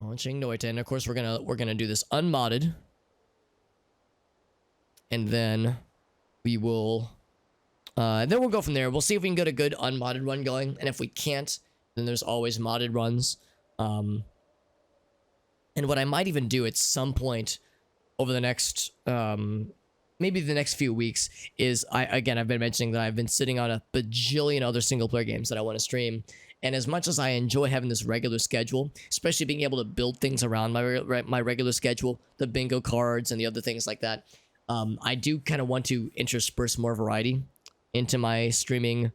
Launching Noita, and of course we're gonna do this unmodded, and then we will, then we'll go from there. We'll see if we can get a good unmodded run going, and if we can't, then there's always modded runs. And what I might even do at some point over the next, maybe the next few weeks is I've been mentioning that I've been sitting on a bajillion other single player games that I want to stream. And as much as I enjoy having this regular schedule, especially being able to build things around my regular schedule, the bingo cards and the other things like that, I do kind of want to intersperse more variety into my streaming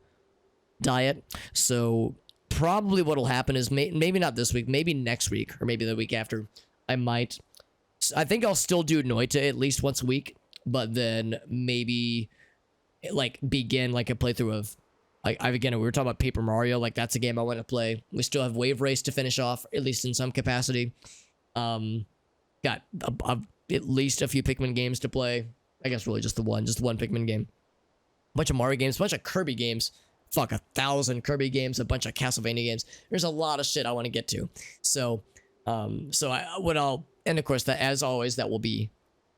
diet. So probably what'll happen is maybe not this week, maybe next week, or maybe the week after, I think I'll still do Noita at least once a week, but then maybe like begin like a playthrough of, again, we were talking about Paper Mario. Like, that's a game I want to play. We still have Wave Race to finish off, at least in some capacity. Got at least a few Pikmin games to play. I guess really just one Pikmin game. A bunch of Mario games, a bunch of Kirby games. Fuck, 1,000 Kirby games, a bunch of Castlevania games. There's a lot of shit I want to get to. So, and of course, that, as always, that will be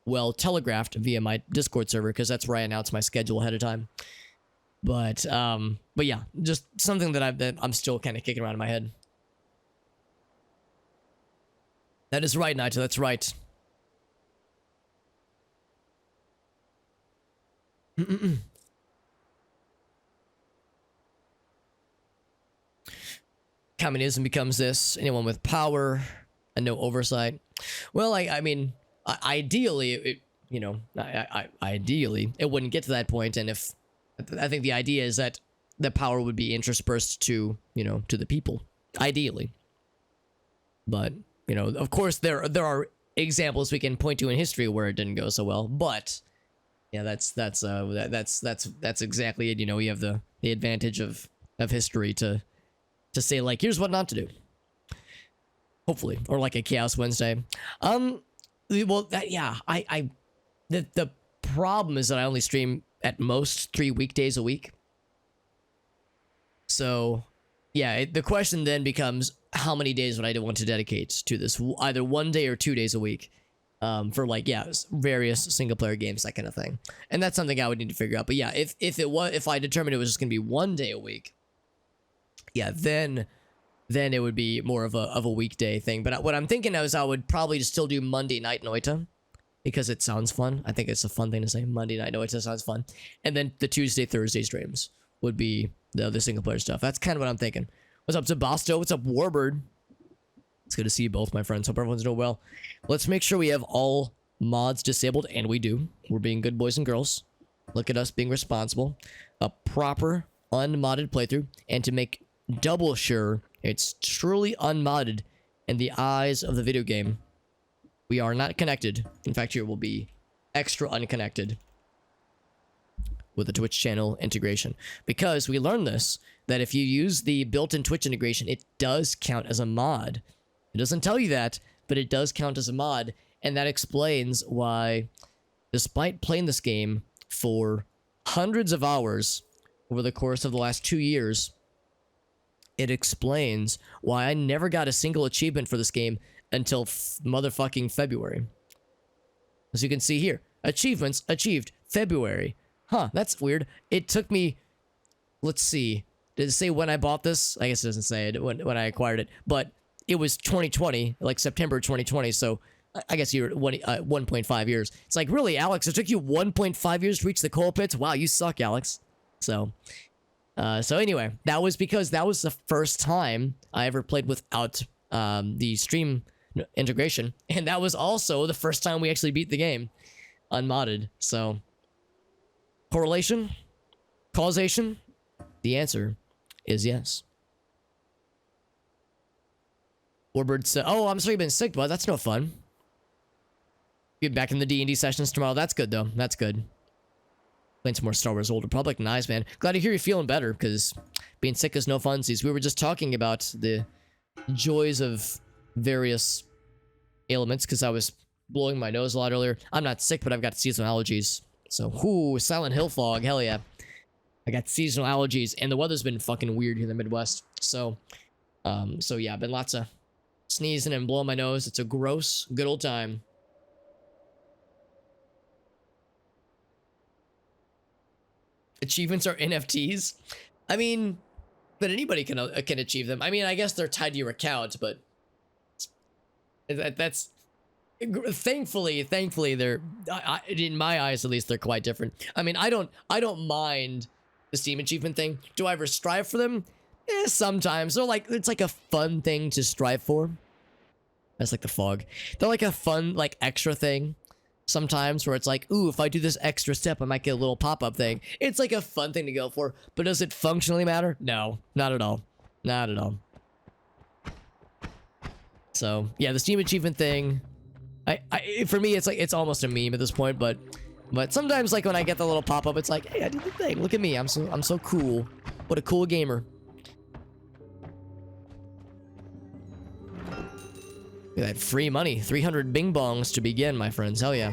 well telegraphed via my Discord server, because that's where I announce my schedule ahead of time. But yeah, just something that I'm still kind of kicking around in my head. That is right, Noita, that's right. Communism becomes this: anyone with power and no oversight. Well, I mean, ideally, ideally, it wouldn't get to that point, and if I think the idea is that the power would be interspersed to, to the people, ideally. But, of course, there are examples we can point to in history where it didn't go so well. But yeah, that's exactly it. You have the advantage of history to say, like, here's what not to do. Hopefully, or like a Chaos Wednesday. Well, the problem is that I only stream at most 3 weekdays a week. So, yeah, the question then becomes, how many days would I want to dedicate to this? Either 1 day or 2 days a week, for various single player games, that kind of thing. And that's something I would need to figure out. But yeah, if I determined it was just gonna be 1 day a week, yeah, then it would be more of a weekday thing. But what I'm thinking now is I would probably just still do Monday night Noita, because it sounds fun. I think it's a fun thing to say. Monday night Noita sounds fun. And then the Tuesday, Thursday streams would be the other single player stuff. That's kind of what I'm thinking. What's up, Sebasto? What's up, Warbird? It's good to see you both, my friends. Hope everyone's doing well. Let's make sure we have all mods disabled, and we do. We're being good boys and girls. Look at us being responsible. A proper unmodded playthrough, and to make double sure it's truly unmodded in the eyes of the video game, we are not connected. In fact, here will be extra unconnected with the Twitch channel integration. Because we learned this, that if you use the built-in Twitch integration, it does count as a mod. It doesn't tell you that, but it does count as a mod. And that explains why, despite playing this game for hundreds of hours over the course of the last 2 years, it explains why I never got a single achievement for this game until motherfucking February. As you can see here, achievements achieved February. Huh, that's weird. It took me, let's see, did it say when I bought this? I guess it doesn't say it when I acquired it, but it was 2020, like September 2020, so I guess you're 1.5 years. It's like, really, Alex, it took you 1.5 years to reach the coal pits? Wow, you suck, Alex. So anyway, that was because that was the first time I ever played without the stream integration, and that was also the first time we actually beat the game unmodded. So, correlation? Causation? The answer is yes. Warbird said, oh, I'm sorry you've been sick, bud. That's no fun. Get back in the D&D sessions tomorrow. That's good, though. That's good. Playing some more Star Wars Old Republic. Nice, man. Glad to hear you're feeling better, because being sick is no funsies. We were just talking about the joys of various ailments, because I was blowing my nose a lot earlier. I'm not sick, but I've got seasonal allergies. So, Silent Hill fog. Hell yeah. I got seasonal allergies, and the weather's been fucking weird here in the Midwest. So yeah, been lots of sneezing and blowing my nose. It's a gross, good old time. Achievements are NFTs. I mean, but anybody can achieve them. I mean, I guess they're tied to your account, but that's thankfully they're in my eyes at least they're quite different. I mean, I don't mind the Steam achievement thing. Do I ever strive for them? Sometimes. They're like, it's like a fun thing to strive for. That's like the fog. They're like a fun, like, extra thing sometimes, where it's like, ooh, if I do this extra step, I might get a little pop-up thing. It's like a fun thing to go for, but does it functionally matter? No, not at all. Not at all. So yeah, the Steam achievement thing, for me, it's like, it's almost a meme at this point, but sometimes, like, when I get the little pop-up, it's like, hey, I did the thing. Look at me. I'm so cool. What a cool gamer. Look at that free money. 300 bing bongs to begin, my friends. Hell yeah.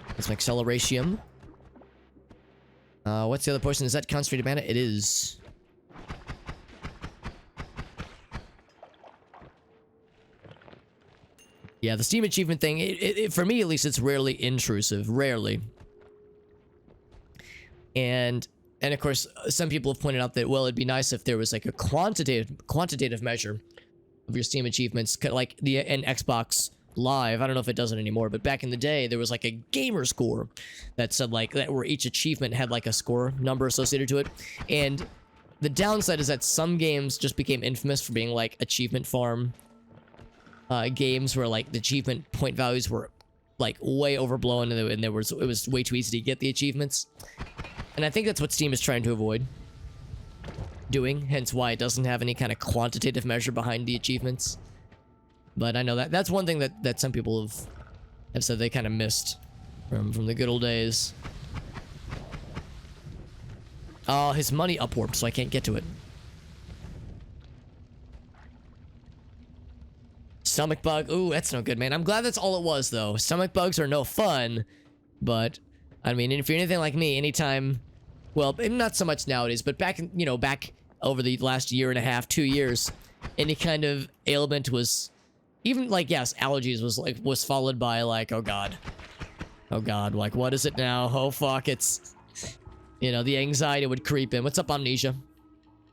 That's my acceleration. What's the other portion? Is that concentrated mana? It is. Yeah, the Steam achievement thing, for me at least, it's rarely intrusive. Rarely. And of course, some people have pointed out that, well, it'd be nice if there was like a quantitative measure of your Steam achievements, like in Xbox Live. I don't know if it does it anymore, but back in the day, there was like a gamer score that said like that, where each achievement had like a score number associated to it. And the downside is that some games just became infamous for being like achievement farm games, where like the achievement point values were like way overblown, and it was way too easy to get the achievements. And I think that's what Steam is trying to avoid doing, hence why it doesn't have any kind of quantitative measure behind the achievements. But I know that's one thing that some people have said they kind of missed from the good old days. Oh, his money upwarped, so I can't get to it. Stomach bug. Ooh, that's no good, man. I'm glad that's all it was, though. Stomach bugs are no fun, but I mean, if you're anything like me, anytime, well, not so much nowadays, but back over the last year and a half, 2 years, any kind of ailment was, even like, yes, allergies was followed by like, oh god, like, what is it now? Oh fuck, it's, the anxiety would creep in. What's up, Amnesia?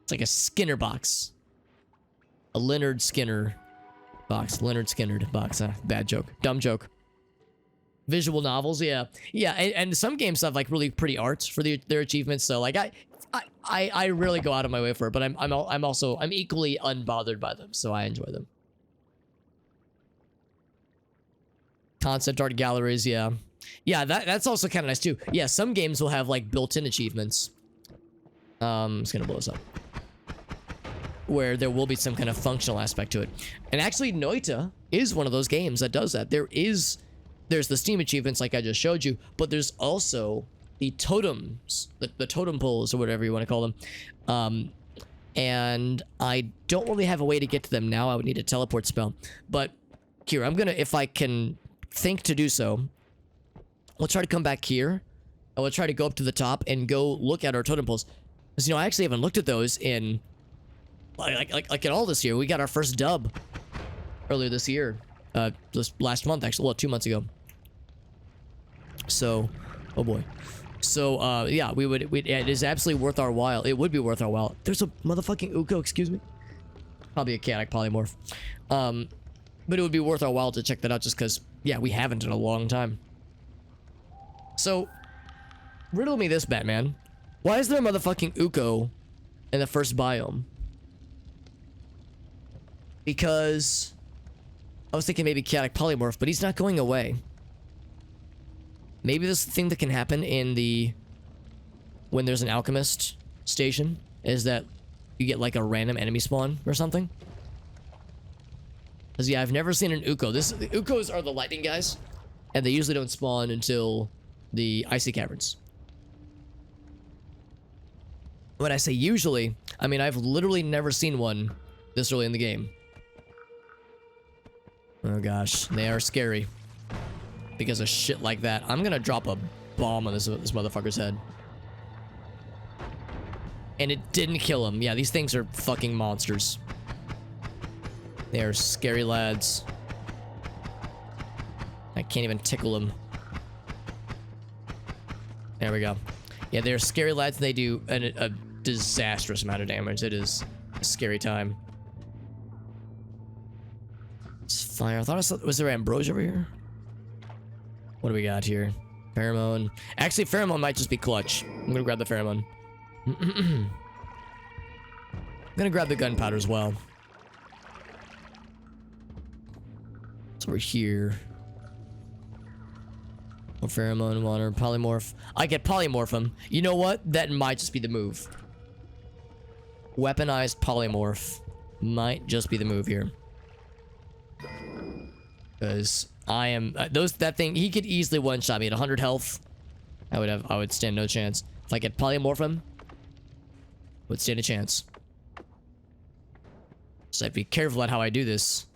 It's like a Skinner box, a Leonard Skinner box, Leonard Skinner box. Bad joke, dumb joke. Visual novels, yeah, and some games have like really pretty art for their achievements. So like I really go out of my way for it, but I'm equally unbothered by them, so I enjoy them. Concept art galleries, yeah, that's also kind of nice too. Yeah, some games will have like built-in achievements. It's gonna blow us up, where there will be some kind of functional aspect to it. And actually, Noita is one of those games that does that. There's the Steam achievements like I just showed you, but there's also the totems, the totem poles, or whatever you want to call them. And I don't really have a way to get to them now. I would need a teleport spell. But here, I'm gonna, if I can think to do so, we'll try to come back here. I will try to go up to the top and go look at our totem poles. Because, I actually haven't looked at those in, like at all this year. We got our first dub earlier this year. This last month, actually. Well, 2 months ago. So, oh boy. So, yeah, it is absolutely worth our while. It would be worth our while. There's a motherfucking Uko, excuse me. Probably a chaotic polymorph. But it would be worth our while to check that out just because, yeah, we haven't in a long time. So, riddle me this, Batman. Why is there a motherfucking Uko in the first biome? Because I was thinking maybe chaotic polymorph, but he's not going away. Maybe this thing that can happen when there's an alchemist station is that you get like a random enemy spawn or something. Because yeah, I've never seen an Uko. The Ukos are the lightning guys, and they usually don't spawn until the icy caverns. When I say usually, I mean I've literally never seen one this early in the game. Oh gosh, they are scary. Because of shit like that. I'm gonna drop a bomb on this motherfucker's head. And it didn't kill him. Yeah, these things are fucking monsters. They are scary lads. I can't even tickle them. There we go. Yeah, they're scary lads and they do a disastrous amount of damage. It is a scary time. It's fire. I thought I saw, was there ambrosia over here? What do we got here? Pheromone. Actually, pheromone might just be clutch. I'm gonna grab the pheromone. I'm gonna grab the gunpowder as well. It's over here. Pheromone, water, polymorph. I get polymorph him. You know what? That might just be the move. Weaponized polymorph might just be the move here. Because I am that thing. He could easily one shot me at 100 health. I would stand no chance. If I get polymorph him, would stand a chance. So I'd be careful at how I do this,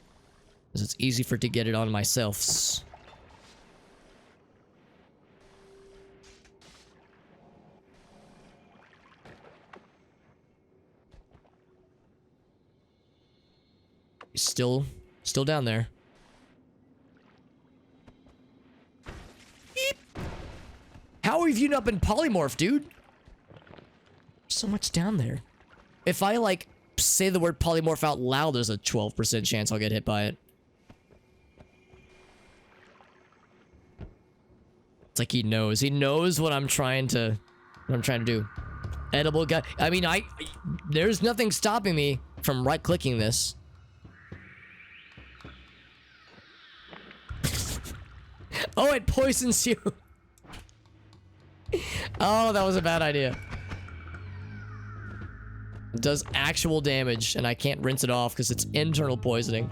because it's easy for it to get it on myself. He's still down there. Beep. How have you not been polymorphed, dude? So much down there. If I like say the word polymorph out loud, there's a 12% chance I'll get hit by it. It's like he knows. He knows what I'm trying to do. Edible guy. I mean, there's nothing stopping me from right-clicking this. Oh, it poisons you. Oh, that was a bad idea. It does actual damage, and I can't rinse it off because it's internal poisoning.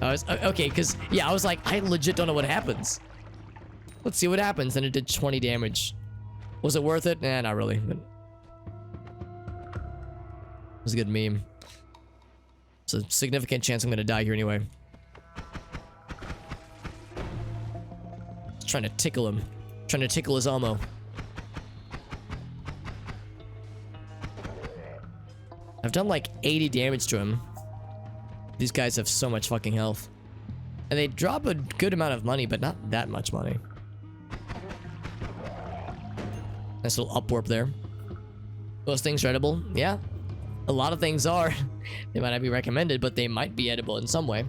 I was okay, because yeah, I was like, I legit don't know what happens. Let's see what happens. And it did 20 damage. Was it worth it? Nah, not really. But it was a good meme. It's a significant chance I'm gonna die here anyway. Trying to tickle him. Trying to tickle his ammo. I've done like 80 damage to him. These guys have so much fucking health. And they drop a good amount of money, but not that much money. Nice little up warp there. Those things are edible? Yeah. A lot of things are. They might not be recommended, but they might be edible in some way.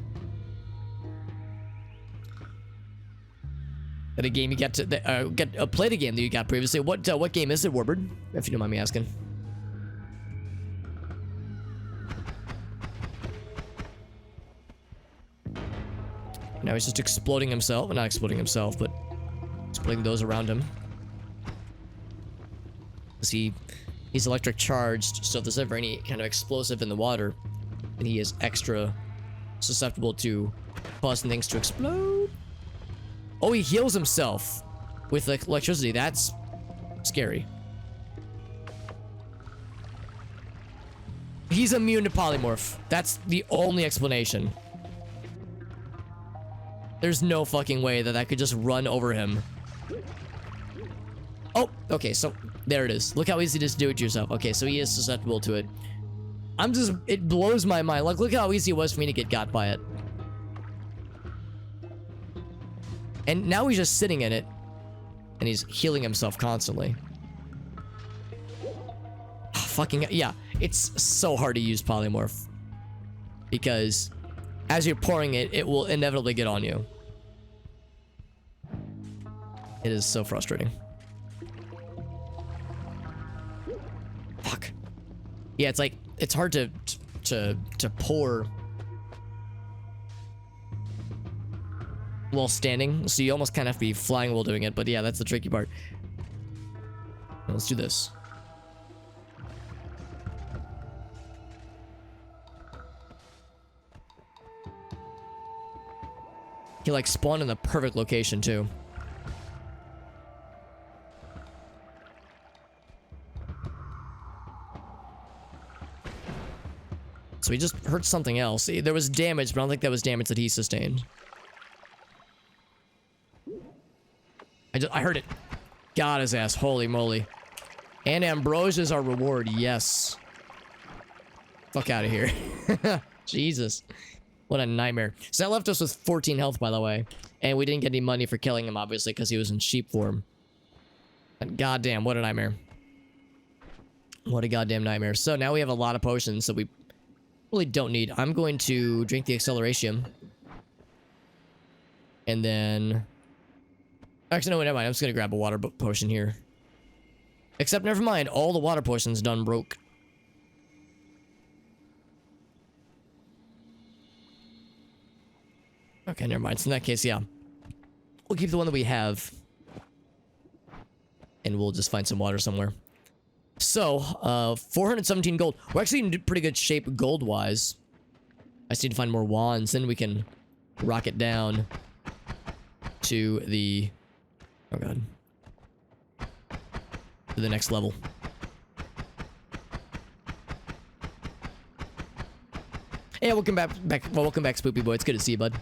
At a game you got to played a game that you got previously. What game is it, Warbird? If you don't mind me asking. Now he's just exploding himself. Not exploding himself, but exploding those around him. He's electric charged, so if there's ever any kind of explosive in the water, then he is extra susceptible to causing things to explode. Oh, he heals himself with electricity. That's scary. He's immune to polymorph. That's the only explanation. There's no fucking way that could just run over him. Oh, okay, so there it is. Look how easy it is to do it to yourself. Okay, so he is susceptible to it. It blows my mind. Look how easy it was for me to get got by it. And now he's just sitting in it, and he's healing himself constantly. Fucking, yeah, it's so hard to use polymorph. Because as you're pouring it, it will inevitably get on you. It is so frustrating. Fuck. Yeah, it's like, it's hard to pour while standing, so you almost kind of have to be flying while doing it, but yeah, that's the tricky part. Now, let's do this. He like spawned in the perfect location too. So he just hurt something else. There was damage, but I don't think that was damage that he sustained. I heard it. Got his ass. Holy moly. And ambrosia's our reward. Yes. Fuck out of here. Jesus. What a nightmare. So that left us with 14 health, by the way. And we didn't get any money for killing him, obviously, because he was in sheep form. But goddamn, what a nightmare. What a goddamn nightmare. So now we have a lot of potions that we really don't need. I'm going to drink the acceleration. And then... Actually, no, never mind. I'm just going to grab a water potion here. Except, never mind. All the water potions done broke. Okay, never mind. So in that case, yeah. We'll keep the one that we have. And we'll just find some water somewhere. So, 417 gold. We're actually in pretty good shape gold-wise. I just need to find more wands. Then we can rock it down to the... Oh, God. To the next level. Yeah, welcome back. Welcome back, Spoopy Boy. It's good to see you, bud.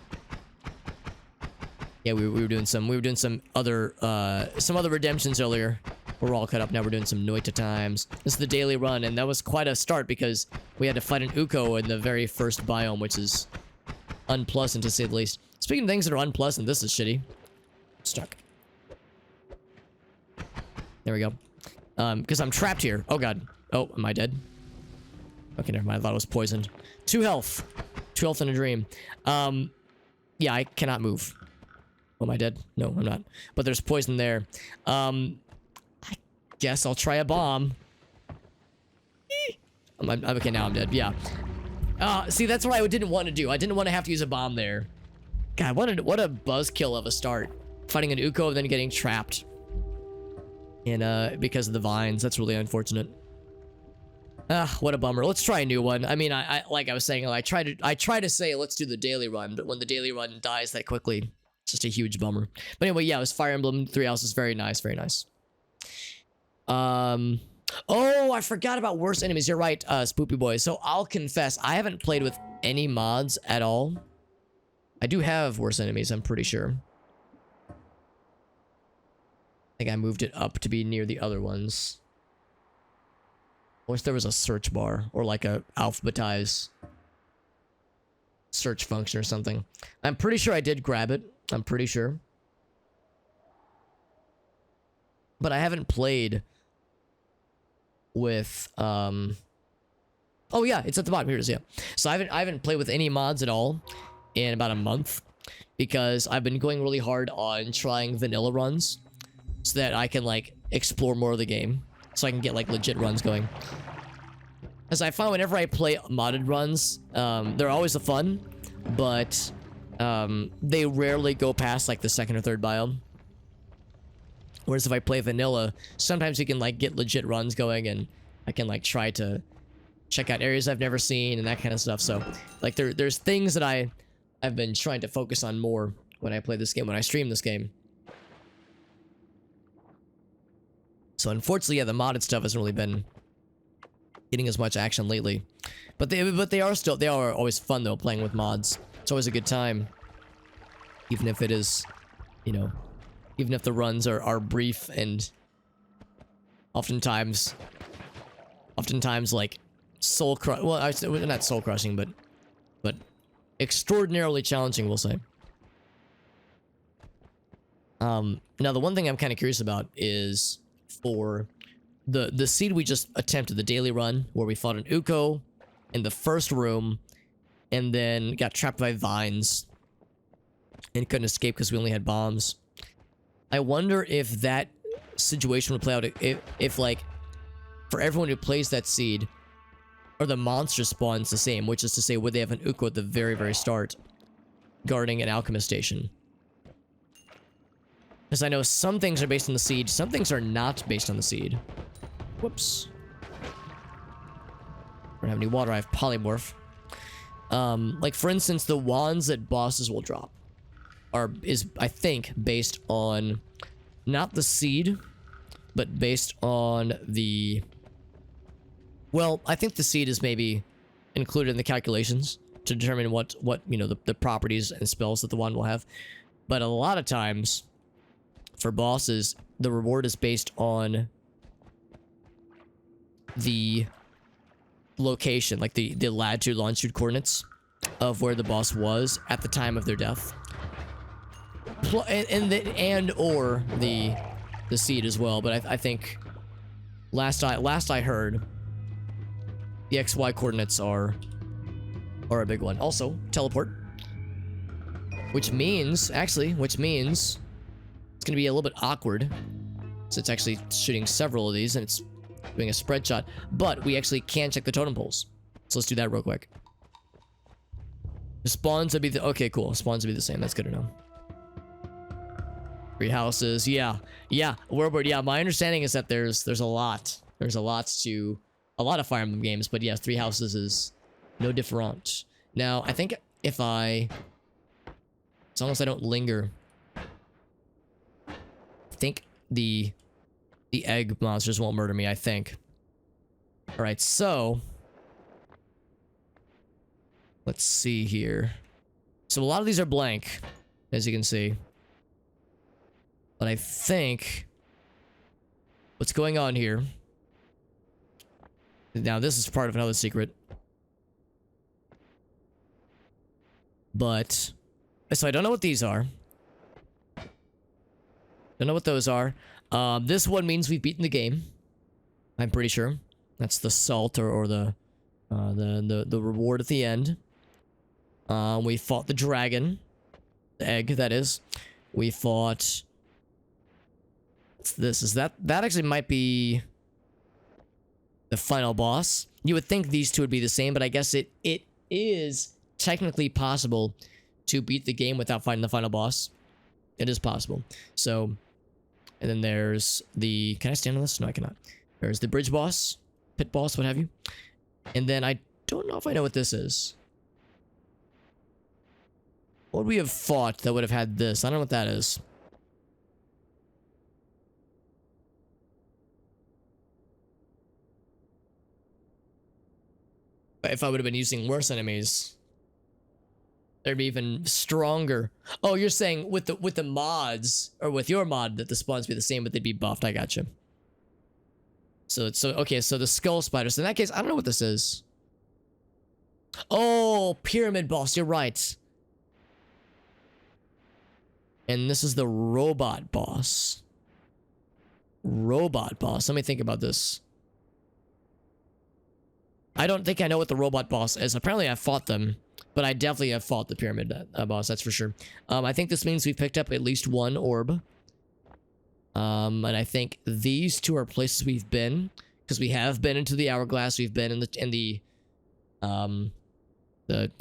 Yeah, we were doing some other redemptions earlier. We're all cut up now. We're doing some Noita times. This is the daily run, and that was quite a start because we had to fight an Uko in the very first biome, which is unpleasant to say the least. Speaking of things that are unpleasant, this is shitty. Stuck. There we go. Because I'm trapped here. Oh, God. Oh, am I dead? Okay, never mind. I thought it was poisoned. 2 health. 2 health in a dream. Yeah, I cannot move. Oh, am I dead? No, I'm not. But there's poison there. I guess I'll try a bomb. Okay, now I'm dead. Yeah. See, that's what I didn't want to do. I didn't want to have to use a bomb there. God, what a buzzkill of a start. Fighting an Uko and then getting trapped. And, because of the vines. That's really unfortunate. What a bummer. Let's try a new one. I mean, I like I was saying, I try to say let's do the daily run, but when the daily run dies that quickly, it's just a huge bummer. But anyway, yeah, it was Fire Emblem 3 Houses. Very nice, very nice. Oh, I forgot about worst enemies. You're right, Spoopy Boy. So I'll confess, I haven't played with any mods at all. I do have worst enemies, I'm pretty sure. I think I moved it up to be near the other ones. I wish there was a search bar or like a alphabetized search function or something. I'm pretty sure I did grab it. I'm pretty sure. But I haven't played with oh yeah, it's at the bottom. Here it is, yeah. So I haven't played with any mods at all in about a month because I've been going really hard on trying vanilla runs so that I can like explore more of the game. So I can get like legit runs going. As I find whenever I play modded runs, they're always a fun, but they rarely go past like the second or third biome. Whereas if I play vanilla, sometimes you can like get legit runs going and I can like try to check out areas I've never seen and that kind of stuff. So like there's things that I've been trying to focus on more when I play this game, when I stream this game. So unfortunately, yeah, the modded stuff hasn't really been getting as much action lately. But they are always fun though, playing with mods. It's always a good time. Even if it is, you know, even if the runs are brief and oftentimes like soul crush. Well, not soul crushing, but extraordinarily challenging, we'll say. Now the one thing I'm kind of curious about is for the seed we just attempted, the daily run where we fought an Uko in the first room and then got trapped by vines and couldn't escape because we only had bombs. I wonder if that situation would play out if like for everyone who plays that seed, or the monster spawns the same, which is to say, would they have an Uko at the very, very start guarding an alchemist station? Because I know some things are based on the seed, some things are not based on the seed. Whoops. I don't have any water, I have polymorph. Like for instance, the wands that bosses will drop is I think based on not the seed, but based on the, well, I think the seed is maybe included in the calculations to determine what you know, the properties and spells that the wand will have. But a lot of times for bosses, the reward is based on the location, like the latitude, longitude coordinates. of where the boss was at the time of their death. And or the seed as well, but I think last I heard, the XY coordinates are a big one. Also, teleport, which means it's gonna be a little bit awkward. So it's actually shooting several of these, and it's doing a spread shot. But we actually can check the totem poles, so let's do that real quick. The spawns would be the okay, cool. Spawns would be the same. That's good to know. 3 houses, yeah. Warbird, yeah. My understanding is that there's a lot of Fire Emblem games, but yeah, 3 houses is no different. Now, I think as long as I don't linger, I think the egg monsters won't murder me. I think. All right, so let's see here. So a lot of these are blank, as you can see. But I think what's going on here. Now, this is part of another secret. But, so I don't know what these are. Don't know what those are. This one means we've beaten the game. I'm pretty sure. That's the salt or the reward at the end. We fought the dragon. The egg, that is. We fought... That actually might be the final boss. You would think these two would be the same, but I guess it is technically possible to beat the game without fighting the final boss. It is possible. So, and then there's the... Can I stand on this? No, I cannot. There's the bridge boss, pit boss, what have you. And then I don't know if I know what this is. What would we have fought that would have had this? I don't know what that is. If I would have been using worse enemies, they'd be even stronger. Oh, you're saying with the mods, or with your mod, that the spawns be the same, but they'd be buffed. I gotcha. So okay, so the skull spiders. In that case, I don't know what this is. Oh, pyramid boss. You're right. And this is the robot boss. Robot boss. Let me think about this. I don't think I know what the robot boss is. Apparently I fought them, but I definitely have fought the pyramid boss, that's for sure. I think this means we've picked up at least 1 orb. And I think these 2 are places we've been, because we have been into the hourglass. We've been in the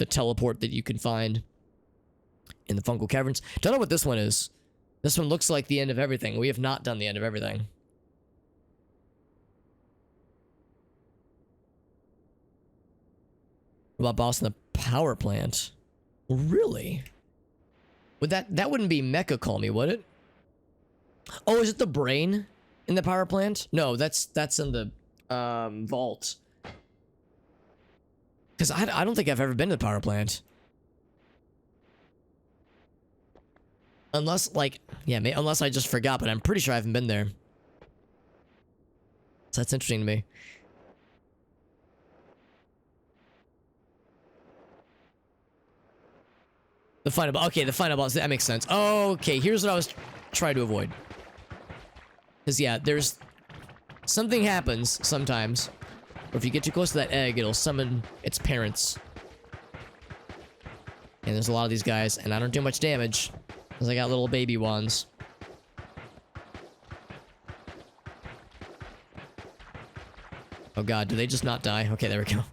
teleport that you can find in the fungal caverns. Don't know what this one is. This one looks like the end of everything. We have not done the end of everything. About boss in the power plant. Really? Would that wouldn't be Mecha Call Me, would it? Oh, is it the brain in the power plant? No, that's in the vault. Because I don't think I've ever been to the power plant. Unless, like, yeah, unless I just forgot, but I'm pretty sure I haven't been there. So that's interesting to me. The final boss. Okay, the final boss. That makes sense. Okay, here's what I was trying to avoid. Because, yeah, there's... Something happens sometimes. Or if you get too close to that egg, it'll summon its parents. And there's a lot of these guys, and I don't do much damage. Because I got little baby wands. Oh god, do they just not die? Okay, there we go.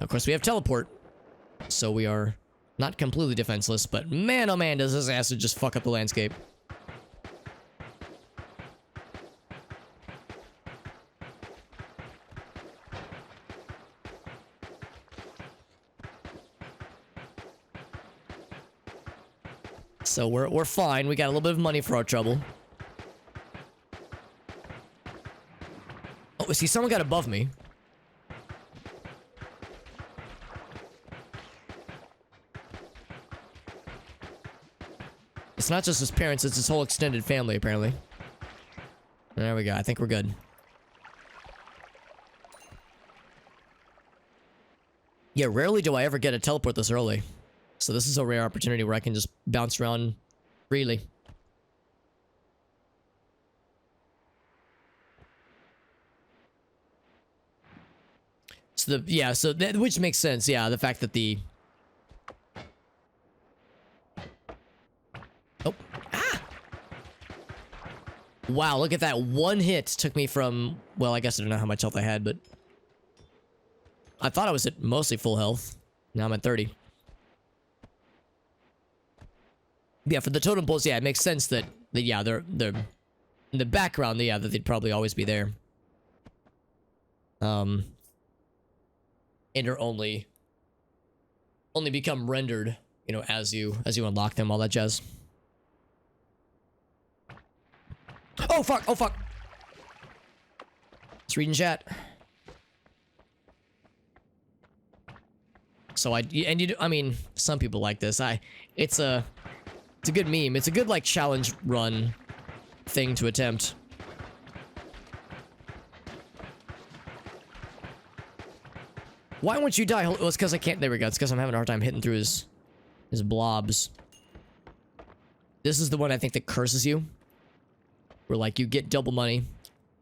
Of course, we have teleport, so we are not completely defenseless, but man, oh man, does this acid just fuck up the landscape. So we're fine. We got a little bit of money for our trouble. Oh, see, someone got above me. it's not just his parents, it's his whole extended family, apparently. There we go. I think we're good. Yeah, rarely do I ever get a teleport this early. So this is a rare opportunity where I can just bounce around freely. So which makes sense. Yeah, the fact that the... Oh. Ah! Wow, look at that. One hit took me from... Well, I guess I don't know how much health I had, but... I thought I was at mostly full health. Now I'm at 30. Yeah, for the totem poles, yeah, it makes sense that yeah, they're in the background, yeah, that they'd probably always be there. And are only become rendered, you know, as you unlock them, all that jazz. Oh fuck! Oh fuck! Let's read in chat. So I mean, some people like this. It's a good meme. It's a good like challenge run thing to attempt. Why won't you die? Well, it's because I can't. There we go. It's because I'm having a hard time hitting through his blobs. This is the one I think that curses you. Where like you get double money.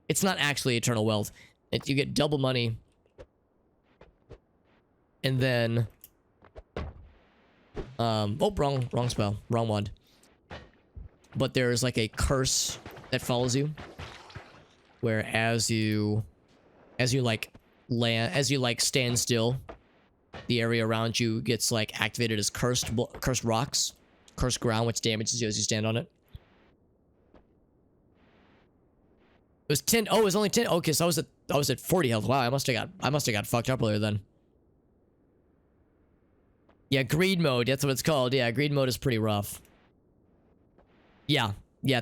It's not actually eternal wealth. You get double money. And then... oh, wrong spell. Wrong one. But there's like a curse that follows you. Where as you like stand still, the area around you gets like activated as cursed rocks, cursed ground, which damages you as you stand on it. It was 10. Oh, it was only 10. Okay, so I was at 40 health. Wow, I must have got fucked up earlier then. Yeah, greed mode. That's what it's called. Yeah, greed mode is pretty rough. Yeah,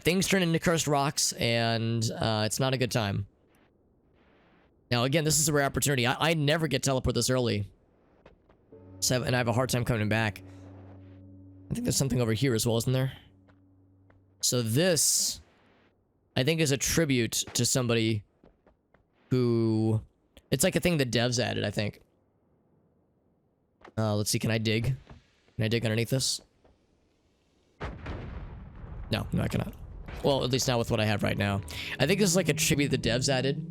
things turn into cursed rocks, and it's not a good time. Now, again, this is a rare opportunity. I never get teleport this early. And I have a hard time coming back. I think there's something over here as well, isn't there? So this, I think, is a tribute to somebody who... It's like a thing that devs added, I think. Let's see, can I dig? Can I dig underneath this? No, I cannot. Well, at least not with what I have right now. I think this is like a tribute the devs added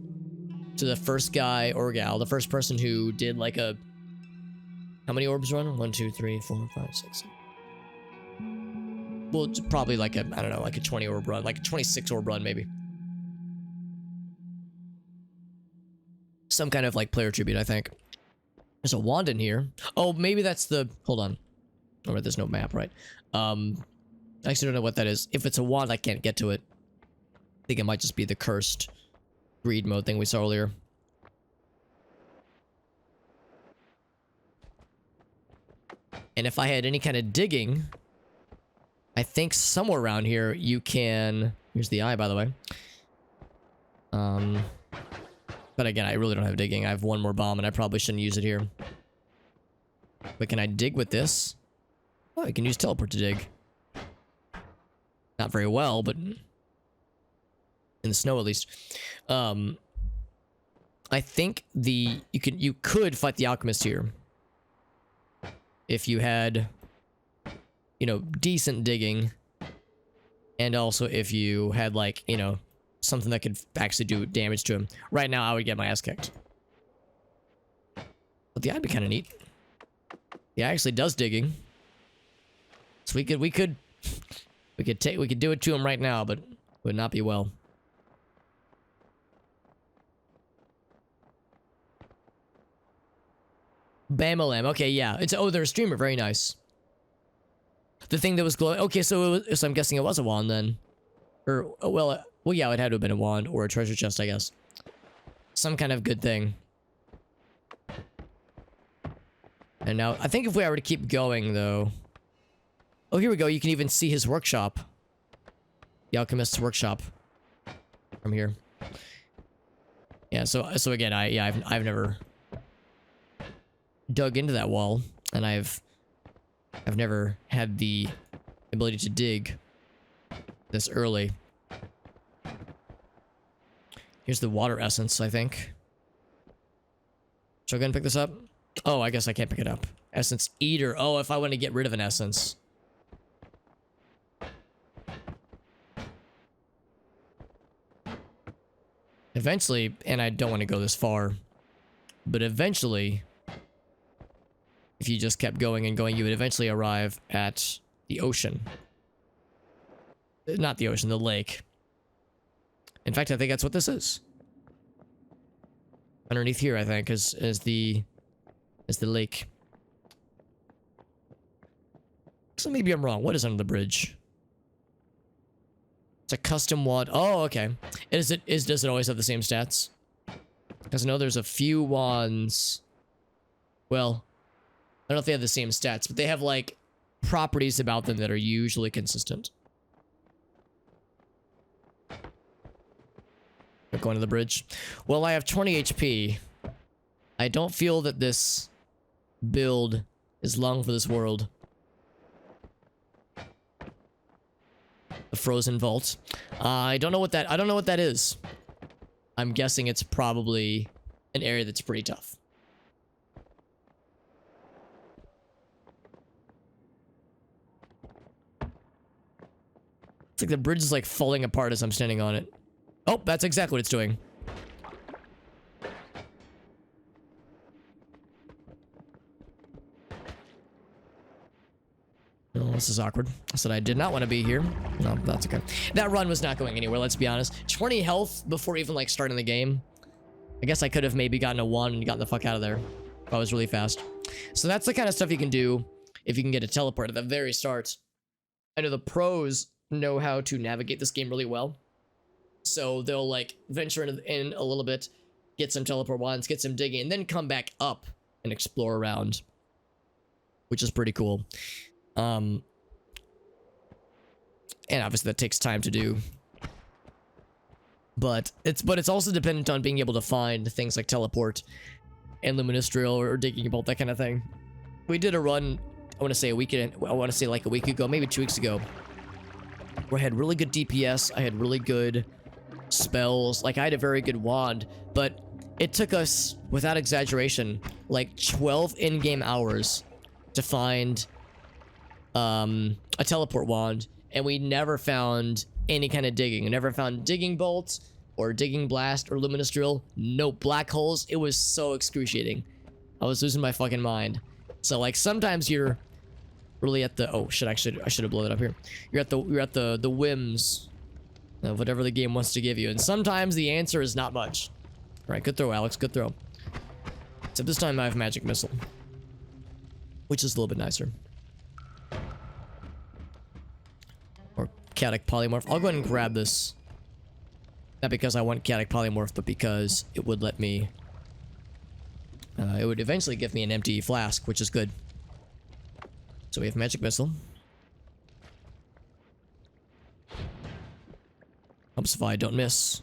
to the first guy or gal, the first person who did like a... How many orbs run? 1, 2, 3, 4, 5, 6. Well, it's probably like a, I don't know, like a 20 orb run, like a 26 orb run, maybe. Some kind of like player tribute, I think. There's a wand in here. Oh, maybe that's the... Hold on. Oh, there's no map, right? I actually don't know what that is. If it's a wand, I can't get to it. I think it might just be the cursed greed mode thing we saw earlier. And if I had any kind of digging, I think somewhere around here you can... Here's the eye, by the way. But again, I really don't have digging. I have one more bomb, and I probably shouldn't use it here. But can I dig with this? Oh, I can use teleport to dig. Not very well, but... In the snow, at least. I think you could fight the alchemist here. If you had... You know, decent digging. And also if you had, like, you know... Something that could actually do damage to him. Right now, I would get my ass kicked. But the eye would be kind of neat. The eye actually does digging. So we could do it to him right now, but it would not be well. Bamalam. Okay, yeah. They're a streamer. Very nice. The thing that was glowing. Okay, so I'm guessing it was a wand then. Or, well, yeah, it had to have been a wand or a treasure chest, I guess. Some kind of good thing. And now, I think if we were to keep going, though... Oh, here we go. You can even see his workshop. The alchemist's workshop. From here. Yeah, so again, I've never... dug into that wall. And I've never had the ability to dig. this early. Here's the water essence, I think. Should I go and pick this up? Oh, I guess I can't pick it up. Essence eater. Oh, if I want to get rid of an essence. Eventually, and I don't want to go this far, but eventually, if you just kept going and going, you would eventually arrive at the ocean. Not the ocean, the lake. In fact, I think that's what this is. Underneath here, I think, is the lake. So maybe I'm wrong. What is under the bridge? It's a custom wand. Oh, okay. Does it always have the same stats? Because I know there's a few wands. Well, I don't know if they have the same stats, but they have like properties about them that are usually consistent. Going to the bridge. Well, I have 20 HP. I don't feel that this build is long for this world. The frozen vault. I don't know what that is. I'm guessing it's probably an area that's pretty tough. It's like the bridge is like falling apart as I'm standing on it. Oh, that's exactly what it's doing. Oh, this is awkward. I said I did not want to be here. No, that's okay. That run was not going anywhere, let's be honest. 20 health before even like starting the game. I guess I could have maybe gotten a 1 and gotten the fuck out of there if I was really fast. So that's the kind of stuff you can do if you can get a teleport at the very start. I know the pros know how to navigate this game really well. So they'll like venture in a little bit, get some teleport wands, get some digging, and then come back up and explore around, which is pretty cool. And obviously that takes time to do. But it's also dependent on being able to find things like teleport and luminous drill or digging bolt, that kind of thing. We did a run, I want to say like a week ago, maybe 2 weeks ago, where I had really good DPS, I had really good spells, like I had a very good wand, but it took us, without exaggeration, like 12 in-game hours to find a teleport wand, and we never found any kind of digging. We never found digging bolt or digging blast or luminous drill. No black holes. It was so excruciating. I was losing my fucking mind. So like sometimes you're really at the I should have blown it up here. You're at the whims of whatever the game wants to give you, and sometimes the answer is not much. All right, good throw, Alex. Good throw. Except this time I have magic missile, which is a little bit nicer. Or chaotic polymorph. I'll go ahead and grab this. Not because I want chaotic polymorph, but because it would let me. It would eventually give me an empty flask, which is good. So we have magic missile. Helps if I don't miss.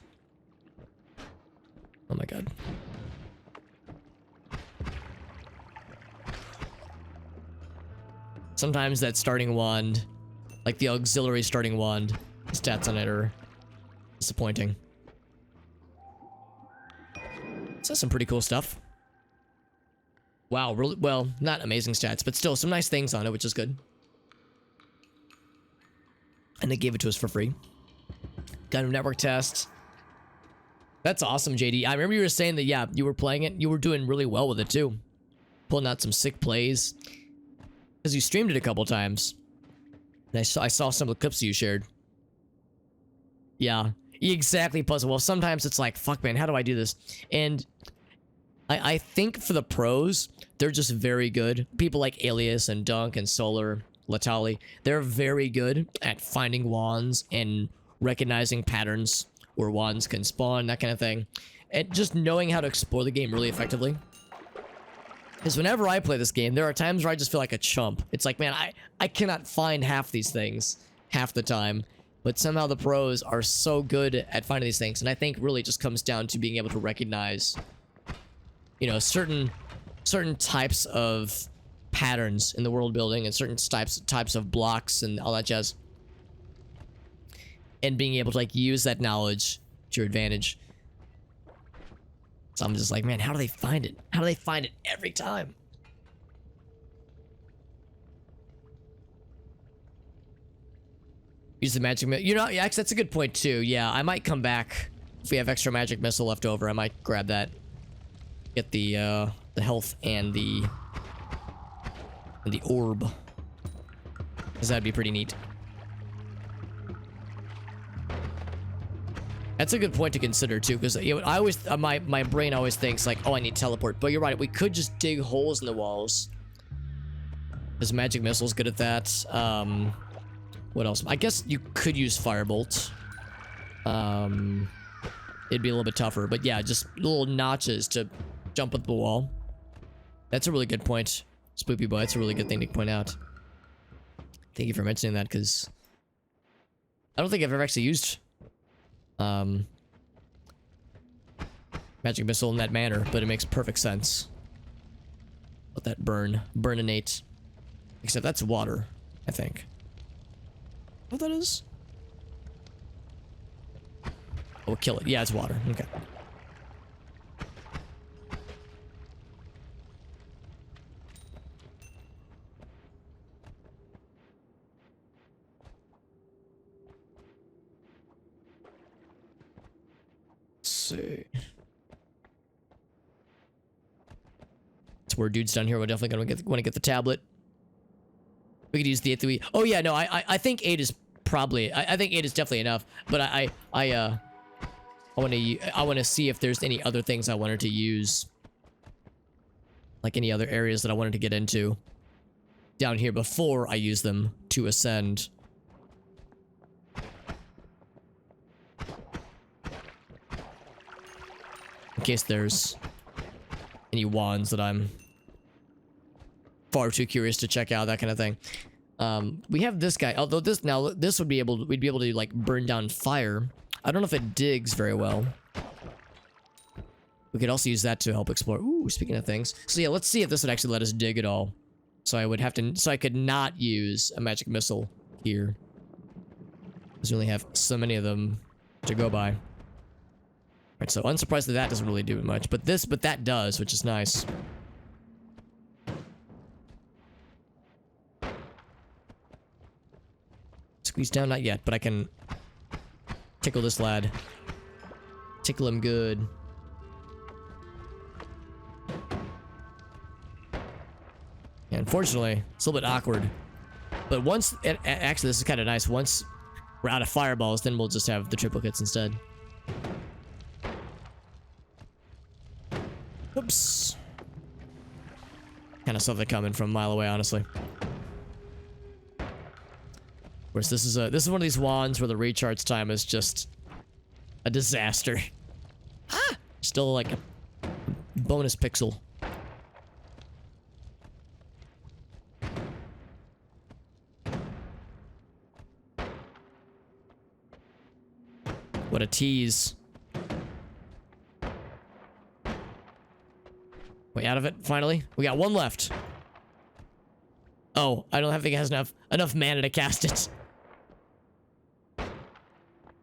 Oh my god. Sometimes that starting wand, like the auxiliary starting wand, the stats on it are disappointing. This has some pretty cool stuff. Wow, really, well, not amazing stats, but still some nice things on it, which is good. And they gave it to us for free. Got a network test. That's awesome, JD. I remember you were saying that, yeah, you were playing it. You were doing really well with it, too. Pulling out some sick plays. Because you streamed it a couple times. And I saw some of the clips you shared. Yeah, exactly, Puzzle. Well, sometimes it's like, fuck, man, how do I do this? And I think for the pros, they're just very good. People like Alias and Dunk and Solar, Latali, they're very good at finding wands and recognizing patterns where wands can spawn, that kind of thing. And just knowing how to explore the game really effectively. Because whenever I play this game, there are times where I just feel like a chump. It's like, man, I cannot find half these things half the time. But somehow the pros are so good at finding these things. And I think really just comes down to being able to recognize, you know, certain types of patterns in the world building and certain types of blocks and all that jazz. and being able to like use that knowledge to your advantage. So I'm just like, man, how do they find it? How do they find it every time? Use the magic missile. You know, yeah, actually, that's a good point too. Yeah, I might come back if we have extra magic missile left over. I might grab that, get the health and the orb, because that'd be pretty neat. That's a good point to consider too, because you know, I always my brain always thinks like, oh, I need teleport, but you're right. We could just dig holes in the walls. Is magic missile's good at that? What else? I guess you could use firebolt. It'd be a little bit tougher, but yeah, just little notches to jump up the wall. That's a really good point, Spoopy Boy. That's a really good thing to point out. Thank you for mentioning that, because I don't think I've ever actually used magic missile in that manner, but it makes perfect sense. Let that burninate. Except that's water, I think. What that is? Oh, kill it. Yeah, it's water. Okay. Let's see. It's where dudes down here. We're definitely gonna want to get the tablet. We could use the 8 Oh yeah, no, I think 8 is probably. I think 8 is definitely enough. But I want to see if there's any other things I wanted to use, like any other areas that I wanted to get into down here before I use them to ascend. In case there's any wands that I'm far too curious to check out, that kind of thing. We have this guy, although this would be able, we'd be able to like burn down fire. I don't know if it digs very well. We could also use that to help explore. Ooh, speaking of things. So yeah, let's see if this would actually let us dig at all. So I would have to, so I could not use a magic missile here, because we only have so many of them to go by. Right, so unsurprised that doesn't really do much, but that does, which is nice. Squeeze down, not yet, but I can tickle this lad. Tickle him good. Yeah, unfortunately, it's a little bit awkward. But once, actually this is kind of nice, once we're out of fireballs, then we'll just have the triplicates instead. Oops. Kind of saw that coming from a mile away, honestly. Of course, this is one of these wands where the recharge time is just a disaster. Ah! Still like a bonus pixel. What a tease. Way out of it, finally. We got one left. Oh, I don't think it has enough mana to cast it.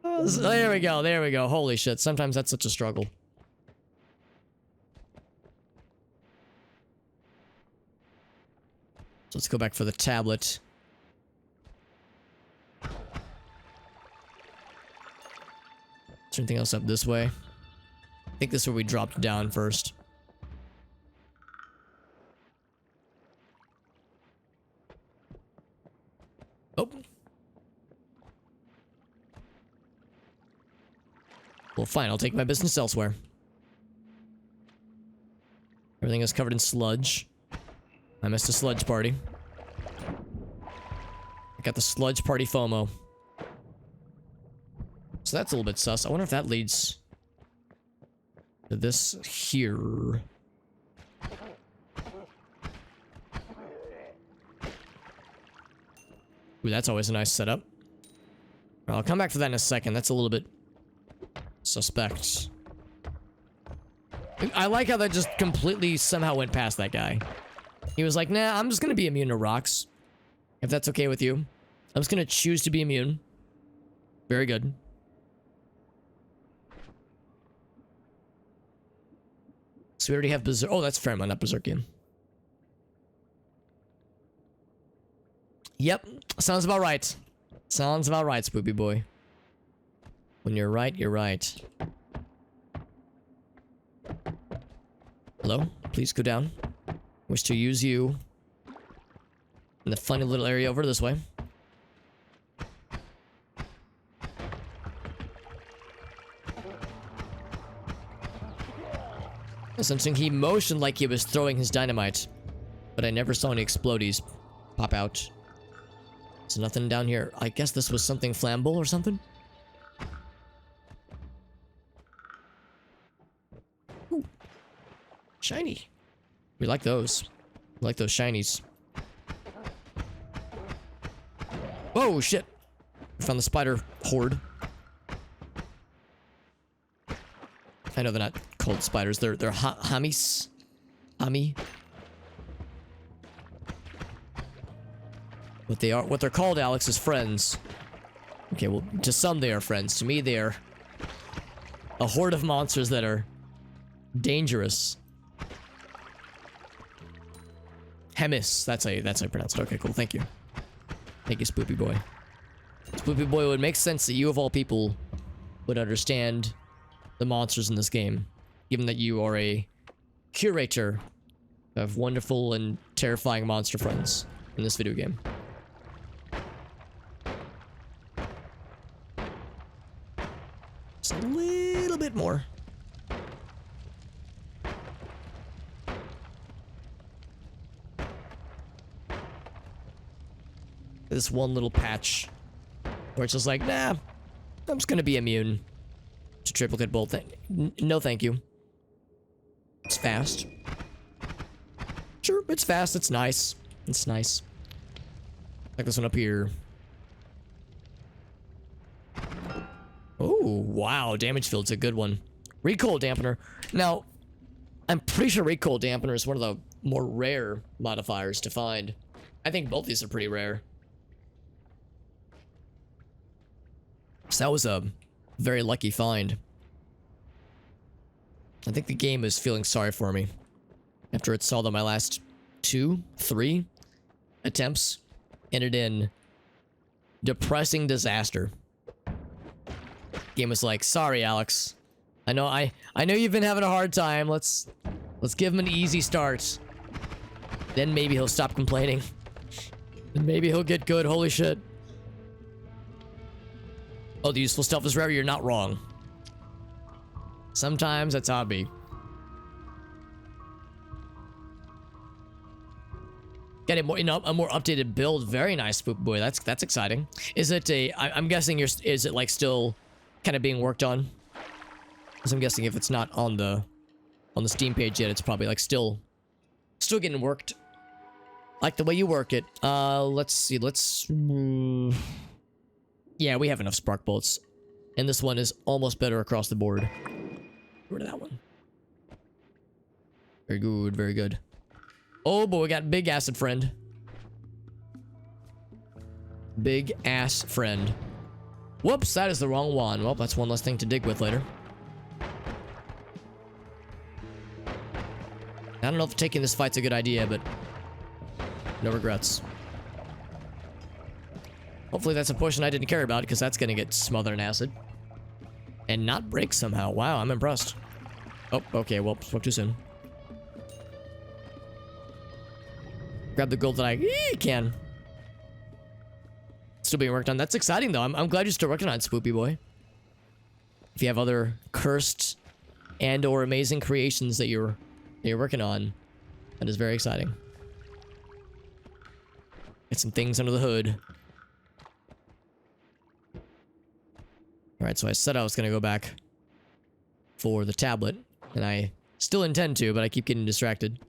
Oh, there we go, there we go. Holy shit, sometimes that's such a struggle. So let's go back for the tablet. Is there anything else up this way? I think this is where we dropped down first. Oh. Well, fine. I'll take my business elsewhere. Everything is covered in sludge. I missed a sludge party. I got the sludge party FOMO. So that's a little bit sus. I wonder if that leads to this here. Ooh, that's always a nice setup. I'll come back for that in a second. That's a little bit suspect. I like how that just completely somehow went past that guy. He was like, nah, I'm just gonna be immune to rocks. If that's okay with you. I'm just gonna choose to be immune. Very good. So we already have Berserk. Oh, that's fair amount, not Berserkian. Yep, sounds about right. Sounds about right, Spoopy boy. When you're right, you're right. Hello? Please go down. Wish to use you in the funny little area over this way. Something he motioned like he was throwing his dynamite, but I never saw any explodies pop out. There's nothing down here. I guess this was something flammable or something? Ooh. Shiny. We like those. We like those shinies. Oh, shit. We found the spider horde. I know they're not called spiders. They're hamis. Hami. What they're called, Alex, is friends. Okay, well, to some they are friends. To me, they are a horde of monsters that are dangerous. Hemis. That's how you pronounce it. Okay, cool. Thank you. Thank you, Spoopy boy. Spoopy boy, it would make sense that you of all people would understand the monsters in this game, given that you are a curator of wonderful and terrifying monster friends in this video game. Just a little bit more. This one little patch where it's just like, nah, I'm just gonna be immune to triplicate bolt. No, thank you. It's fast. Sure, it's fast. It's nice. It's nice. Like this one up here. Oh, wow. Damage field's a good one. Recoil dampener. Now, I'm pretty sure recoil dampener is one of the more rare modifiers to find. I think both these are pretty rare. So that was a very lucky find. I think the game is feeling sorry for me after it saw that my last 3 attempts ended in depressing disaster. Game was like, sorry, Alex. I know you've been having a hard time. Let's give him an easy start. Then maybe he'll stop complaining. Then maybe he'll get good. Holy shit. Oh, the useful stuff is rare. You're not wrong. Sometimes that's how it be. Got a more, a more updated build. Very nice, Spoop Boy. That's exciting. Is it I'm guessing is it like still kind of being worked on? Because I'm guessing if it's not on the Steam page yet, it's probably like still getting worked. Like the way you work it. Let's see. Yeah, we have enough spark bolts. And this one is almost better across the board. Get rid of that one. Very good, very good. Oh boy, we got big acid friend. Big ass friend. Whoops, that is the wrong one. Well, that's one less thing to dig with later. I don't know if taking this fight's a good idea, but no regrets. Hopefully that's a portion I didn't care about, because that's gonna get smothered in acid. And not break somehow. Wow, I'm impressed. Oh, okay, well, spoke too soon. Grab the gold that I can. Still being worked on. That's exciting, though. I'm glad you're still working on it, Spoopy Boy. If you have other cursed and or amazing creations that you're working on, that is very exciting. Get some things under the hood. Alright, so I said I was going to go back for the tablet, and I still intend to, but I keep getting distracted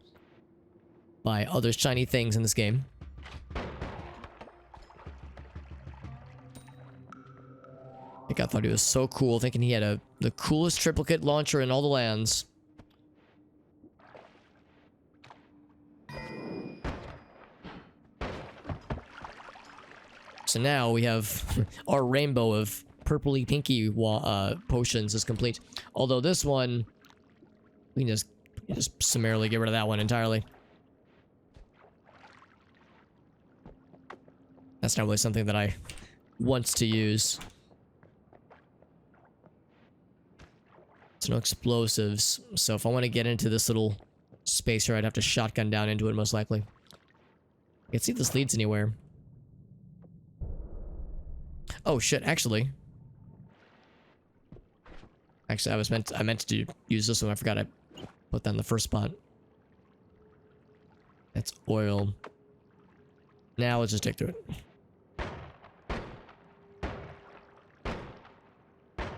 by other shiny things in this game. I thought he was so cool, thinking he had the coolest triplicate launcher in all the lands. So now we have our rainbow of purpley pinky potions is complete. Although this one, we can just summarily get rid of that one entirely. That's not really something that I want to use. There's no explosives, so if I want to get into this little space here, I'd have to shotgun down into it most likely. I can see if this leads anywhere. Oh shit, actually, I meant to use this one. I forgot I put that in the first spot. That's oil. Now let's just dig through it.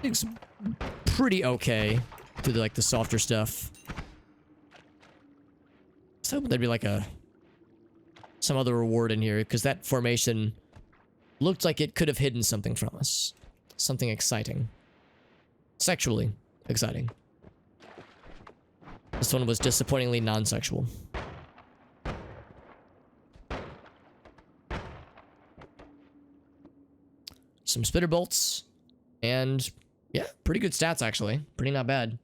It's pretty okay through like the softer stuff. So there'd be like some other reward in here, because that formation looked like it could have hidden something from us. Something exciting. Sexually exciting. This one was disappointingly non-sexual. Some spitter bolts. And yeah, pretty good stats actually. Pretty not bad.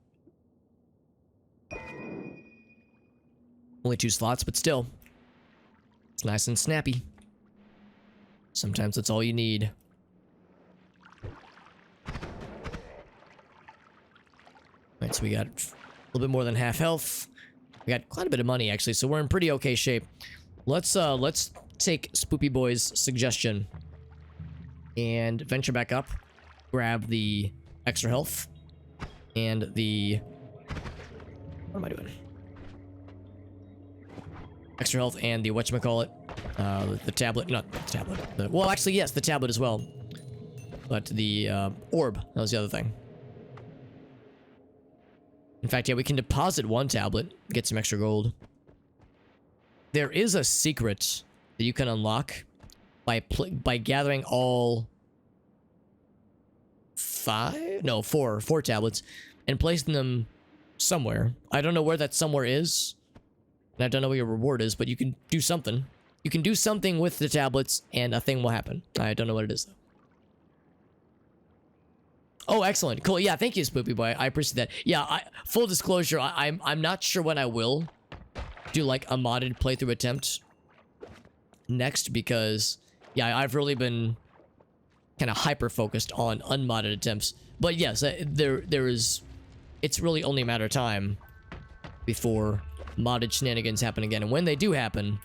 Only 2 slots, but still. It's nice and snappy. Sometimes that's all you need. Alright, so we got a little bit more than half health. We got quite a bit of money actually, so we're in pretty okay shape. Let's take Spoopy Boy's suggestion and venture back up, grab the extra health and the, what am I doing? Extra health and the whatchamacallit, the tablet, not the tablet. Well, actually, yes, the tablet as well. But the orb, that was the other thing. In fact, yeah, we can deposit 1 tablet, get some extra gold. There is a secret that you can unlock by gathering all 4 tablets and placing them somewhere. I don't know where that somewhere is. And I don't know what your reward is, but you can do something. You can do something with the tablets, and a thing will happen. I don't know what it is, though. Oh, excellent. Cool. Yeah, thank you, Spoopy Boy. I appreciate that. Yeah, full disclosure, I'm not sure when I will do, like, a modded playthrough attempt next, because, yeah, I've really been kind of hyper-focused on unmodded attempts. But, yes, there is... It's really only a matter of time before modded shenanigans happen again, and when they do happen,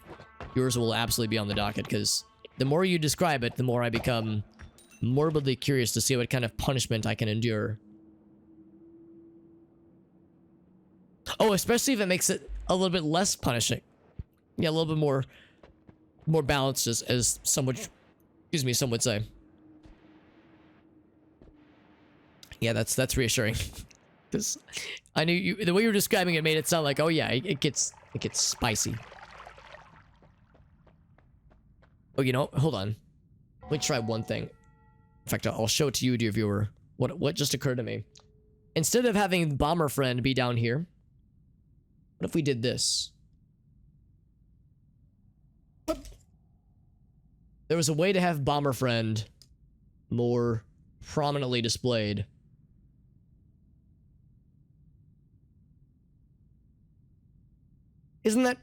yours will absolutely be on the docket, because the more you describe it, the more I become morbidly curious to see what kind of punishment I can endure. Oh, especially if it makes it a little bit less punishing. Yeah, a little bit more balanced, as some would, excuse me, some would say. Yeah, that's reassuring. Because I knew you, the way you were describing it made it sound like, oh yeah, it gets spicy. Oh, you know, hold on. Let me try one thing. In fact, I'll show it to you, dear viewer. What just occurred to me. Instead of having Bomber Friend be down here, what if we did this? There was a way to have Bomber Friend more prominently displayed. Isn't that...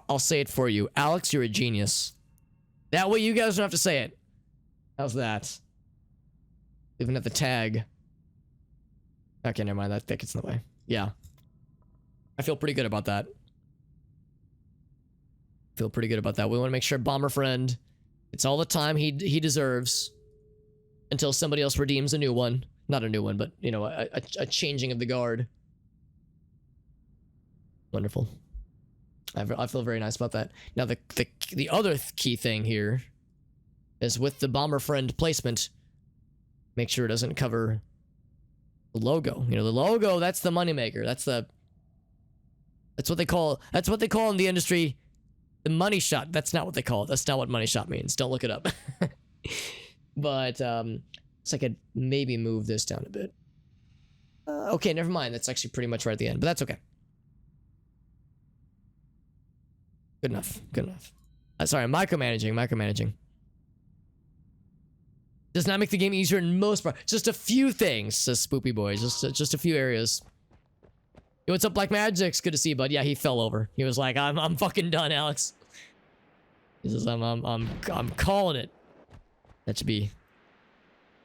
I'll say it for you. Alex, you're a genius. That way you guys don't have to say it. How's that? Even at the tag. Okay, never mind. That gets in the way. Yeah. I feel pretty good about that. Feel pretty good about that. We want to make sure Bomber Friend, it's all the time he deserves until somebody else redeems a new one. Not a new one, but, you know, a changing of the guard. Wonderful. I feel very nice about that. Now, the other key thing here is with the Bomber Friend placement, make sure it doesn't cover the logo. You know, the logo, that's the moneymaker. That's what they call in the industry the money shot. That's not what they call it. That's not what money shot means. Don't look it up. But so I could maybe move this down a bit. Okay, never mind. That's actually pretty much right at the end, but that's okay. Good enough. Good enough. Sorry, micromanaging. Does not make the game easier in most part. Just a few things, says Spoopy Boy. Just a few areas. Yo, what's up, Black Magic's? Good to see you, bud. Yeah, he fell over. He was like, I'm fucking done, Alex. He says, I'm calling it. That should be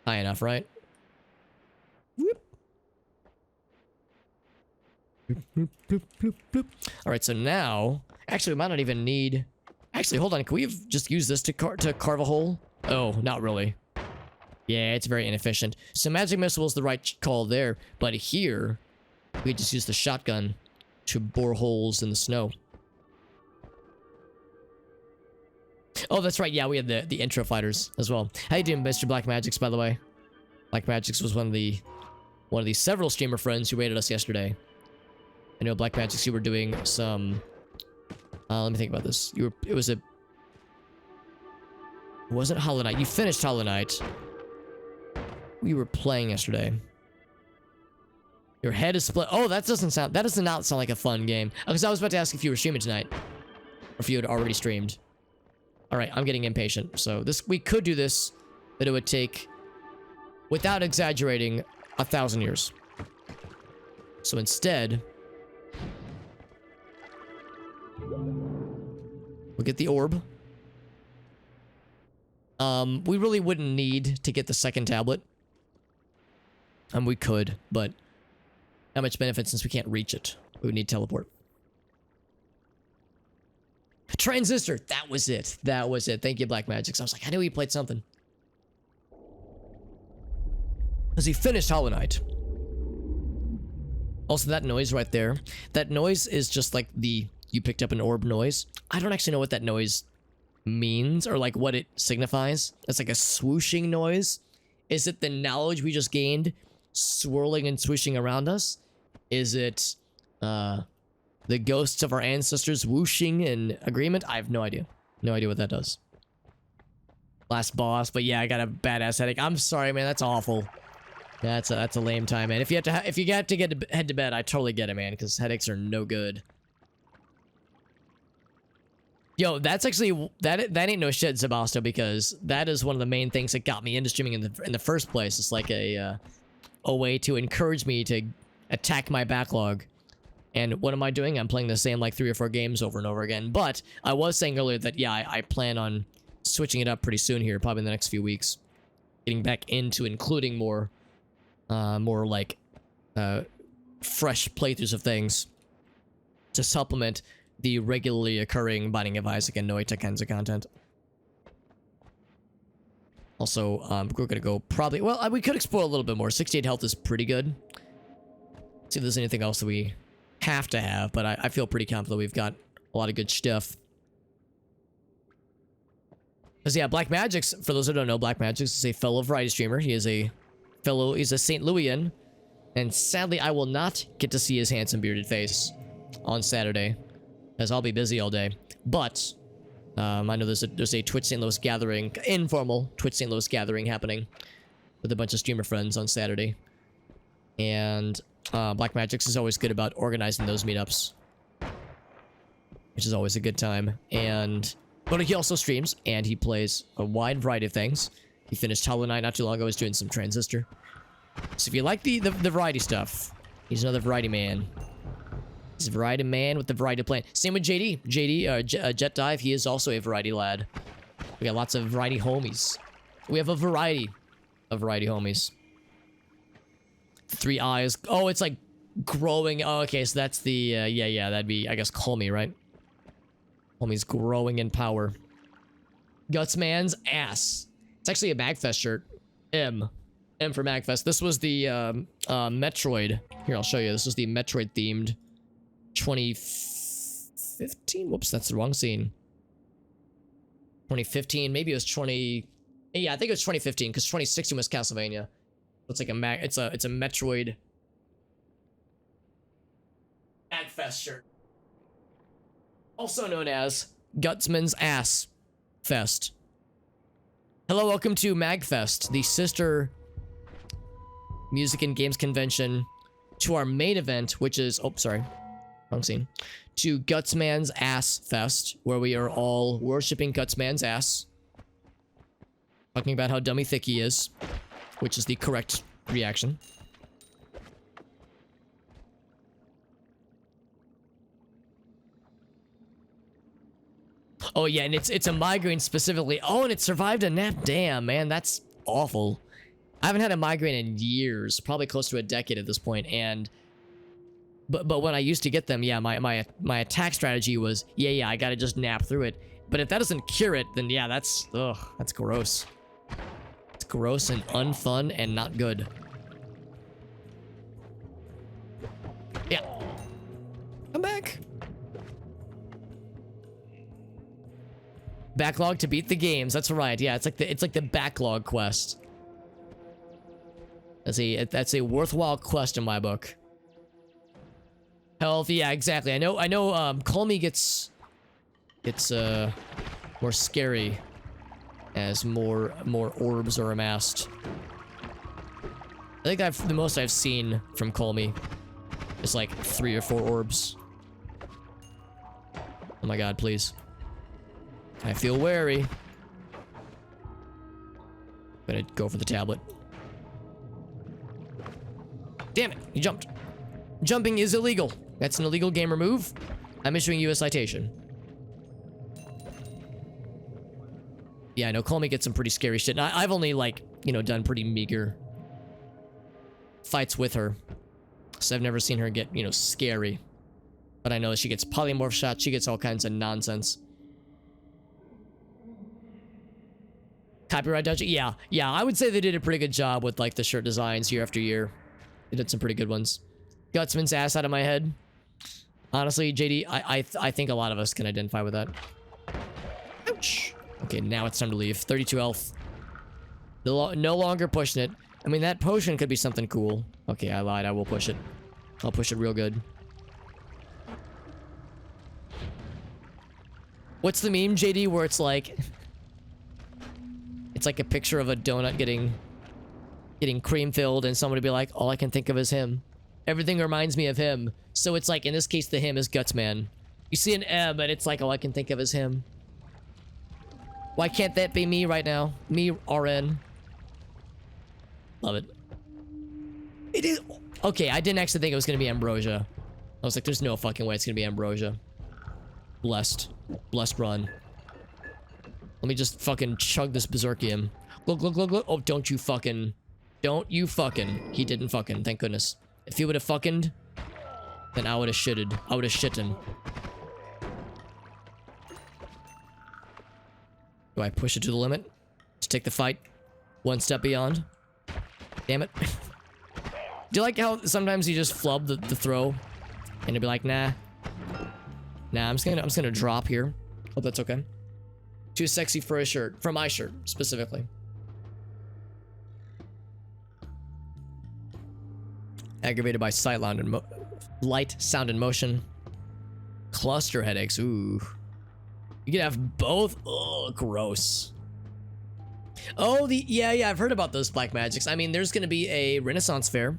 high enough, right? Whoop. Bloop, bloop, bloop, bloop. All right, so now, actually, we might not even need. Actually, hold on. Can we just use this to carve a hole? Oh, not really. Yeah, it's very inefficient. So magic missile is the right call there, but here we just use the shotgun to bore holes in the snow. Oh, that's right. Yeah, we had the intro fighters as well. How you doing, Mr. Black Magic's, by the way? Black Magic's was one of the several streamer friends who rated us yesterday. I know, Black Magic's, you were doing some. Let me think about this. It wasn't Hollow Knight. You finished Hollow Knight. We were playing yesterday. Your head is split. Oh, that does not sound like a fun game. Because I was about to ask if you were streaming tonight, or if you had already streamed. All right, I'm getting impatient. So we could do this, but it would take, without exaggerating, 1,000 years. So instead, we'll get the orb. We really wouldn't need to get the second tablet. We could, but not much benefit since we can't reach it. We would need teleport. Transistor, that was it. That was it. Thank you, Black Magic's. I was like, I knew he played something. Because he finished Hollow Knight. Also, that noise right there. That noise is just like you picked up an orb noise. I don't actually know what that noise means or like what it signifies. It's like a swooshing noise. Is it the knowledge we just gained swirling and swooshing around us? Is it the ghosts of our ancestors whooshing in agreement? I have no idea. No idea what that does. Last boss, but yeah, I got a badass headache. I'm sorry, man. That's awful. That's a lame time, man. If you have to head to bed, I totally get it, man, because headaches are no good. Yo, that's actually that ain't no shit, Sebastian, because that is one of the main things that got me into streaming in the first place. It's like a way to encourage me to attack my backlog. And what am I doing? I'm playing the same like 3 or 4 games over and over again. But I was saying earlier that yeah, I plan on switching it up pretty soon here, probably in the next few weeks, getting back into including more like fresh playthroughs of things to supplement the regularly occurring Binding of Isaac and Noita kinds of content. Also, we're gonna go probably. Well, we could explore a little bit more. 68 health is pretty good. See if there's anything else that we have to have, but I feel pretty confident we've got a lot of good stuff. Because yeah, Black Magic's, for those who don't know, Black Magic's is a fellow variety streamer. He's a St. Louisan, and sadly I will not get to see his handsome bearded face on Saturday, as I'll be busy all day. But I know there's a Twitch St. Louis gathering, informal Twitch St. Louis gathering happening with a bunch of streamer friends on Saturday. And Black Magic's is always good about organizing those meetups, which is always a good time. But he also streams, and he plays a wide variety of things. He finished Hollow Knight not too long ago. He's doing some Transistor. So if you like the variety stuff, he's another variety man. He's a variety man with the variety plan. Same with JD. JD, Jet Dive, he is also a variety lad. We got lots of variety homies. We have a variety of variety homies. 3 eyes. Oh, it's like growing. Oh, okay, so that's the, yeah, that'd be, I guess, Colmy, right? Colmy's growing in power. Gutsman's ass. It's actually a Magfest shirt. M for Magfest. This was the, Metroid. Here, I'll show you. This was the Metroid-themed 2015? Whoops, that's the wrong scene. 2015, maybe it was 20... Yeah, I think it was 2015, because 2016 was Castlevania. It's like it's a Metroid Magfest shirt, also known as Gutsman's Ass Fest. Hello, welcome to Magfest, the sister music and games convention to our main event, which is wrong scene, to Gutsman's Ass Fest, where we are all worshipping Gutsman's ass. Talking about how dummy thick he is, which is the correct reaction. Oh yeah, and it's a migraine specifically. Oh, and it survived a nap. Damn, man, that's awful. I haven't had a migraine in years, probably close to a decade at this point, and but when I used to get them, yeah, my attack strategy was, yeah, I gotta just nap through it. But if that doesn't cure it, then yeah, that's gross. It's gross and unfun and not good. Yeah. Come back. Backlog to beat the games. That's right. Yeah, it's like the backlog quest. That's a worthwhile quest in my book. Health, yeah, exactly. I know, Call Me gets more scary as more orbs are amassed. I think the most I've seen from Call Me is like 3 or 4 orbs. Oh my god, please. I feel wary. Gonna go for the tablet. Damn it, you jumped. Jumping is illegal. That's an illegal gamer move. I'm issuing you a citation. Yeah, I know. Call Me gets some pretty scary shit. And I've only, like, you know, done pretty meager fights with her. So I've never seen her get, you know, scary. But I know she gets polymorph shots. She gets all kinds of nonsense. Copyright dungeon? Yeah. Yeah, I would say they did a pretty good job with, like, the shirt designs year after year. They did some pretty good ones. Gutsman's ass out of my head. Honestly, JD, I think a lot of us can identify with that. Ouch. Okay, now it's time to leave. 32 health. No longer pushing it. I mean, that potion could be something cool. Okay, I lied. I will push it. I'll push it real good. What's the meme, JD, where it's like... It's like a picture of a donut getting cream filled and somebody be like, all I can think of is him. Everything reminds me of him. So it's like, in this case, the him is Gutsman. You see an M and it's like, all I can think of is him. Why can't that be me right now? Me, RN. Love it. It is... Okay, I didn't actually think it was going to be Ambrosia. I was like, there's no fucking way it's going to be Ambrosia. Blessed. Blessed run. Let me just fucking chug this Berserkium. Look, look, look, look. Oh, don't you fucking... Don't you fucking... He didn't fucking, thank goodness. If he would have fucking... Then I would have shitted. I would have shitten. Do I push it to the limit? To take the fight one step beyond? Damn it. Do you like how sometimes you just flub the throw? And you'll be like, nah. Nah, I'm just gonna drop here. Hope that's okay. Too sexy for a shirt. For my shirt, specifically. Aggravated by sight, light, sound, and motion. Cluster headaches. Ooh. You can have both. Oh, gross. Oh, yeah, I've heard about those black magics. I mean, there's gonna be a Renaissance fair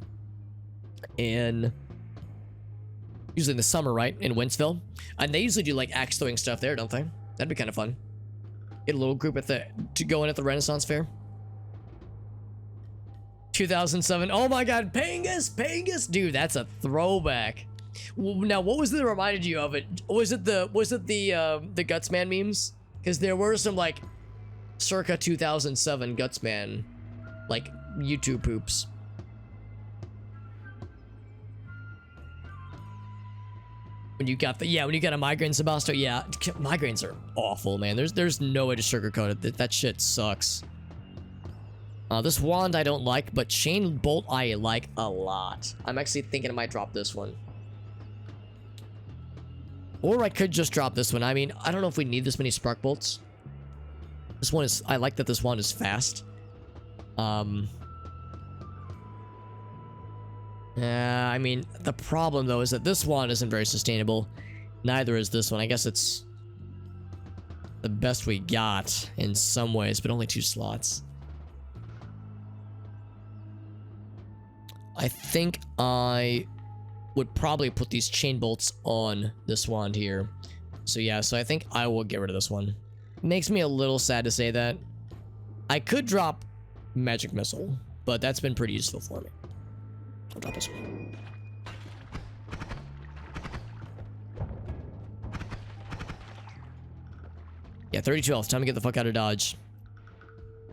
in usually in the summer, right? In Wentzville. And they usually do like axe throwing stuff there, don't they? That'd be kind of fun. Get a little group to go in at the Renaissance fair. 2007. Oh my god, Pangus, dude, that's a throwback. Now, what was it that reminded you of it? Was it the Gutsman memes? Because there were some like circa 2007 Gutsman like YouTube poops. When you got when you got a migraine, Sebastian, yeah, migraines are awful, man. There's no way to sugarcoat it. That shit sucks. This wand I don't like, but chain bolt I like a lot. I'm actually thinking I might drop this one. Or I could just drop this one. I mean, I don't know if we need this many spark bolts. This one is, I like that this wand is fast. I mean, the problem though is that this wand isn't very sustainable. Neither is this one. I guess it's the best we got in some ways, but only 2 slots. I think I would probably put these chain bolts on this wand here. So yeah, so I think I will get rid of this one. Makes me a little sad to say that. I could drop magic missile, but that's been pretty useful for me. I'll drop this one. Yeah, 32 health. Time to get the fuck out of Dodge.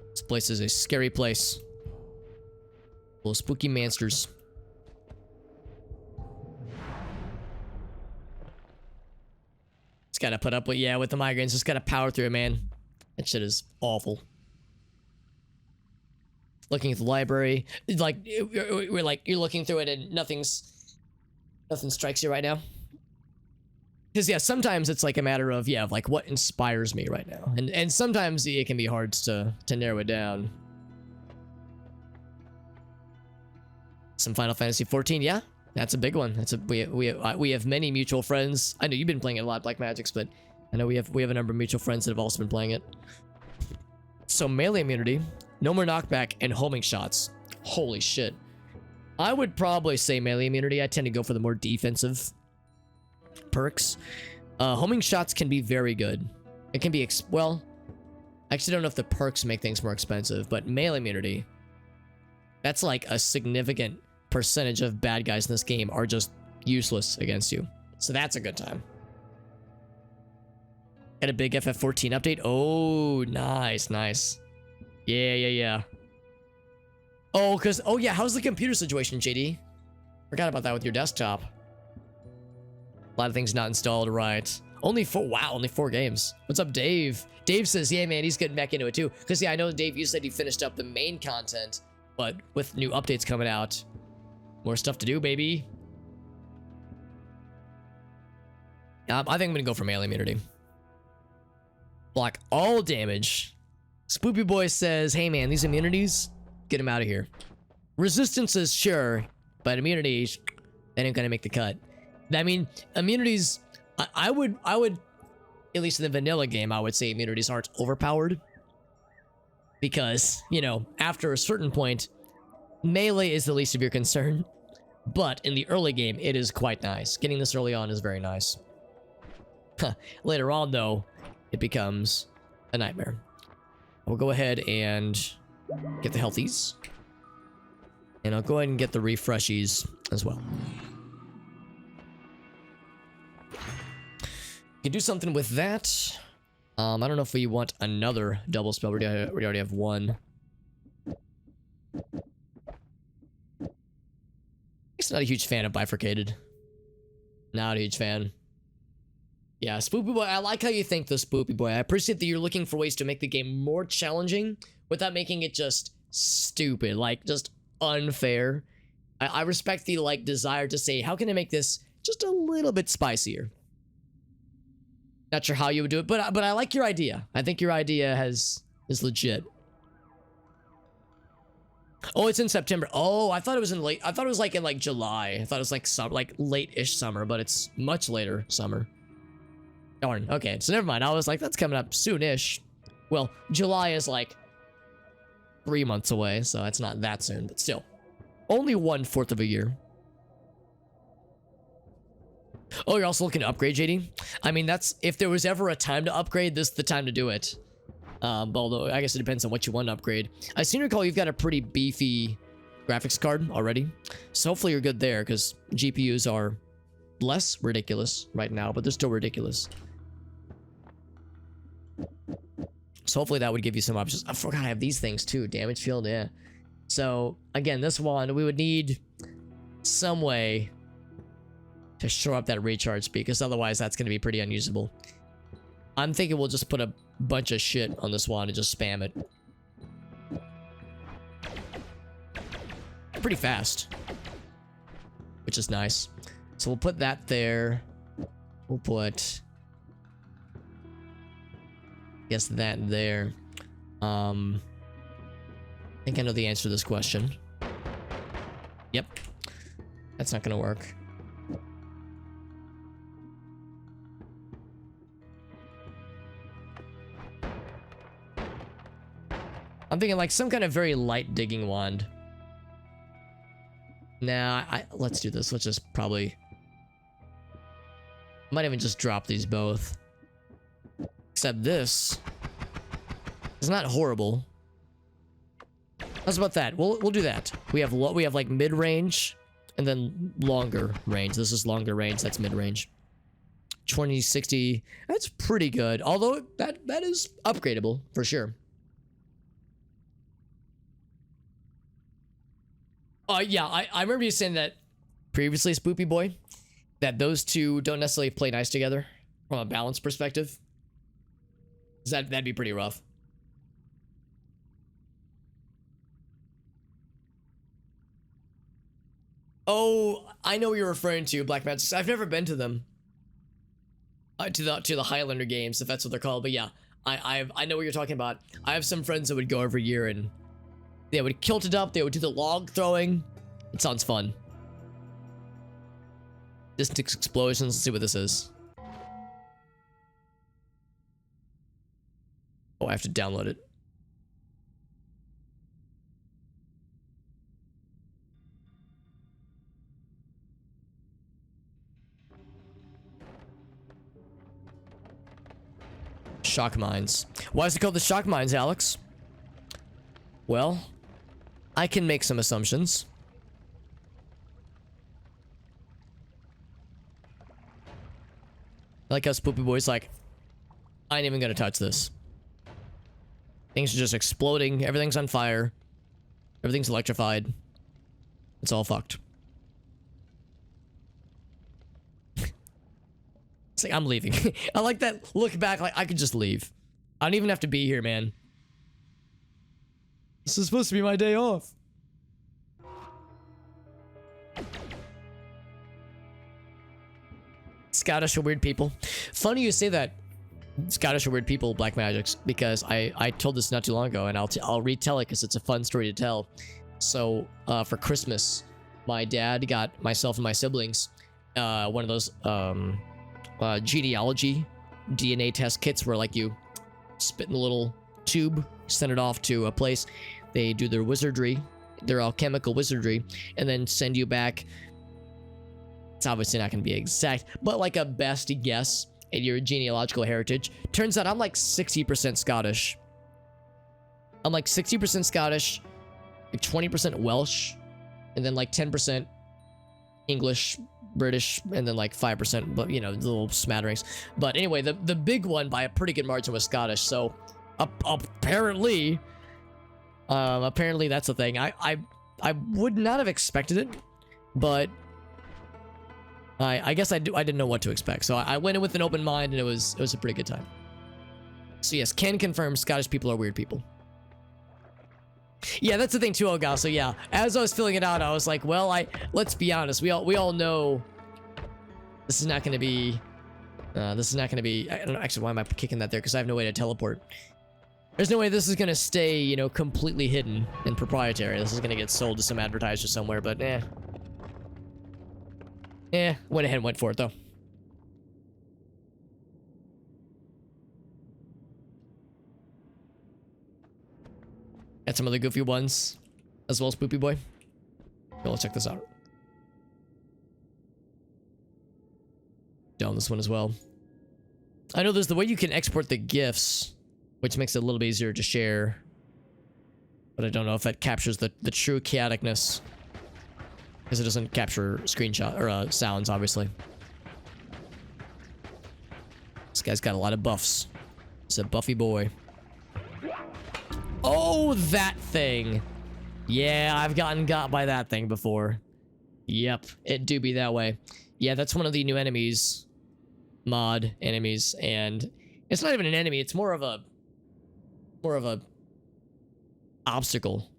This place is a scary place. Full of spooky monsters. Just gotta put up with, yeah, with the migraines. Just gotta power through it, man. That shit is awful. Looking at the library. Like, we're like, you're looking through it and nothing strikes you right now. Because, yeah, sometimes it's like a matter of, yeah, of like what inspires me right now. And sometimes it can be hard to narrow it down. Some Final Fantasy 14, yeah, that's a big one. That's a we have many mutual friends. I know you've been playing it a lot, Black Magics, but I know we have a number of mutual friends that have also been playing it. So melee immunity, no more knockback, and homing shots. Holy shit. I would probably say melee immunity. I tend to go for the more defensive perks. Homing shots can be very good. It can be well, I actually don't know if the perks make things more expensive, but melee immunity, that's like a significant percentage of bad guys in this game are just useless against you. So that's a good time. Got a big FF14 update. Oh, nice, nice. Yeah. Oh, yeah, how's the computer situation, JD? Forgot about that with your desktop. A lot of things not installed, right? Only 4 games. What's up, Dave? Dave says, yeah, man, he's getting back into it too. Because, yeah, I know, Dave, you said you finished up the main content, but with new updates coming out, more stuff to do, baby. I think I'm going to go for melee immunity. Block all damage. Spoopy Boy says, hey, man, these immunities, get them out of here. Resistances, sure, but immunities, they ain't going to make the cut. I mean, immunities, I would, at least in the vanilla game, I would say immunities aren't overpowered. Because, you know, after a certain point, melee is the least of your concern. But in the early game, it is quite nice. Getting this early on is very nice. Later on, though, it becomes a nightmare. We'll go ahead and get the healthies. And I'll go ahead and get the refreshies as well. You can do something with that. I don't know if we want another double spell. We already have one. He's not a huge fan of bifurcated. Not a huge fan. Yeah, Spoopy Boy, I like how you think, though, Spoopy Boy. I appreciate that you're looking for ways to make the game more challenging without making it just stupid, like, just unfair. I respect the, like, desire to say, how can I make this just a little bit spicier? Not sure how you would do it, but I like your idea. I think your idea is legit. Oh, it's in September. Oh, I thought it was in late. I thought it was like in like July. I thought it was like like late-ish summer, but it's much later summer. Darn. Okay, so never mind. I was like, that's coming up soon-ish. Well, July is like 3 months away, so it's not that soon, but still. Only 1/4 of a year. Oh, you're also looking to upgrade, JD? I mean, that's, if there was ever a time to upgrade, this is the time to do it. Although, I guess it depends on what you want to upgrade. I seem to recall you've got a pretty beefy graphics card already. So hopefully you're good there, because GPUs are less ridiculous right now, but they're still ridiculous. So hopefully that would give you some options. I forgot I have these things too. Damage field, yeah. So, again, this one, we would need some way to shore up that recharge speed, because otherwise that's going to be pretty unusable. I'm thinking we'll just put a bunch of shit on this one and just spam it. Pretty fast, which is nice. So we'll put that there. We'll put, I guess, that there. I think I know the answer to this question. Yep. That's not gonna work. I'm thinking like some kind of very light digging wand. Nah, let's do this. Let's just probably... might even just drop these both. Except this is not horrible. How's about that? We'll do that. We have like mid range, and then longer range. This is longer range. That's mid range. 2060. That's pretty good. Although that is upgradable for sure. Yeah, I remember you saying that previously, Spoopy Boy, that those two don't necessarily play nice together from a balance perspective. That'd be pretty rough. Oh, I know what you're referring to, Black Magic. I've never been to them. To the Highlander games, if that's what they're called. But yeah, I know what you're talking about. I have some friends that would go every year and they would kilt it up. They would do the log throwing. It sounds fun. Distant explosions. Let's see what this is. Oh, I have to download it. Shock mines. Why is it called the shock mines, Alex? Well, I can make some assumptions. I like how Spoopy Boy's like, I ain't even gonna touch this. Things are just exploding. Everything's on fire. Everything's electrified. It's all fucked. It's like, I'm leaving. I like that look back, like I could just leave. I don't even have to be here, man. This is supposed to be my day off. Scottish are weird people. Funny you say that. Scottish are weird people, Black Magics, because I told this not too long ago, and I'll retell it because it's a fun story to tell. So for Christmas, my dad got myself and my siblings one of those genealogy DNA test kits where like you spit in a little tube, send it off to a place, they do their wizardry, their alchemical wizardry, and then send you back. It's obviously not going to be exact, but like a best guess at your genealogical heritage. Turns out I'm like 60% Scottish. I'm like 60% Scottish, like 20% Welsh, and then like 10% English, British, and then like 5%, but you know, the little smatterings. But anyway, the big one by a pretty good margin was Scottish. So apparently that's the thing. I would not have expected it, but I guess I didn't know what to expect. So I went in with an open mind, and it was a pretty good time. So yes, can confirm Scottish people are weird people. Yeah, that's the thing too, Elgal. So yeah, as I was filling it out, I was like, well, let's be honest. We all know this is not going to be. I don't know, actually, why am I kicking that there? Because I have no way to teleport. There's no way this is going to stay, you know, completely hidden and proprietary. This is going to get sold to some advertiser somewhere, but went ahead and went for it though. Got some other goofy ones, as well as Poopy Boy. Okay, let's check this out. Down this one as well. I know there's the way you can export the GIFs, which makes it a little bit easier to share. But I don't know if that captures the true chaoticness. Because it doesn't capture screenshot or sounds, obviously. This guy's got a lot of buffs. He's a buffy boy. Oh, that thing. Yeah, I've gotten got by that thing before. Yep, it do be that way. Yeah, that's one of the new enemies. Mod enemies, and it's not even an enemy, it's more of a obstacle.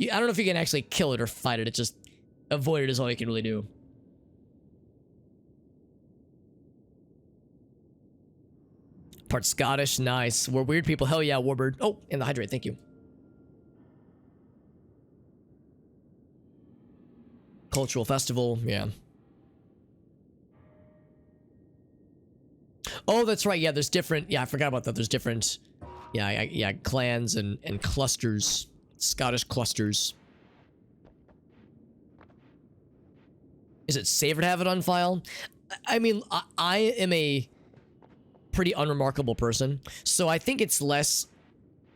I don't know if you can actually kill it or fight it, it's just avoid it is all you can really do. Part Scottish, nice. We're weird people, hell yeah, Warbird. Oh, and the hydrate, thank you. Cultural festival, yeah. Oh, that's right, yeah, there's different, yeah, I forgot about that, there's different, yeah, clans and clusters, Scottish clusters. Is it safer to have it on file? I mean, I am a pretty unremarkable person, so I think it's less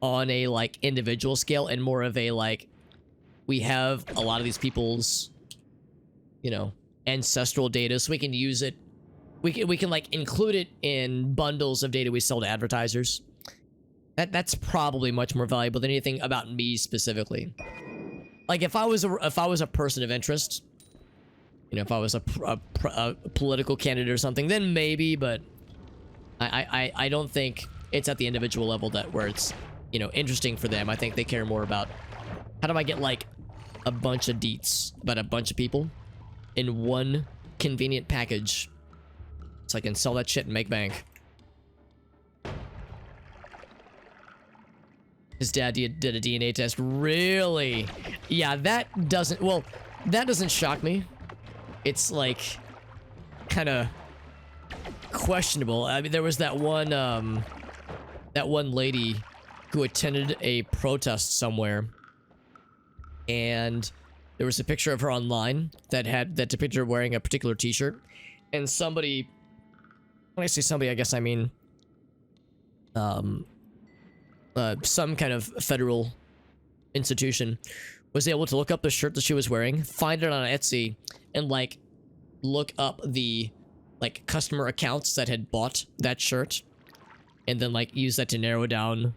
on a like individual scale and more of a like, we have a lot of these people's, you know, ancestral data, so we can use it. We can like include it in bundles of data we sell to advertisers. That's probably much more valuable than anything about me specifically. Like if I was a person of interest, you know, if I was a political candidate or something, then maybe. But I don't think it's at the individual level that where it's, you know, interesting for them. I think they care more about how do I get like a bunch of deets about a bunch of people in one convenient package, so I can sell that shit and make bank. His dad did a DNA test. Really? Yeah, that doesn't shock me. It's like kind of questionable. I mean, there was that one lady who attended a protest somewhere, and there was a picture of her online that depicted her wearing a particular t-shirt, and somebody, when I say somebody, I guess I mean some kind of federal institution was able to look up the shirt that she was wearing, find it on Etsy, and like look up the like customer accounts that had bought that shirt, and then like use that to narrow down,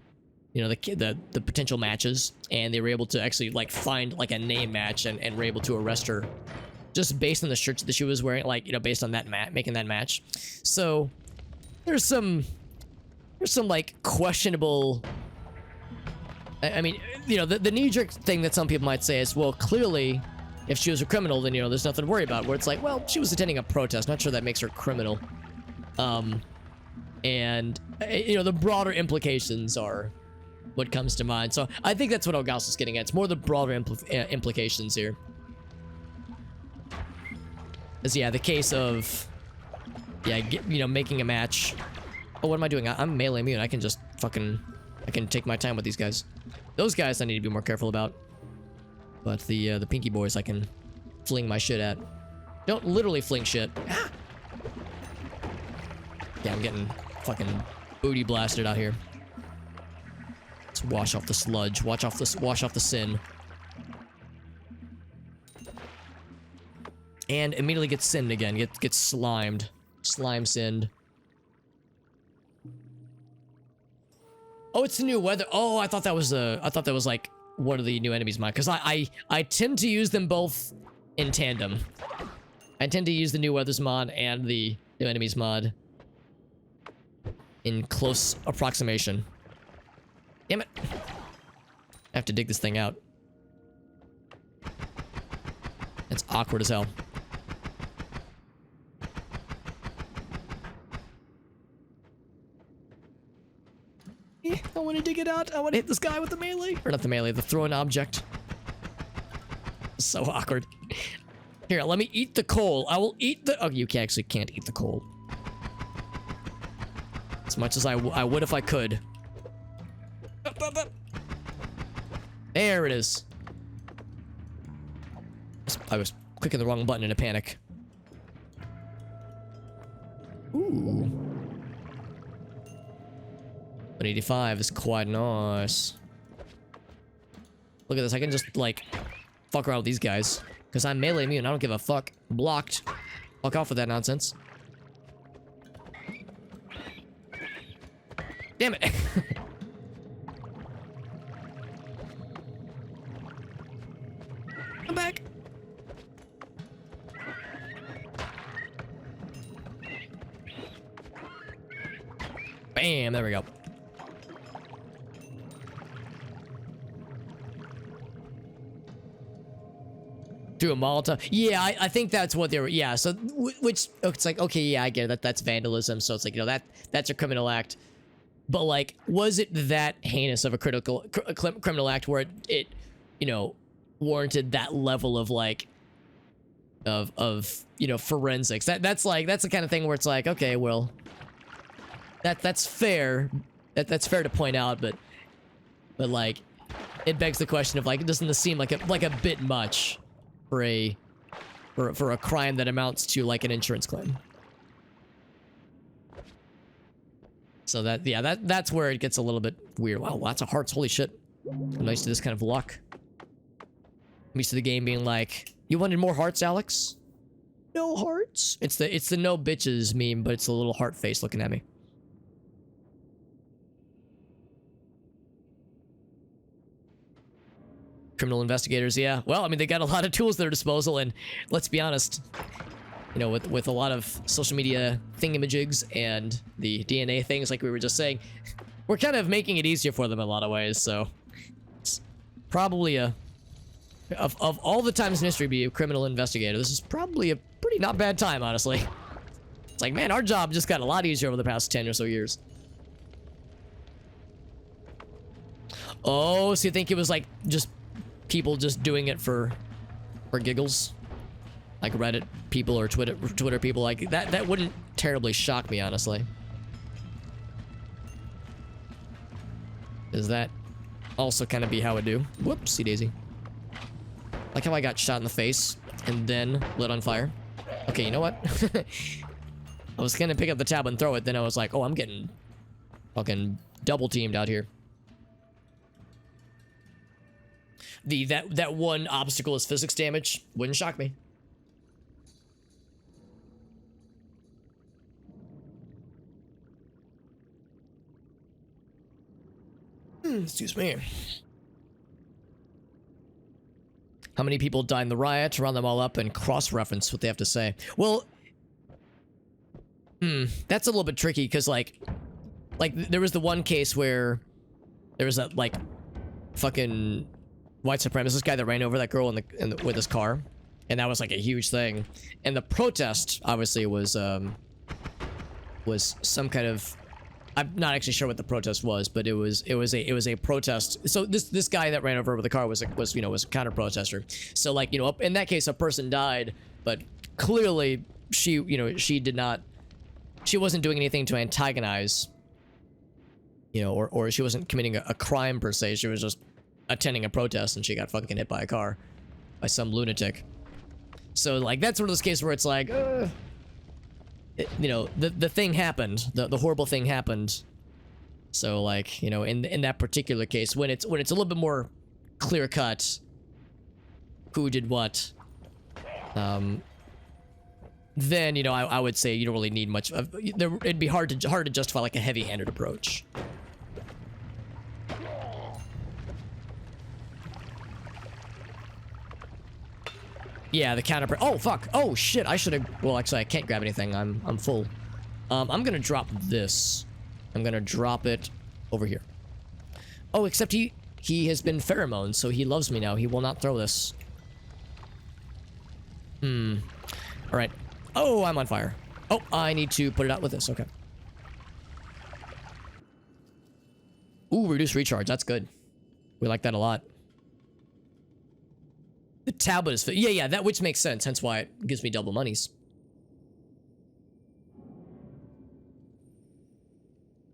you know, the potential matches, and they were able to actually like find like a name match, and were able to arrest her just based on the shirt that she was wearing, like, you know, based on that making that match. So there's some like questionable, I mean, you know, the knee-jerk thing that some people might say is, well, clearly, if she was a criminal, then, you know, there's nothing to worry about. Where it's like, well, she was attending a protest. Not sure that makes her criminal. And, you know, the broader implications are what comes to mind. So I think that's what Elgaus is getting at. It's more the broader implications here. Because, yeah, the case of, yeah, you know, making a match. Oh, what am I doing? I'm melee immune. I can just fucking, I can take my time with these guys. Those guys I need to be more careful about. But the pinky boys I can fling my shit at. Don't literally fling shit. Ah! Yeah, I'm getting fucking booty blasted out here. Let's wash off the sludge. Wash off the sin. And immediately get sinned again. Get slimed. Slime sinned. Oh, it's the new weather. Oh, I thought that was like one of the new enemies mod, because I tend to use them both in tandem. I tend to use the new weathers mod and the new enemies mod in close approximation. Damn it. I have to dig this thing out. It's awkward as hell. I want to dig it out. I want to hit this guy with the melee. Or not the melee, the thrown object. So awkward. Here, let me eat the coal. I will eat the... Oh, you actually can't eat the coal. As much as I would if I could. Up, up, up. There it is. I was clicking the wrong button in a panic. Ooh. 185 is quite nice. Look at this. I can just, like, fuck around with these guys. Because I'm melee immune. I don't give a fuck. Blocked. Fuck off with that nonsense. Damn it. I'm back. Bam. There we go. Do a Molotov. Yeah, I think that's what they were. Yeah, so which it's like, okay, yeah, I get it. That's vandalism. So it's like, you know, that's a criminal act. But like, was it that heinous of a criminal act where it you know, warranted that level of like of you know, forensics? That's the kind of thing where it's like, okay, well, that's fair. That's fair to point out, but like, it begs the question of like, doesn't this seem like a bit much for a crime that amounts to like an insurance claim? So that, yeah, that's where it gets a little bit weird. Wow, lots of hearts. Holy shit. I'm used to this kind of luck. I'm used to the game being like, you wanted more hearts, Alex? No hearts. It's the no bitches meme, but it's a little heart face looking at me. Criminal investigators, yeah. Well, I mean, they got a lot of tools at their disposal, and let's be honest, you know, with a lot of social media thingamajigs and the DNA things, like we were just saying, we're kind of making it easier for them in a lot of ways. So it's probably of all the times in history to be a criminal investigator, this is probably a pretty not bad time, honestly. It's like, man, our job just got a lot easier over the past 10 or so years. Oh, so you think it was like just people just doing it for giggles? Like Reddit people or Twitter people, like that wouldn't terribly shock me, honestly. Does that also kind of be how it do? Whoopsie daisy. Like how I got shot in the face and then lit on fire. Okay, you know what? I was gonna pick up the tab and throw it, then I was like, oh, I'm getting fucking double teamed out here. That one obstacle is physics damage wouldn't shock me. Excuse me. How many people died in the riot? Round them all up and cross-reference what they have to say. Well, that's a little bit tricky because like there was the one case where there was that like fucking white supremacist guy that ran over that girl with his car, and that was like a huge thing. And the protest obviously was some kind of, I'm not actually sure what the protest was, but it was a protest. So this guy that ran over with the car was a counter protester. So like, you know, in that case a person died, but clearly she wasn't doing anything to antagonize, you know, or she wasn't committing a crime per se. She was just attending a protest and she got fucking hit by a car by some lunatic. So like that's one of those cases where it's like you know, the thing happened, the horrible thing happened. So like, you know, in that particular case, when it's a little bit more clear cut who did what, then, you know, I would say you don't really need much of, it'd be hard to justify like a heavy-handed approach. Yeah, the counter. Oh fuck! Oh shit! I should have. Well, actually, I can't grab anything. I'm full. I'm gonna drop this. I'm gonna drop it over here. Oh, except he has been pheromoned, so he loves me now. He will not throw this. All right. Oh, I'm on fire. Oh, I need to put it out with this. Okay. Ooh, reduce recharge. That's good. We like that a lot. The tablet is fit. Yeah, that which makes sense. Hence why it gives me double monies.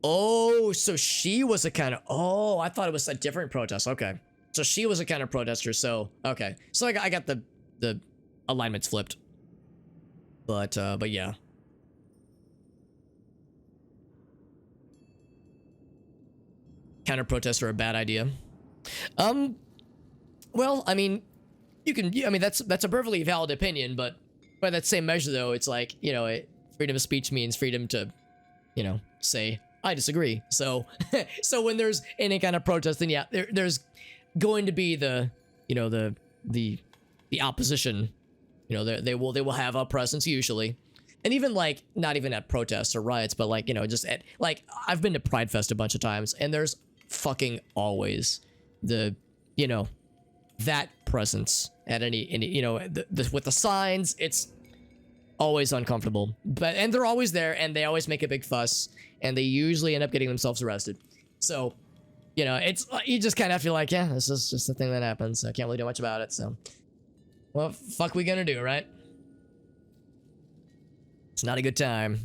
Oh, so she was a kind of. Oh, I thought it was a different protest. Okay, so she was a kind of protester. So okay, so I got the alignments flipped. But yeah. Counter protests are a bad idea. Well, I mean. I mean, that's a perfectly valid opinion, but by that same measure, though, it's like, you know, freedom of speech means freedom to, you know, say, I disagree. So, so when there's any kind of protest, then yeah, there's going to be the, you know, the opposition, you know, they will have a presence usually. And even like, not even at protests or riots, but like, you know, just at, like, I've been to Pride Fest a bunch of times, and there's fucking always the, you know, that presence at any you know, with the signs. It's always uncomfortable, and they're always there, and they always make a big fuss, and they usually end up getting themselves arrested. So, you know, it's, you just kind of feel like, yeah, this is just a thing that happens. I can't really do much about it. So, what the fuck we gonna do, right? It's not a good time.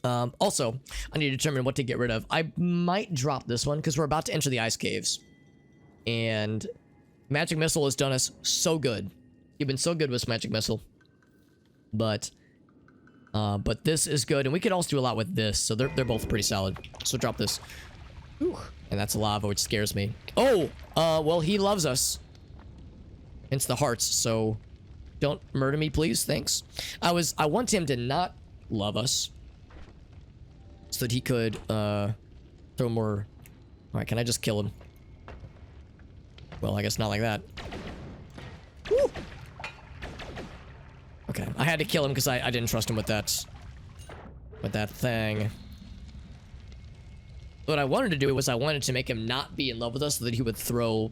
Also, I need to determine what to get rid of. I might drop this one because we're about to enter the ice caves, and Magic Missile has done us so good. You've been so good with Magic Missile. But But this is good, and we could also do a lot with this, so they're both pretty solid. So drop this. Ooh. And that's lava, which scares me. Oh! Well, he loves us. Hence the hearts, so don't murder me, please. Thanks. I want him to not love us, so that he could, throw more... Alright, can I just kill him? Well, I guess not like that. Woo! Okay, I had to kill him because I didn't trust him with that thing. What I wanted to do was I wanted to make him not be in love with us so that he would throw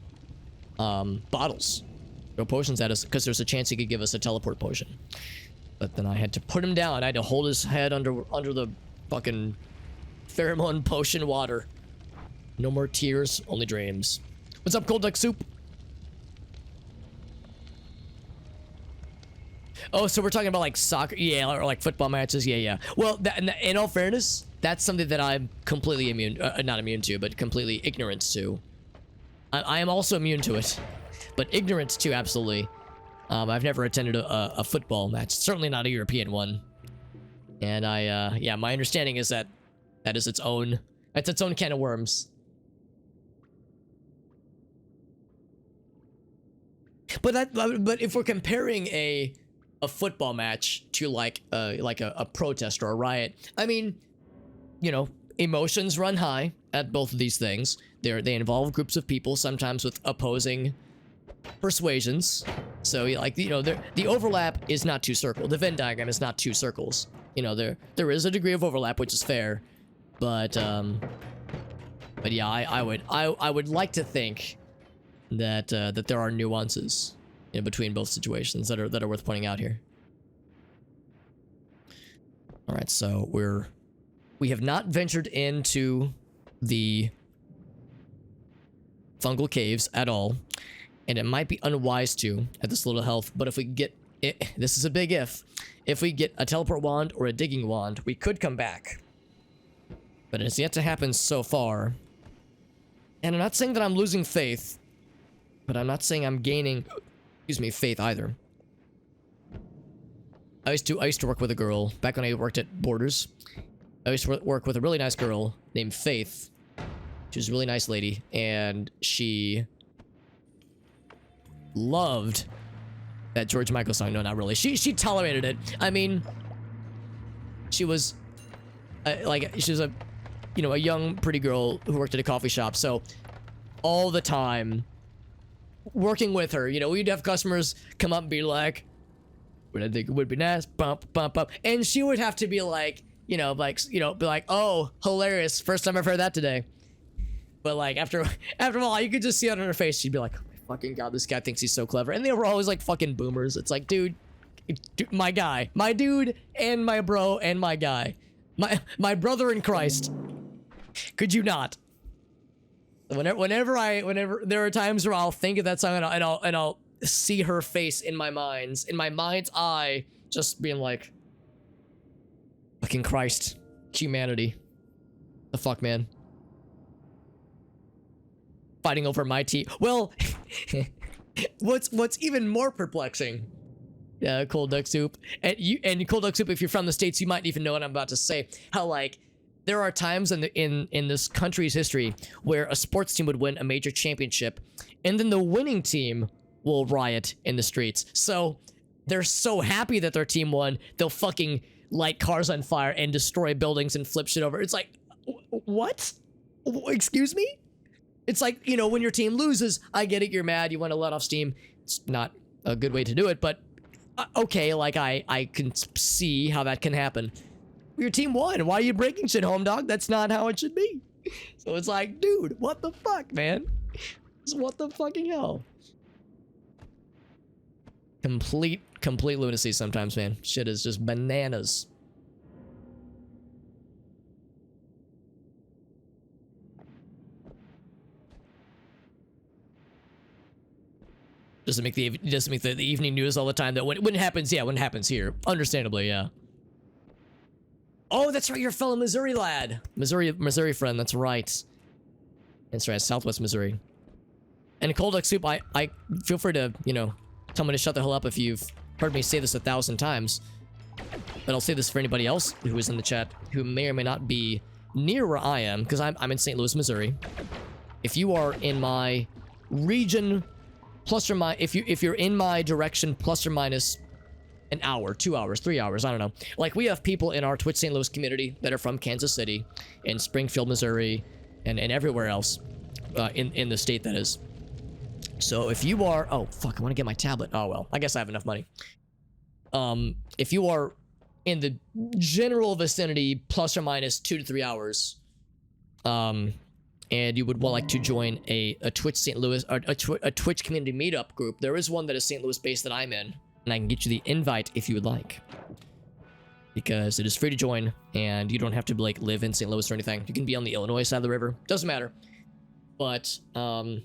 bottles, throw potions at us, because there's a chance he could give us a teleport potion. But then I had to put him down. I had to hold his head under the fucking pheromone potion water. No more tears, only dreams. What's up, Cold Duck Soup? Oh, so we're talking about like soccer, yeah, or like football matches, yeah. Well, in all fairness, that's something that I'm completely not immune to, but completely ignorant to. I am also immune to it, but ignorant to, absolutely. I've never attended a football match, certainly not a European one. And yeah, my understanding is that is its own can of worms. But if we're comparing a football match to like a protest or a riot, I mean, you know, emotions run high at both of these things. They involve groups of people, sometimes with opposing persuasions. So like, you know, the overlap is not two circles. The Venn diagram is not two circles. You know, there is a degree of overlap, which is fair, but yeah, I would like to think that that there are nuances in between both situations that are worth pointing out here. All right, so we have not ventured into the fungal caves at all, and it might be unwise to at this little health, but if we get it, this is a big if we get a teleport wand or a digging wand, we could come back, but it's yet to happen so far. And I'm not saying that I'm losing faith, but I'm not saying I'm gaining, excuse me, faith either. I used to work with a girl back when I worked at Borders. I used to work with a really nice girl named Faith. She was a really nice lady, and she loved that George Michael song. No, not really. She tolerated it. I mean, she was she was a, you know, a young pretty girl who worked at a coffee shop. So all the time working with her, you know, we'd have customers come up and be like, "What I think it would be nice, bump, bump, bump," and she would have to be like, be like, "Oh, hilarious! First time I've heard that today." But like after a while, you could just see it on her face. She'd be like, "Oh my fucking god, this guy thinks he's so clever." And they were always like fucking boomers. It's like, dude, my guy, my dude, and my bro, and my guy, my brother in Christ. Could you not? Whenever there are times where I'll think of that song and I'll see her face in my mind's eye, just being like, fucking Christ, humanity, the fuck, man, fighting over my tea. Well, what's even more perplexing, Cold Duck Soup, and Cold Duck Soup, if you're from the States, you might even know what I'm about to say. How like there are times in this country's history where a sports team would win a major championship, and then the winning team will riot in the streets. So they're so happy that their team won, they'll fucking light cars on fire and destroy buildings and flip shit over. It's like, what? Excuse me? It's like, you know, when your team loses, I get it, you're mad, you want to let off steam. It's not a good way to do it, but okay, like I can see how that can happen. Your team won. Why are you breaking shit, home dog? That's not how it should be. So it's like, dude, what the fuck, man? What the fucking hell? Complete lunacy sometimes, man. Shit is just bananas. Doesn't make the evening news all the time. That when it happens, yeah, when it happens here, understandably, yeah. Oh, that's right, you're a fellow Missouri lad. Missouri friend, that's right. That's right, Southwest Missouri. And Cold Duck Soup, I feel free to, you know, tell me to shut the hell up if you've heard me say this 1,000 times. but I'll say this for anybody else who is in the chat who may or may not be near where I am, because I'm in St. Louis, Missouri. If you are in my region, plus or minus, if you're in my direction, plus or minus an hour, 2 hours, 3 hours, I don't know. Like, we have people in our Twitch St. Louis community that are from Kansas City and Springfield, Missouri, and everywhere else in the state, that is. So if you are, oh fuck, I want to get my tablet. Oh well, I guess I have enough money. If you are in the general vicinity, plus or minus 2 to 3 hours, and you would like to join a Twitch St. Louis, or a Twitch community meetup group, there is one that is St. Louis based that I'm in, and I can get you the invite if you would like, because it is free to join, and you don't have to like live in St. Louis or anything. You can be on the Illinois side of the river, doesn't matter. But the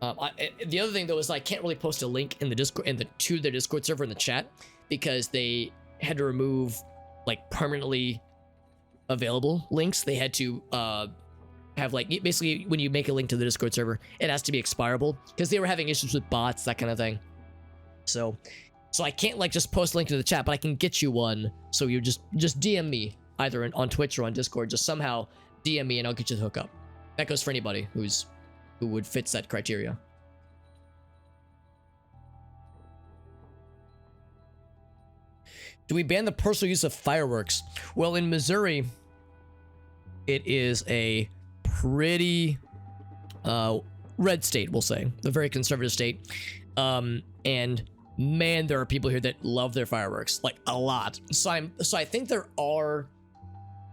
other thing though is I can't really post a link in the Discord, to the Discord server in the chat, because they had to remove like permanently available links. They had to have like, basically when you make a link to the Discord server, it has to be expirable, because they were having issues with bots, that kind of thing. So I can't like just post a link to the chat, but I can get you one. So you just DM me either on Twitch or on Discord. Just somehow DM me and I'll get you the hookup. That goes for anybody who would fits that criteria. Do we ban the personal use of fireworks? Well, in Missouri, it is a pretty red state, we'll say, a very conservative state. And man, there are people here that love their fireworks, like a lot. So I think there are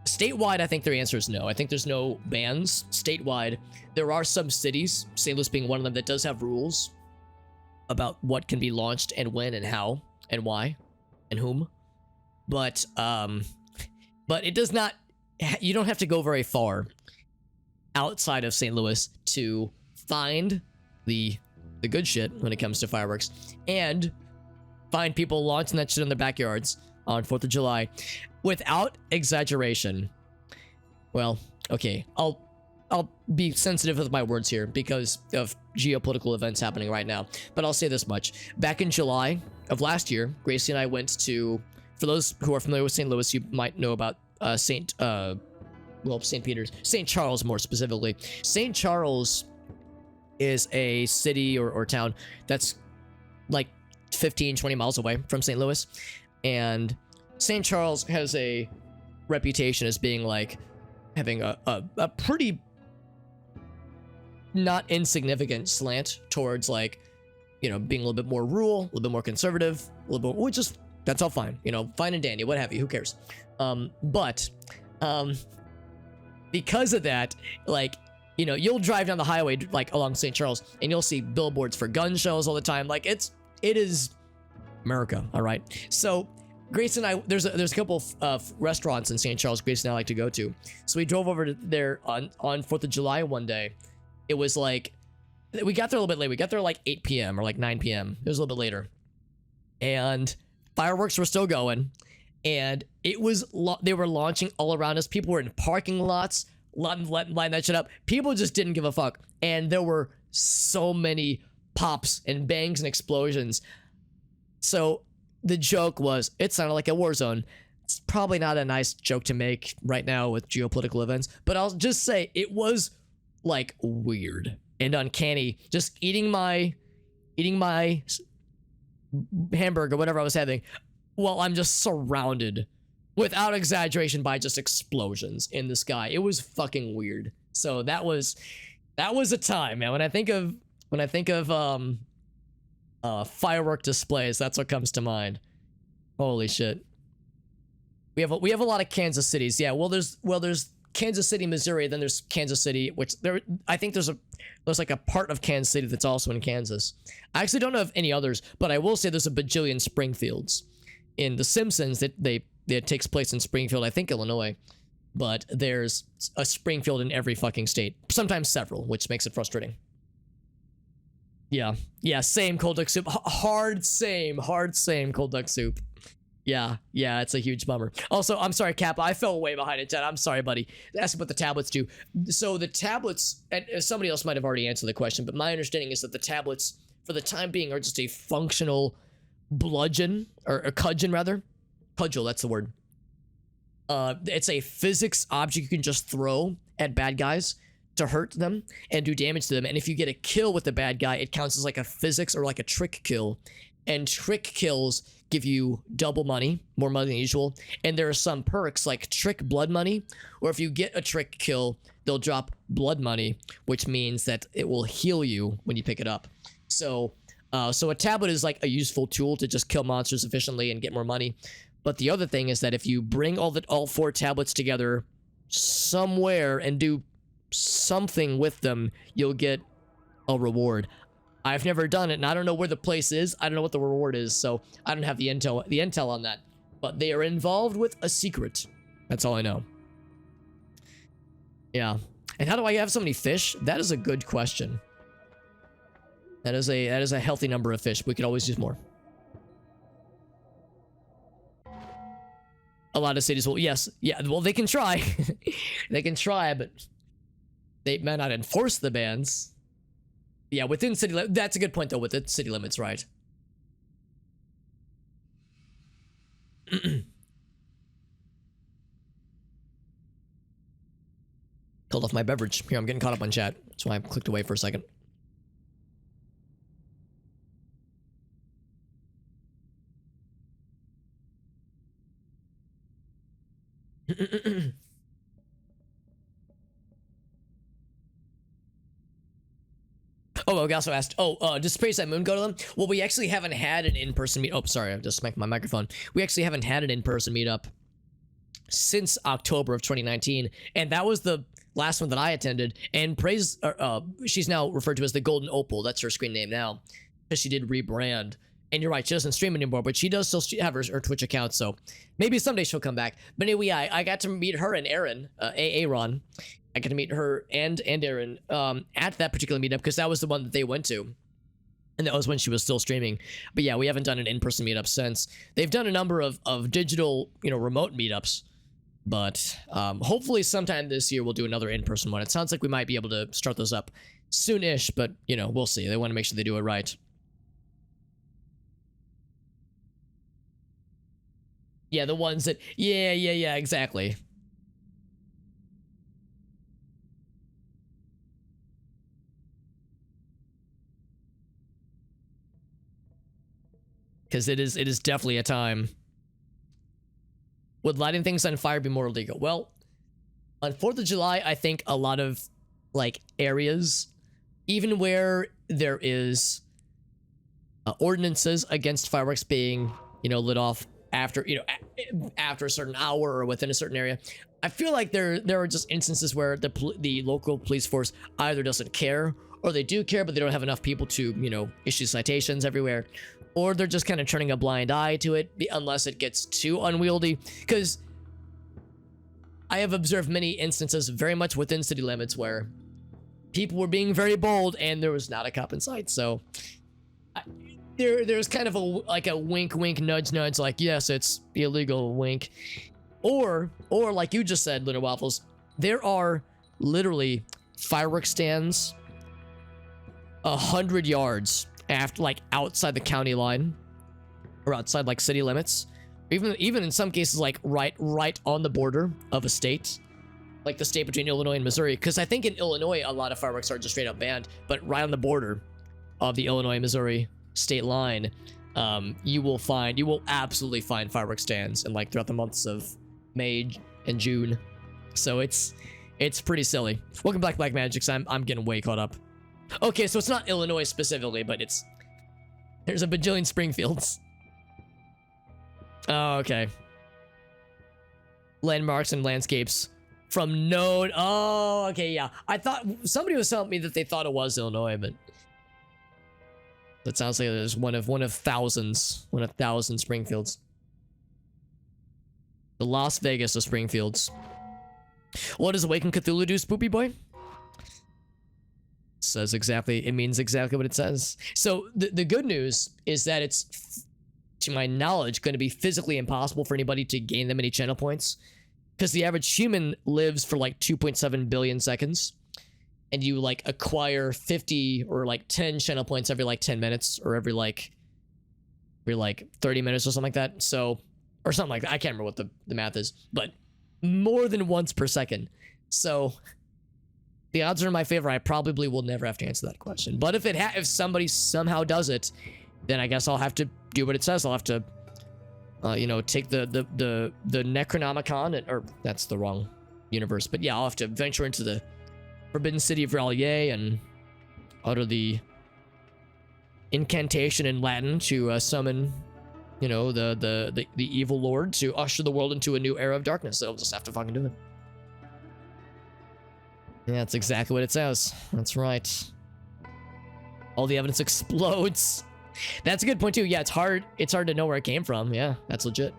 statewide. I think their answer is no. I think there's no bans statewide. There are some cities, St. Louis being one of them, that does have rules about what can be launched and when and how and why and whom. But it does not. You don't have to go very far outside of St. Louis to find the good shit when it comes to fireworks, and find people launching that shit in their backyards on 4th of July. Without exaggeration, well, okay, I'll be sensitive with my words here because of geopolitical events happening right now, but I'll say this much. Back in July of last year, Gracie and I went to, for those who are familiar with St. Louis, you might know about St. Peter's, St. Charles more specifically. St. Charles is a city or town that's like 15-20 miles away from St. Louis, and St. Charles has a reputation as being like having a pretty not insignificant slant towards, like, you know, being a little bit more rural, a little bit more conservative, a little bit, which is, that's all fine, you know, fine and dandy, what have you, who cares? But because of that, like, you know, you'll drive down the highway like along St. Charles and you'll see billboards for gun shows all the time. Like, it is America, all right? So Grace and I, there's a couple of restaurants in St. Charles Grace and I like to go to. So we drove over to there on 4th of July one day. It was like, we got there a little bit late. We got there like 8 p.m. or like 9 p.m. It was a little bit later. And fireworks were still going. And it was, they were launching all around us. People were in parking lots, line that shit up. People just didn't give a fuck. And there were so many pops and bangs and explosions. So the joke was, it sounded like a war zone. It's probably not a nice joke to make right now with geopolitical events, but I'll just say it was like weird and uncanny. Just eating my hamburger, whatever I was having, while I'm just surrounded, without exaggeration, by just explosions in the sky. It was fucking weird. So that was a time, man. When I think of firework displays, that's what comes to mind. Holy shit. We have a lot of Kansas cities. Yeah, well there's Kansas City, Missouri, then there's Kansas City, which I think there's like a part of Kansas City that's also in Kansas. I actually don't know of any others, but I will say there's a bajillion Springfields. In The Simpsons, it takes place in Springfield, I think Illinois, but there's a Springfield in every fucking state, sometimes several, which makes it frustrating. Yeah, same cold duck soup. Hard same cold duck soup. Yeah, it's a huge bummer. Also, I'm sorry, Kappa, I fell way behind it, Ted. I'm sorry, buddy. Ask what the tablets do. So the tablets, and somebody else might have already answered the question, but my understanding is that the tablets, for the time being, are just a functional bludgeon, or a cudgeon rather. Cudgel, that's the word. It's a physics object you can just throw at bad guys to hurt them and do damage to them. And if you get a kill with the bad guy, it counts as like a physics or like a trick kill. And trick kills give you double money, more money than usual. And there are some perks like trick blood money, or if you get a trick kill, they'll drop blood money, which means that it will heal you when you pick it up. So a tablet is like a useful tool to just kill monsters efficiently and get more money. But the other thing is that if you bring all 4 tablets together somewhere and do something with them, you'll get a reward. I've never done it, and I don't know where the place is. I don't know what the reward is, so I don't have the intel on that. But they are involved with a secret. That's all I know. Yeah. And how do I have so many fish? That is a good question. That is a healthy number of fish. We could always use more. A lot of cities will, yes, yeah, well, they can try. They can try, but they might not enforce the bans. Yeah, within city limits, that's a good point, though, within city limits, right? Pulled off my beverage. Here, I'm getting caught up on chat. That's why I clicked away for a second. Oh, we also asked, does Space That Moon go to them? Well, we actually haven't had an in-person meet. Oh, sorry, I just smacked my microphone. We actually haven't had an in-person meetup since October of 2019, and that was the last one that I attended. And she's now referred to as the Golden Opal. That's her screen name now, because she did rebrand. And you're right, she doesn't stream anymore, but she does still have her Twitch account, so maybe someday she'll come back. But anyway, I got to meet her and Aaron, Aaron. I got to meet her and Aaron at that particular meetup, because that was the one that they went to. And that was when she was still streaming. But yeah, we haven't done an in-person meetup since. They've done a number of digital, remote meetups. But hopefully sometime this year we'll do another in-person one. It sounds like we might be able to start those up soon-ish, but, we'll see. They want to make sure they do it right. Yeah, the ones that... Yeah, exactly. Because it is definitely a time. Would lighting things on fire be more illegal? Well, on 4th of July, I think a lot of, areas, even where there is ordinances against fireworks being, lit off after a certain hour or within a certain area, I feel like there are just instances where the local police force either doesn't care, or they do care but they don't have enough people to issue citations everywhere, or they're just kind of turning a blind eye to it unless it gets too unwieldy. Because I have observed many instances very much within city limits where people were being very bold and there was not a cop in sight. So there's kind of a wink, nudge, like, yes, it's illegal, wink. Or like you just said, Little Waffles, there are literally fireworks stands 100 yards after, outside the county line, or outside city limits, even in some cases right on the border of a state, like the state between Illinois and Missouri. Because I think in Illinois a lot of fireworks are just straight up banned, but right on the border of the Illinois-Missouri state line, you will absolutely find fireworks stands and throughout the months of May and June. So it's pretty silly. Welcome back, Black Magics. I'm getting way caught up. Okay, so it's not Illinois specifically, but there's a bajillion Springfields. Oh, okay. Landmarks and landscapes from known. Oh, okay, yeah. I thought somebody was telling me that they thought it was Illinois, but that sounds like there's one of thousands Springfields. The Las Vegas of Springfields. What does Awaken Cthulhu do, Spoopy Boy? It means exactly what it says. So the good news is that it's, to my knowledge, going to be physically impossible for anybody to gain that many channel points, because the average human lives for 2.7 billion seconds, and you acquire 50 or 10 channel points every 10 minutes, or every 30 minutes or something like that. So or something like that. I can't remember what the math is, but more than once per second. So the odds are in my favor. I probably will never have to answer that question. But if somebody somehow does it, then I guess I'll have to do what it says. I'll have to, take the Necronomicon, or that's the wrong universe. But yeah, I'll have to venture into the Forbidden City of Rallier and utter the incantation in Latin to summon, the evil lord to usher the world into a new era of darkness. So I'll just have to fucking do it. Yeah, that's exactly what it says. That's right. All the evidence explodes. That's a good point too. Yeah, it's hard to know where it came from. Yeah, that's legit.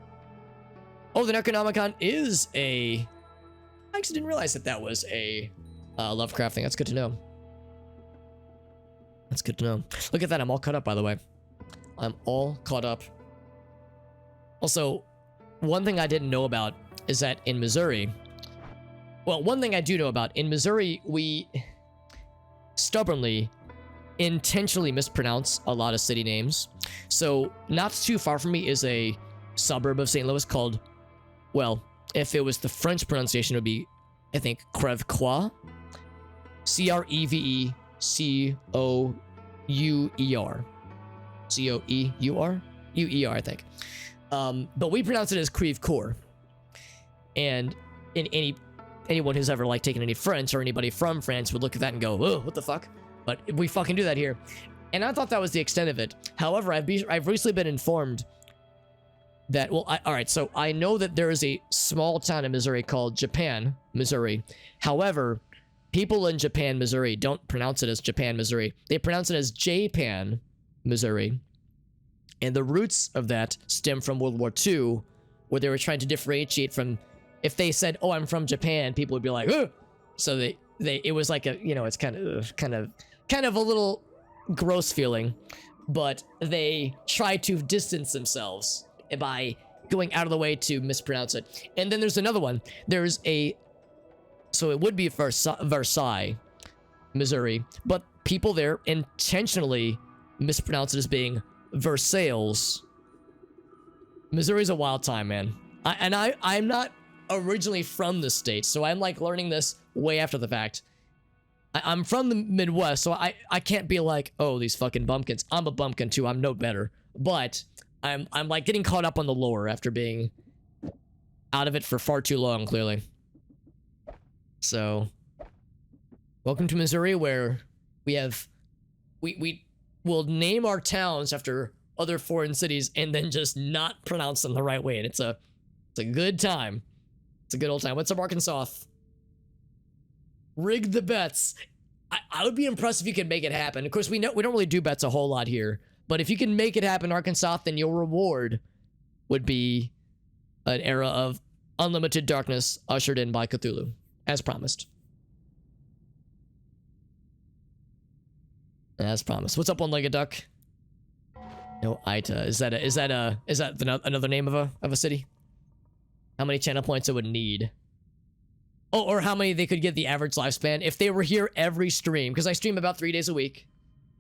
Oh, the Necronomicon is I actually didn't realize that was a Lovecraft thing. That's good to know. That's good to know. Look at that. I'm all caught up, by the way. I'm all caught up. Also, one thing I didn't know about is that in Missouri, well, one thing I do know about, in Missouri, we stubbornly, intentionally mispronounce a lot of city names. So, not too far from me is a suburb of St. Louis called, well, if it was the French pronunciation, it would be, I think, Crèvecoeur. Crevecouer. Coueur? Uer, I think. But we pronounce it as Crèvecoeur. And anyone who's ever taken any French or anybody from France would look at that and go, "Oh, what the fuck?" But we fucking do that here. And I thought that was the extent of it. However, I've recently been informed that, well, all right, so I know that there is a small town in Missouri called Japan, Missouri. However, people in Japan, Missouri don't pronounce it as Japan, Missouri. They pronounce it as Japan, Missouri. And the roots of that stem from World War II, where they were trying to differentiate from, if they said, "Oh, I'm from Japan," people would be like, "Ugh!" So it was like it's kind of a little gross feeling, but they try to distance themselves by going out of the way to mispronounce it. And then there's another one. So it would be Versailles, Missouri, but people there intentionally mispronounce it as being Versailles. Missouri's a wild time, man. I'm not originally from the state, so I'm learning this way after the fact. I'm from the Midwest, so I can't be like, "Oh, these fucking bumpkins." I'm a bumpkin too. I'm no better, but I'm getting caught up on the lore after being out of it for far too long, clearly. So, welcome to Missouri, where we will name our towns after other foreign cities and then just not pronounce them the right way, and it's a good time. It's a good old time. What's up, Arkansas? Rig the bets. I would be impressed if you could make it happen. Of course, we don't really do bets a whole lot here, but if you can make it happen, Arkansas, then your reward would be an era of unlimited darkness ushered in by Cthulhu, as promised. As promised. What's up, one-legged duck? Noita. Is that another name of a city? How many channel points it would need? Oh, or how many they could get the average lifespan if they were here every stream. Because I stream about 3 days a week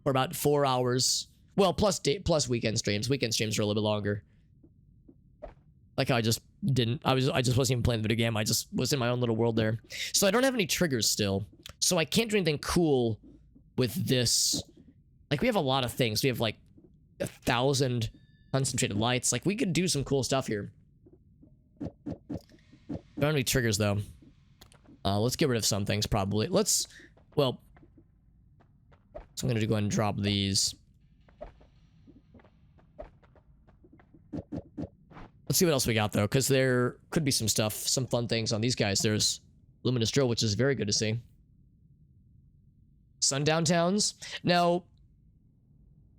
for about 4 hours. Well, plus weekend streams. Weekend streams are a little bit longer. Like I just wasn't even playing the video game. I just was in my own little world there. So I don't have any triggers still. So I can't do anything cool with this. We have a lot of things. We have 1,000 concentrated lights. We could do some cool stuff here. Don't have any triggers though. Let's get rid of some things probably. So I'm gonna go ahead and drop these. Let's see what else we got though, because there could be some stuff, some fun things on these guys. There's Luminous Drill, which is very good to see. Sundown Towns. Now,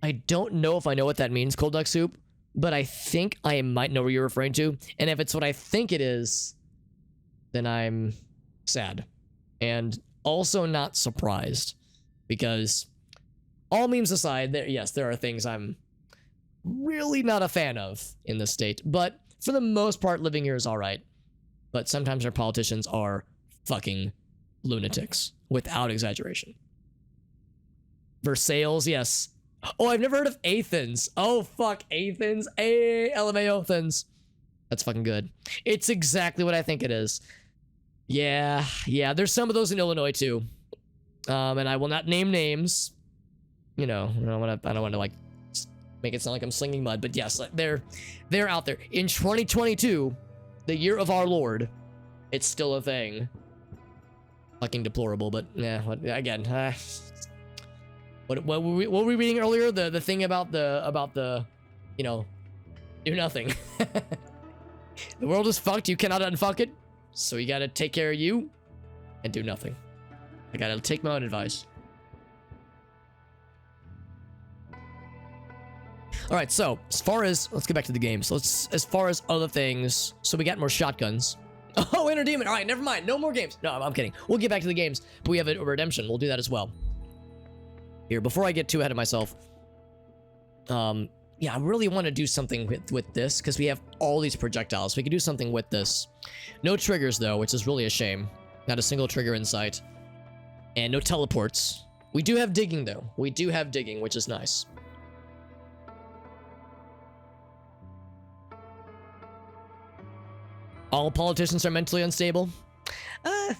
I don't know if I know what that means, Cold Duck Soup, but I think I might know what you're referring to. And if it's what I think it is, then I'm sad. And also not surprised. Because all memes aside, there are things I'm really not a fan of in this state. But for the most part, living here is alright. But sometimes our politicians are fucking lunatics, without exaggeration. Versailles, yes. Oh, I've never heard of Athens. Oh, fuck, Athens. LMAO Athens. That's fucking good. It's exactly what I think it is. Yeah, yeah. There's some of those in Illinois too. And I will not name names. You know, I don't want to like make it sound like I'm slinging mud, but yes, they're out there. In 2022, the year of our Lord, it's still a thing. Fucking deplorable, but yeah. Again, what were we reading earlier? The thing about the, you know, do nothing. The world is fucked. You cannot unfuck it. So you gotta take care of you and do nothing. I gotta take my own advice. All right, so as far as, let's get back to the game. So as far as other things, so we got more shotguns. Oh, Inner Demon. All right, never mind. No more games. No, I'm kidding. We'll get back to the games, but we have a redemption. We'll do that as well. Here, before I get too ahead of myself, yeah, I really want to do something with this because we have all these projectiles. We could do something with this. No triggers though, which is really a shame. Not a single trigger in sight, and no teleports. We do have digging though. We do have digging, which is nice. All politicians are mentally unstable? I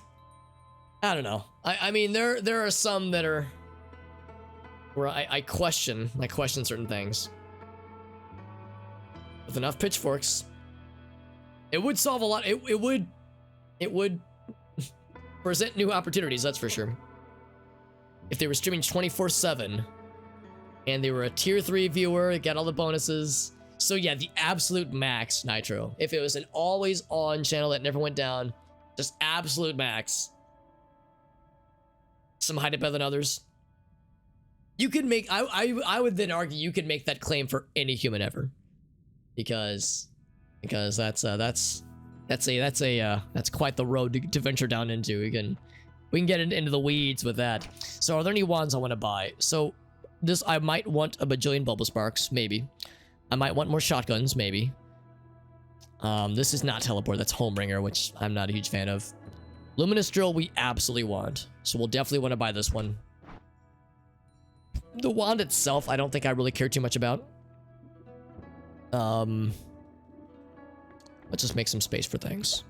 don't know. I mean, there are some that are where I question certain things. With enough pitchforks, it would solve a lot. It would present new opportunities, that's for sure. If they were streaming 24/7 and they were a tier 3 viewer, got all the bonuses. So yeah, the absolute max, Nitro. If it was an always on channel that never went down, just absolute max. Some hide it better than others. You could make, I would then argue you could make that claim for any human ever. Because that's quite the road to venture down into. We can get into the weeds with that. So are there any wands I want to buy? So this, I might want a bajillion bubble sparks, maybe. I might want more shotguns, maybe. This is not teleport, that's Homebringer, which I'm not a huge fan of. Luminous Drill we absolutely want, so we'll definitely want to buy this one. The wand itself, I don't think I really care too much about. Let's just make some space for things.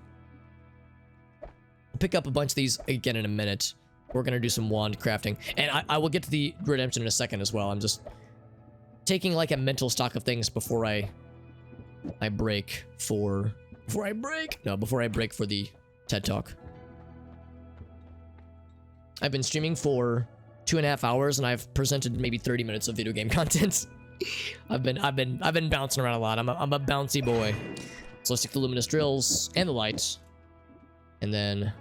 I'll pick up a bunch of these again in a minute. We're gonna do some wand crafting, and I will get to the redemption in a second as well. I'm just taking like a mental stock of things before I break for before I break for the TED Talk. I've been streaming for 2.5 hours and I've presented maybe 30 minutes of video game content. I've been bouncing around a lot. I'm a bouncy boy. So let's take the luminous drills and the lights, and then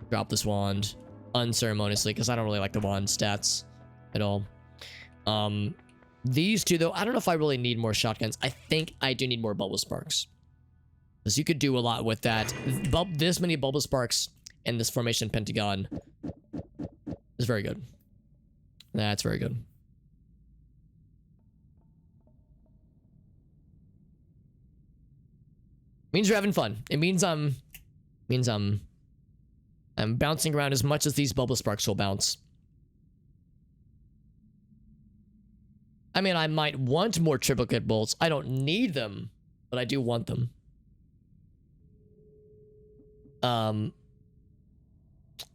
drop this wand unceremoniously because I don't really like the wand stats at all. These two though, I don't know if I really need more shotguns. I think I do need more bubble sparks because you could do a lot with that. This many bubble sparks and this formation pentagon is very good. That's very good. Means you're having fun. It means I'm bouncing around as much as these bubble sparks will bounce. I mean, I might want more triplicate bolts. I don't need them, but I do want them.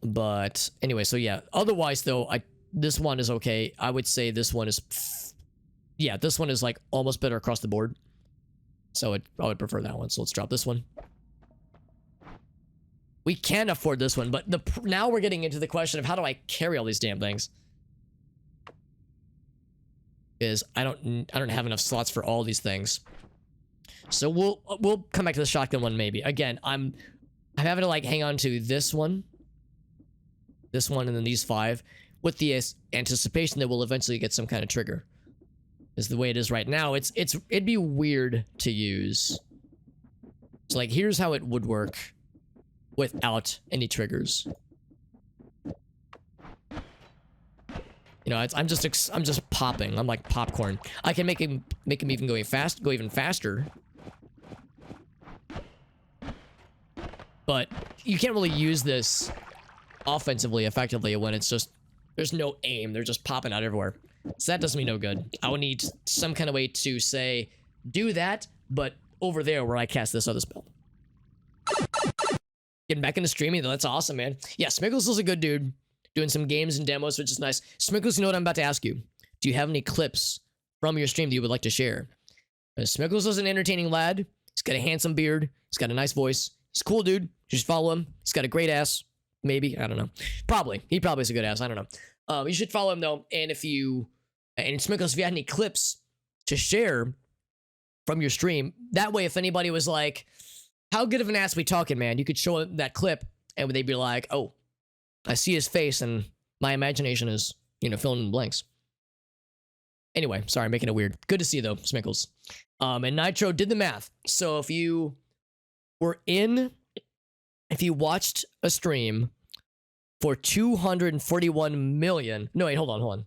But anyway, so yeah. Otherwise, though, this one is okay. I would say this one is, yeah, this one is like almost better across the board. So I would prefer that one. So let's drop this one. We can afford this one, but now we're getting into the question of how do I carry all these damn things? Is I don't have enough slots for all these things. So we'll come back to the shotgun one maybe. Again, I'm having to like hang on to this one, and then these 5 with the anticipation that we'll eventually get some kind of trigger. Is the way it is right now. It'd be weird to use. So like here's how it would work without any triggers. You know, I'm just popping. I'm like popcorn. I can make him even go even faster. But you can't really use this offensively effectively when it's just there's no aim. They're just popping out everywhere. So that does me no good. I would need some kind of way to say do that, but over there where I cast this other spell. Getting back into streaming though, that's awesome, man. Yeah, Smiggles is a good dude. Doing some games and demos, which is nice. Smiggles, you know what I'm about to ask you? Do you have any clips from your stream that you would like to share? Smiggles is an entertaining lad. He's got a handsome beard. He's got a nice voice. He's a cool dude. You should follow him. He's got a great ass. Maybe. I don't know. Probably. He probably has a good ass. I don't know. You should follow him though. And Smiggles, if you had any clips to share from your stream, that way if anybody was like, how good of an ass we talking, man? You could show them that clip and they'd be like, oh, I see his face and my imagination is, filling in the blanks. Anyway, sorry, making it weird. Good to see you though, Smickles. And Nitro did the math. So if you watched a stream for 241 million, no, wait, hold on.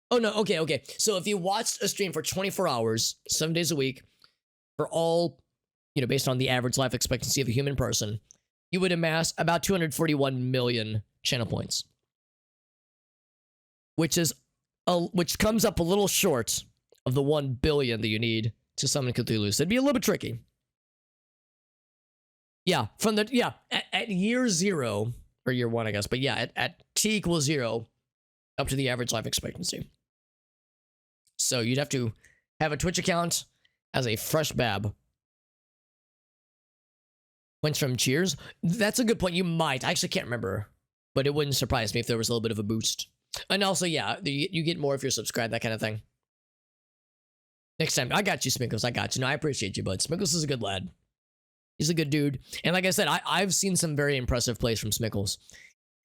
Oh no, okay. So if you watched a stream for 24 hours, 7 days a week, for all, based on the average life expectancy of a human person, you would amass about 241 million channel points. Which comes up a little short of the 1 billion that you need to summon Cthulhu. So it'd be a little bit tricky. Yeah, at year 0, or year 1, I guess, but yeah, at t = 0, up to the average life expectancy. So you'd have to have a Twitch account as a fresh bab. Went from cheers. That's a good point. You might. I actually can't remember. But it wouldn't surprise me if there was a little bit of a boost. And also, yeah, you get more if you're subscribed, that kind of thing. Next time. I got you, Smiggles. I got you. No, I appreciate you, bud. Smiggles is a good lad. He's a good dude. And like I said, I've seen some very impressive plays from Smiggles.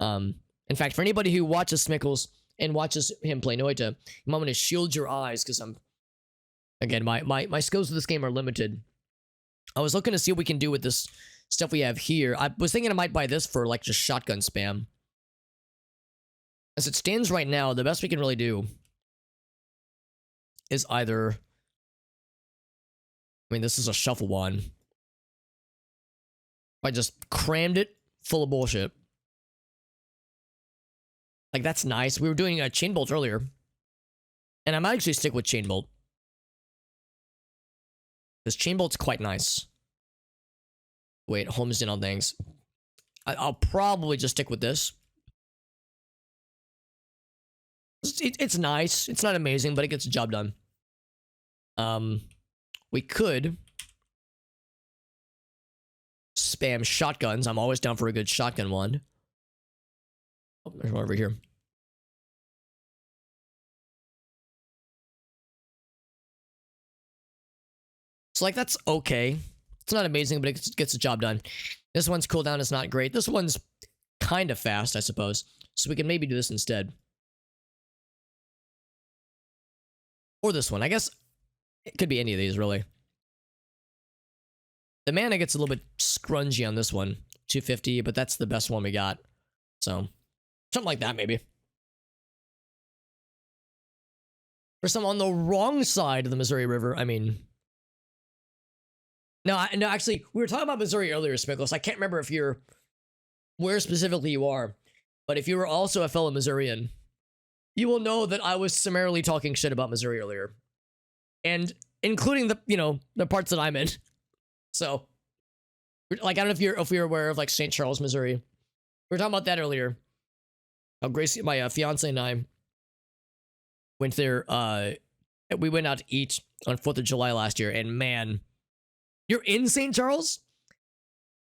In fact, for anybody who watches Smiggles and watches him play Noita, I'm going to shield your eyes because again, my skills with this game are limited. I was looking to see what we can do with this stuff we have here. I was thinking I might buy this for like just shotgun spam. As it stands right now, the best we can really do is either, this is a shuffle one. I just crammed it full of bullshit. Like, that's nice. We were doing a Chain Bolt earlier. And I might actually stick with Chain Bolt. Because Chain Bolt's quite nice. Wait, homes in on things. I'll probably just stick with this. It's nice. It's not amazing, but it gets the job done. We could spam shotguns. I'm always down for a good shotgun one. Oh, there's one over here. So, like, that's okay. It's not amazing, but it gets the job done. This one's cooldown is not great. This one's kind of fast, I suppose. So we can maybe do this instead. Or this one. I guess it could be any of these, really. The mana gets a little bit scrungy on this one. 250, but that's the best one we got. So, something like that, maybe. For some on the wrong side of the Missouri River, No, actually, we were talking about Missouri earlier, Smiggles. I can't remember where specifically you are, but if you were also a fellow Missourian, you will know that I was summarily talking shit about Missouri earlier. And including the parts that I'm in. So, like, I don't know if you're aware of, like, St. Charles, Missouri. We were talking about that earlier. Gracie, my fiance and I went there, we went out to eat on 4th of July last year, and man, you're in St. Charles?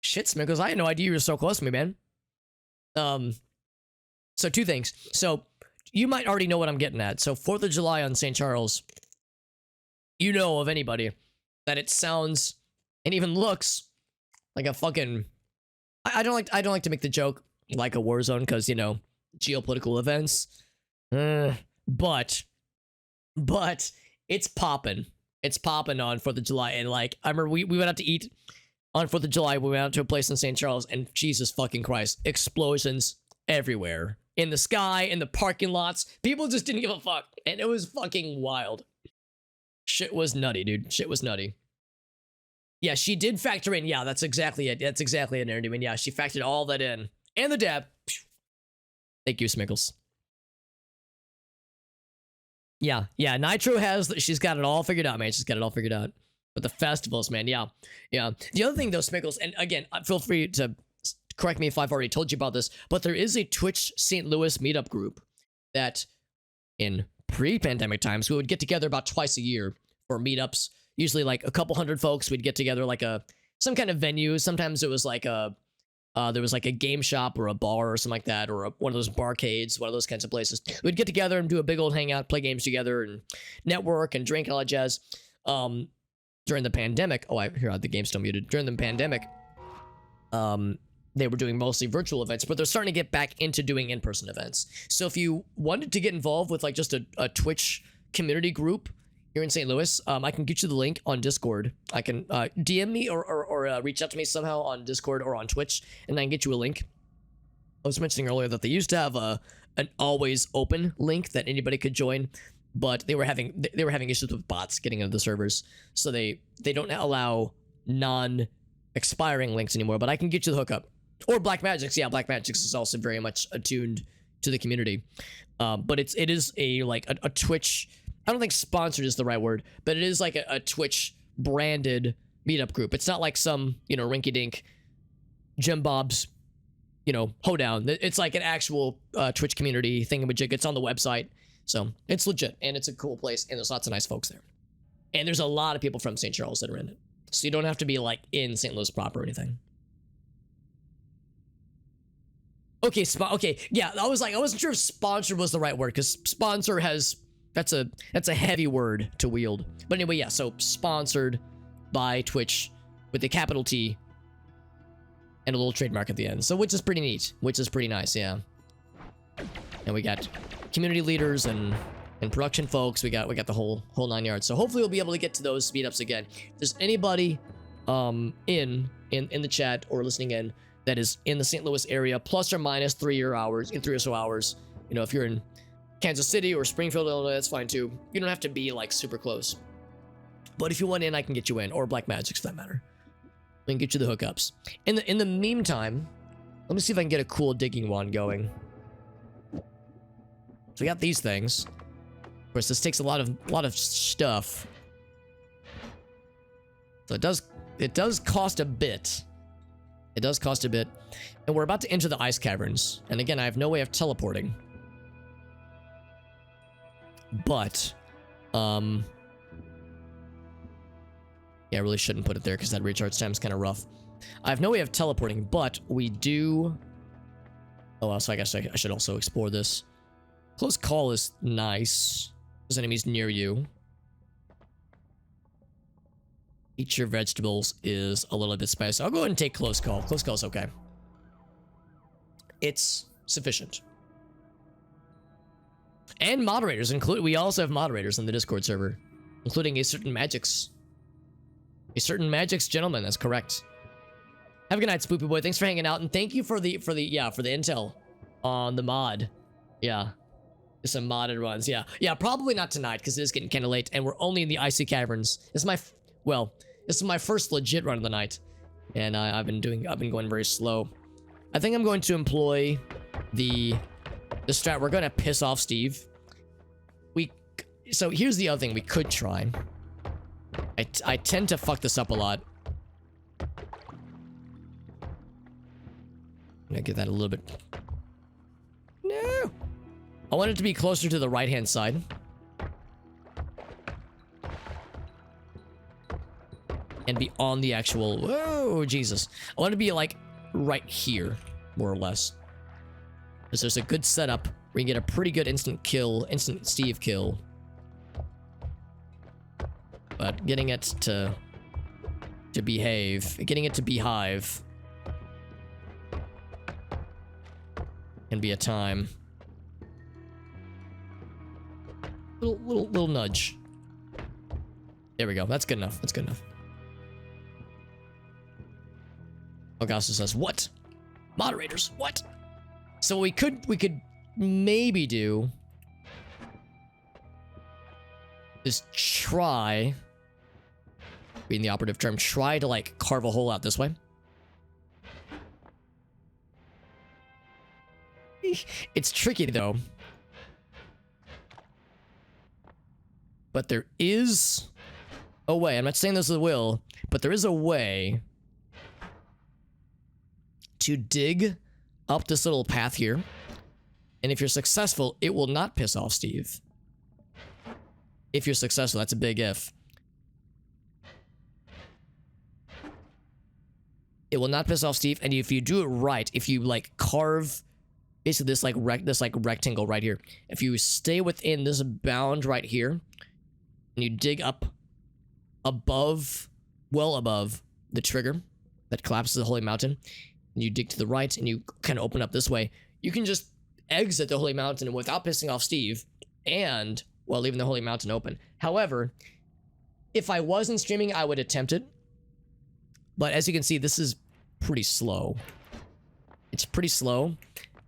Shit, Smiggles, I had no idea you were so close to me, man. So 2 things. So, you might already know what I'm getting at. So, 4th of July on St. Charles, you know of anybody that it sounds and even looks like a fucking... I don't like to make the joke like a war zone because, geopolitical events. But it's popping. It's popping on 4th of July. And, like, I remember we went out to eat on 4th of July. We went out to a place in St. Charles, and Jesus fucking Christ, explosions everywhere. In the sky, in the parking lots. People just didn't give a fuck. And it was fucking wild. Shit was nutty, dude. Shit was nutty. Yeah, she did factor in. Yeah, that's exactly it. That's exactly it, Nerdy. Yeah, she factored all that in. And the dab. Thank you, Smiggles. Yeah, Nitro she's got it all figured out, man. She's got it all figured out. But the festivals, man, yeah. The other thing though, Smiggles, and again, feel free to correct me if I've already told you about this, but there is a Twitch St. Louis meetup group that in pre-pandemic times we would get together about twice a year for meetups. Usually like a couple hundred folks. We'd get together like some kind of venue. Sometimes it was like there was like a game shop or a bar or something like that, or one of those barcades, one of those kinds of places. We'd get together and do a big old hangout, play games together, and network and drink and all that jazz. During the pandemic, the game's still muted. During the pandemic, they were doing mostly virtual events, but they're starting to get back into doing in-person events. So if you wanted to get involved with like just a Twitch community group here in St. Louis, I can get you the link on Discord. I can DM me or reach out to me somehow on Discord or on Twitch, and I can get you a link. I was mentioning earlier that they used to have an always open link that anybody could join, but they were having issues with bots getting into the servers, so they don't allow non-expiring links anymore. But I can get you the hookup. Or Black Magic's, yeah, Black Magic's is also very much attuned to the community. But it is a Twitch, I don't think sponsored is the right word, but it is like a Twitch branded meetup group. It's not like some, rinky-dink Jim Bob's, hoedown. It's like an actual Twitch community thingamajig. It's on the website. So it's legit, and it's a cool place, and there's lots of nice folks there. And there's a lot of people from St. Charles that are in it. So you don't have to be like in St. Louis proper or anything. Okay, yeah, I wasn't sure if sponsored was the right word, because sponsor that's a heavy word to wield. But anyway, yeah, so sponsored by Twitch with a capital T and a little trademark at the end. So which is pretty neat, which is pretty nice, yeah. And we got community leaders and production folks. We got the whole 9 yards. So hopefully we'll be able to get to those meetups again. If there's anybody in the chat or listening in that is in the St. Louis area, plus or minus 3 or so hours. If you're in Kansas City or Springfield, Illinois, that's fine too. You don't have to be like super close. But if you want in, I can get you in, or Black Magic's for that matter. I can get you the hookups. In the meantime, let me see if I can get a cool digging wand going. So we got these things. Of course, this takes a lot of stuff. So it does cost a bit. It does cost a bit. And we're about to enter the ice caverns. And again, I have no way of teleporting. But, yeah, I really shouldn't put it there because that recharge time is kind of rough. I have no way of teleporting, but we do... Oh, so I guess I should also explore this. Close call is nice. There's enemies near you. Eat your vegetables is a little bit spicy. I'll go ahead and take close call. Close call is okay. It's sufficient. And moderators include. We also have moderators on the Discord server, including a certain Magic's gentleman. That's correct. Have a good night, Spoopy Boy. Thanks for hanging out, and thank you for the intel on the mod. Yeah, some modded runs. Yeah. Probably not tonight because it is getting kind of late, and we're only in the icy caverns. This is my first legit run of the night, and I've been going very slow. I think I'm going to employ the strat. We're going to piss off Steve. So here's the other thing we could try. I tend to fuck this up a lot. I'm gonna get that a little bit. No! I want it to be closer to the right-hand side. And be on the actual... Whoa, Jesus. I want it to be, like, right here, more or less. Because there's a good setup where you get a pretty good instant Steve kill. But getting it to behave, getting it to behive can be a time. Little nudge. There we go. That's good enough. That's good enough. Augusta says, what? Moderators, what? So we could maybe do is try, being the operative term, try to like carve a hole out this way. It's tricky though. But there is a way. I'm not saying this will, but there is a way to dig up this little path here. And if you're successful, it will not piss off Steve. If you're successful, that's a big if. It will not piss off Steve, and if you do it right, if you like carve basically this like rectangle right here, if you stay within this bound right here, and you dig up above, well above the trigger that collapses the holy mountain, and you dig to the right, and you kind of open up this way, you can just exit the holy mountain without pissing off Steve, and well, leaving the holy mountain open. However, if I wasn't streaming, I would attempt it. But as you can see, this is pretty slow. It's pretty slow,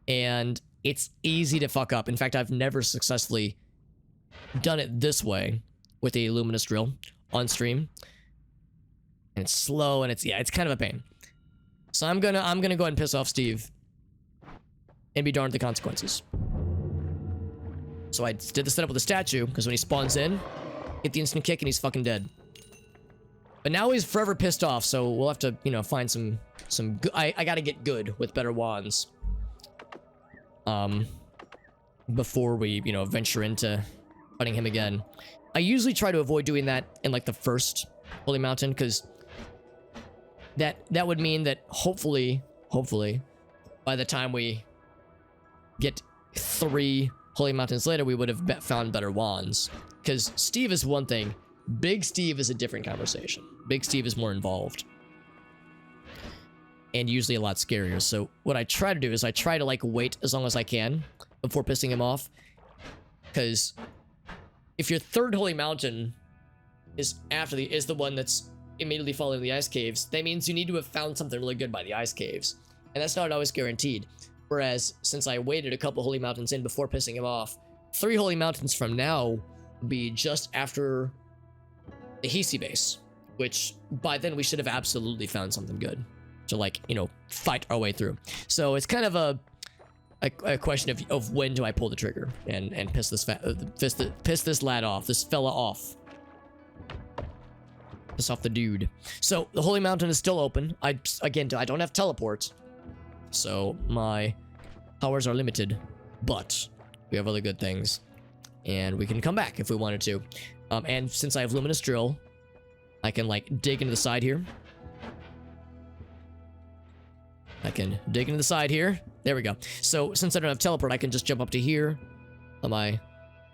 and it's easy to fuck up. In fact, I've never successfully done it this way with a luminous drill on stream. And it's slow, and it's kind of a pain. So I'm gonna go ahead and piss off Steve, and be darned the consequences. So I did the setup with the statue, because when he spawns in, hit the instant kick, and he's fucking dead. But now he's forever pissed off, so we'll have to, you know, find some I gotta get good with better wands. Before we, you know, venture into fighting him again. I usually try to avoid doing that in, like, the first Holy Mountain, because that would mean that hopefully, by the time we get 3 Holy Mountains later, we would have found better wands. Because Steve is one thing. Big Steve is a different conversation. Big Steve is more involved. And usually a lot scarier. So what I try to do is I try to, like, wait as long as I can before pissing him off. Because if your third Holy Mountain is the one that's immediately following the ice caves, that means you need to have found something really good by the ice caves. And that's not always guaranteed. Whereas, since I waited a couple Holy Mountains in before pissing him off, 3 Holy Mountains from now will be just after the Hisi base, which by then we should have absolutely found something good to, like, you know, fight our way through. So it's kind of a question of when do I pull the trigger and piss this lad off, this fella off. Piss off the dude. So the Holy Mountain is still open. I don't have teleport, so my powers are limited, but we have other good things, and we can come back if we wanted to. And since I have luminous drill, I can, like, dig into the side here. There we go. So since I don't have teleport, I can just jump up to here, let my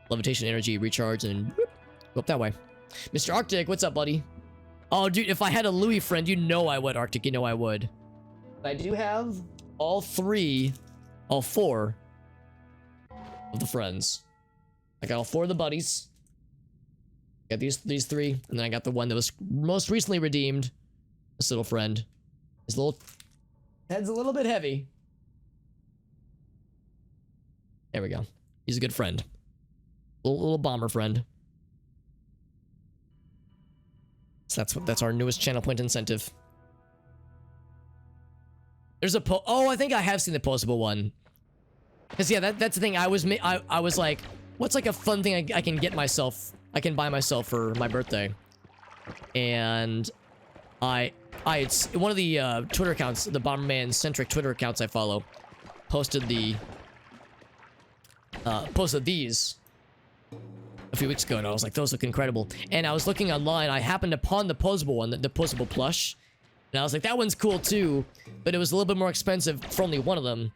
levitation energy recharge, and whoop, go up that way. Mr. Arctic, what's up, buddy? Oh, dude, if I had a Louis friend, you know I would, Arctic. You know I would. I do have all 4 of the friends. I got all 4 of the buddies. Got these 3, and then I got the one that was most recently redeemed. This little friend. His little head's a little bit heavy. There we go. He's a good friend. Little bomber friend. So that's our newest channel point incentive. There's a oh, I think I have seen the postable one. Cause yeah, that's the thing. I was like, what's like a fun thing I can buy myself for my birthday? And it's one of the Twitter accounts, the Bomberman centric Twitter accounts I follow, posted these a few weeks ago, and I was like, those look incredible. And I was looking online, I happened upon the posable one, the posable plush, and I was like, that one's cool too, but it was a little bit more expensive for only one of them,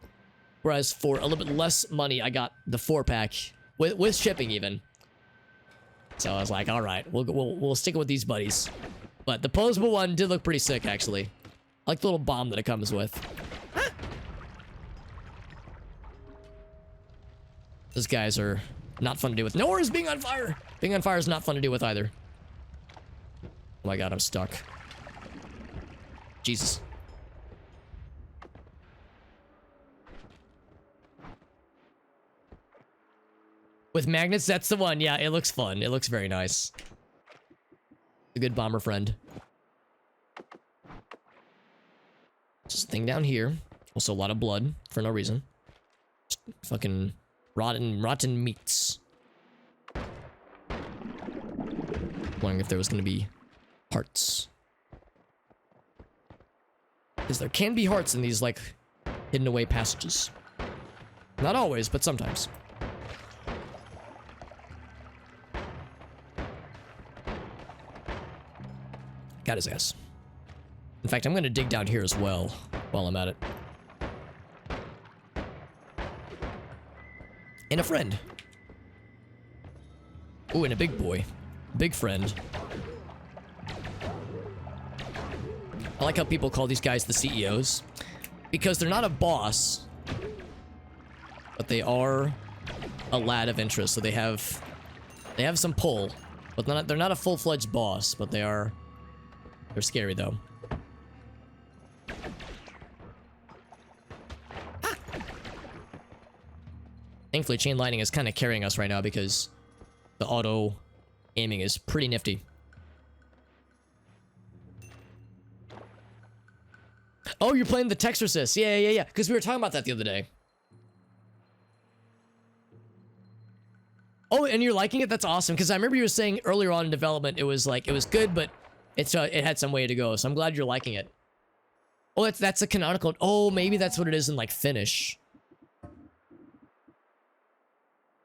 whereas for a little bit less money, I got the 4-pack with shipping even. So I was like, all right, we'll stick with these buddies. But the posable one did look pretty sick, actually. I like the little bomb that it comes with. Those guys are not fun to deal with. Nor is being on fire. Being on fire is not fun to deal with either. Oh my god, I'm stuck. Jesus. With magnets, that's the one. Yeah, it looks fun. It looks very nice. A good bomber friend. Just a thing down here. Also a lot of blood for no reason. Just fucking rotten meats. Wondering if there was gonna be Hearts. Because there can be hearts in these, like, hidden away passages. Not always, but sometimes. Got his ass. In fact, I'm going to dig down here as well while I'm at it. And a friend. Ooh, and a big boy. Big friend. I like how people call these guys the CEOs. Because they're not a boss. But they are a lad of interest. So they have some pull. But they're not a full-fledged boss. But they're scary though. Ah. Thankfully, chain lightning is kind of carrying us right now because the auto aiming is pretty nifty. Oh, you're playing the text assist. Yeah. Because we were talking about that the other day. Oh, and you're liking it? That's awesome. Because I remember you were saying earlier on in development, it was good, but it had some way to go. So I'm glad you're liking it. Oh, that's a canonical. Oh, maybe that's what it is in like Finnish.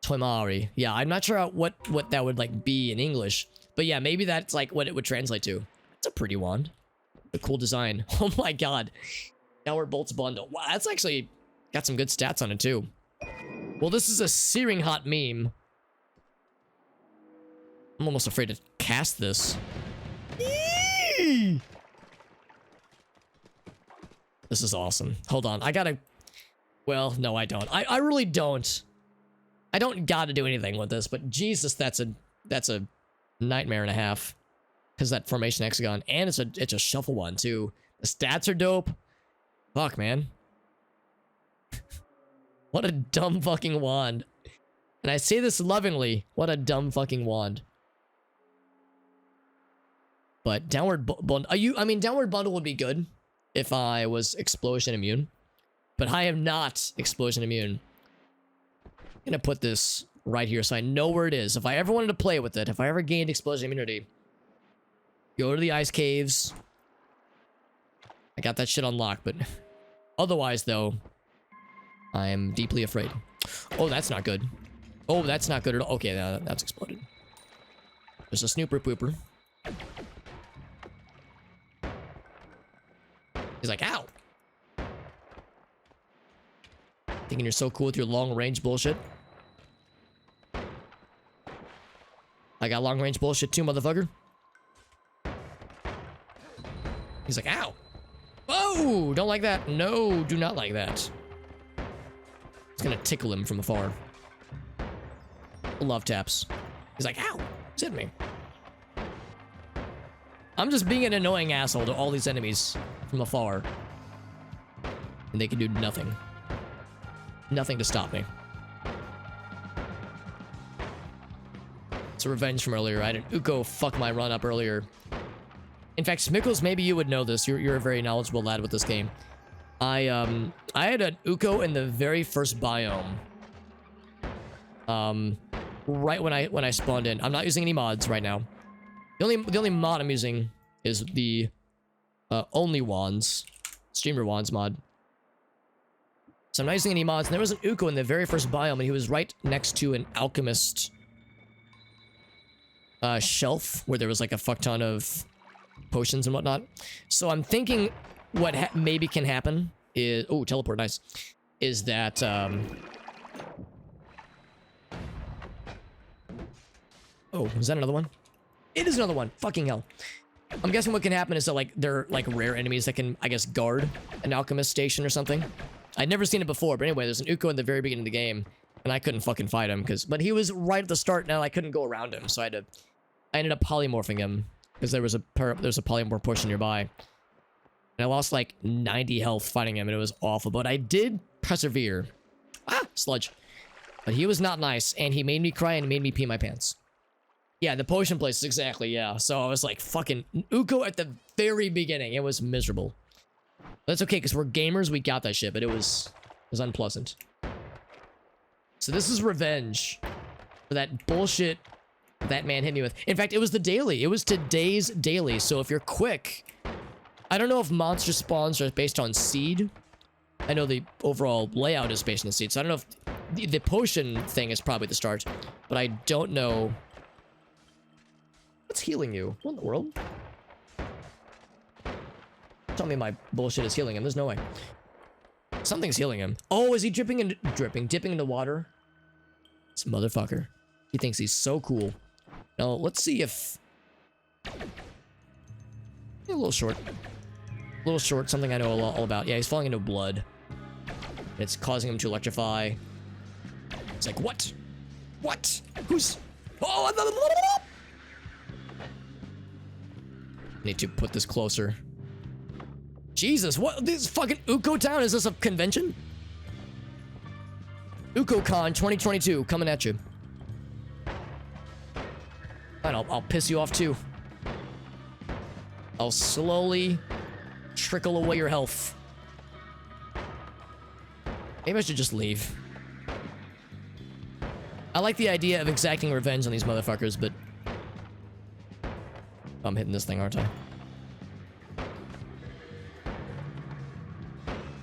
Toimari. Yeah, I'm not sure what that would like be in English, but yeah, maybe that's like what it would translate to. It's a pretty wand. A cool design. Oh my god. Downward bolts bundle. Wow, that's actually got some good stats on it too. Well, this is a searing hot meme. I'm almost afraid to cast this. Eee! This is awesome. Hold on. I gotta... Well, no, I don't. I really don't. I don't gotta do anything with this, but Jesus, that's a nightmare and a half. Because that formation hexagon, and it's a shuffle one too. The stats are dope. Fuck, man. What a dumb fucking wand. And I say this lovingly. What a dumb fucking wand. But downward bundle. I mean, downward bundle would be good if I was explosion immune. But I am not explosion immune. I'm gonna put this right here so I know where it is. If I ever wanted to play with it, if I ever gained explosion immunity, go to the ice caves. I got that shit unlocked, but otherwise, though, I am deeply afraid. Oh, that's not good. Oh, that's not good at all. Okay, that's exploded. There's a snooper pooper. He's like, ow. Thinking you're so cool with your long range bullshit. I got long range bullshit too, motherfucker. He's like, ow. Whoa, don't like that. No, do not like that. It's gonna tickle him from afar. Love taps. He's like, ow, he's hitting me. I'm just being an annoying asshole to all these enemies from afar. And they can do nothing. Nothing to stop me. It's a revenge from earlier. I had an Uko fuck my run up earlier. In fact, Smickles, maybe you would know this. You're a very knowledgeable lad with this game. I had an Uko in the very first biome. Right when I spawned in. I'm not using any mods right now. The only mod I'm using is the only wands, streamer wands mod. So I'm not using any mods. And there was an Uko in the very first biome, and he was right next to an alchemist shelf where there was like a fuck ton of potions and whatnot. So I'm thinking what maybe can happen is... Oh, teleport, nice. Is that... Oh, is that another one? It is another one. Fucking hell. I'm guessing what can happen is that, like, they're, like, rare enemies that can, I guess, guard an alchemist station or something. I'd never seen it before, but anyway, there's an Uko in the very beginning of the game, and I couldn't fucking fight him, but he was right at the start, now I couldn't go around him, so I ended up polymorphing him, because there was a polymorph portion nearby. And I lost, like, 90 health fighting him, and it was awful, but I did persevere. Ah, sludge. But he was not nice, and he made me cry and made me pee my pants. Yeah, the potion place, exactly, yeah. So I was like, fucking Uko at the very beginning. It was miserable. That's okay, because we're gamers, we got that shit, but it was unpleasant. So this is revenge for that bullshit that man hit me with. In fact, it was the daily. It was today's daily. So if you're quick, I don't know if monster spawns are based on seed. I know the overall layout is based on the seed. So I don't know if the potion thing is probably the start, but I don't know. What's healing you? What in the world? Tell me my bullshit is healing him. There's no way. Something's healing him. Oh, is he dipping into water? This motherfucker. He thinks he's so cool. Now, let's see if... A little short. A little short, something I know all about. Yeah, he's falling into blood. It's causing him to electrify. It's like, what? What? Who's... Oh, need to put this closer. Jesus, what? This fucking Uko Town? Is this a convention? UkoCon 2022 coming at you. Fine, I'll piss you off too. I'll slowly trickle away your health. Maybe I should just leave. I like the idea of exacting revenge on these motherfuckers, but I'm hitting this thing, aren't I?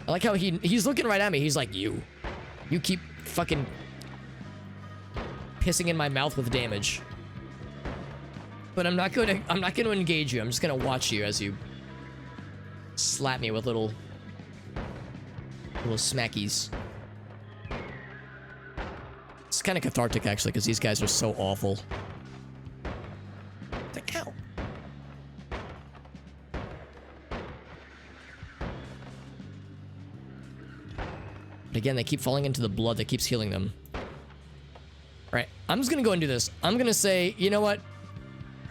I like how he's looking right at me. He's like, you keep fucking pissing in my mouth with damage. But I'm not gonna engage you. I'm just gonna watch you as you slap me with little smackies. It's kind of cathartic actually, because these guys are so awful. It's like, ow. But again, they keep falling into the blood that keeps healing them. Alright, I'm just gonna go and do this. I'm gonna say, you know what?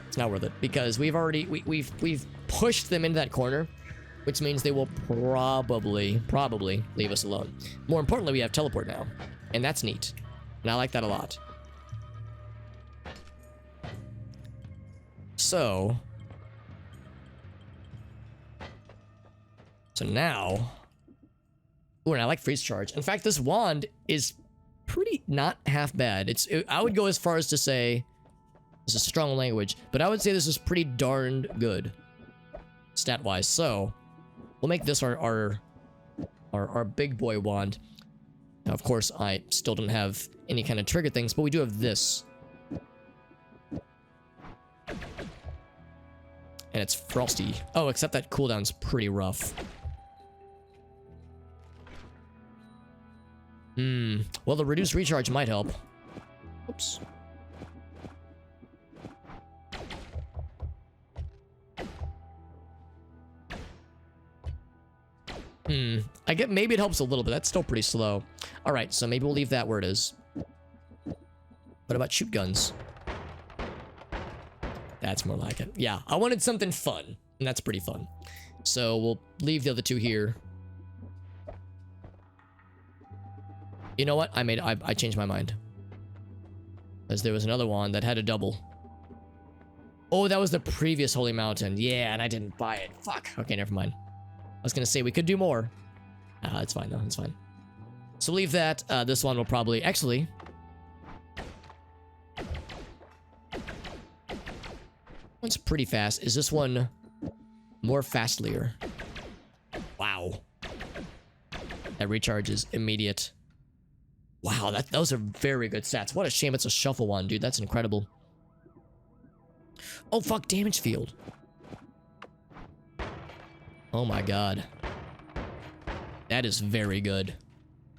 It's not worth it, because we've already we've pushed them into that corner, which means they will probably leave us alone. More importantly, we have teleport now, and that's neat. And I like that a lot. So now, ooh, and I like freeze charge. In fact, this wand is pretty not half bad. I would go as far as to say, this is strong language, but I would say this is pretty darned good, stat-wise. So we'll make this our big boy wand. Now, of course, I still don't have any kind of trigger things, but we do have this. And it's frosty. Oh, except that cooldown's pretty rough. Well, the reduced recharge might help. Oops. I get maybe it helps a little bit. That's still pretty slow. All right, so maybe we'll leave that where it is. What about shoot guns? That's more like it. Yeah, I wanted something fun, and that's pretty fun. So we'll leave the other two here. You know what? I changed my mind. Because there was another one that had a double. Oh, that was the previous Holy Mountain. Yeah, and I didn't buy it. Fuck. Okay, never mind. I was gonna say we could do more. It's fine though, it's fine. So leave that. This one will probably... Actually... One's pretty fast. Is this one more fastlier? Wow. That recharge is immediate. Wow, those are very good stats. What a shame it's a shuffle one, dude. That's incredible. Oh, fuck, damage field. Oh my god. That is very good.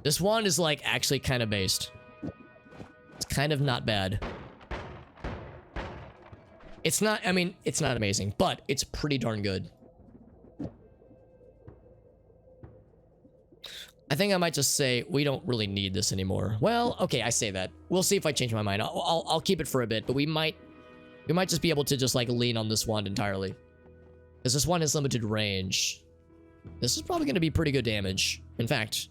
This wand is like actually kind of based. It's kind of not bad. It's not, I mean, it's not amazing, but it's pretty darn good. I think I might just say we don't really need this anymore. Well, okay, I say that. We'll see if I change my mind. I'll keep it for a bit, but we might just be able to just like lean on this wand entirely. Because this one has limited range. This is probably going to be pretty good damage. In fact.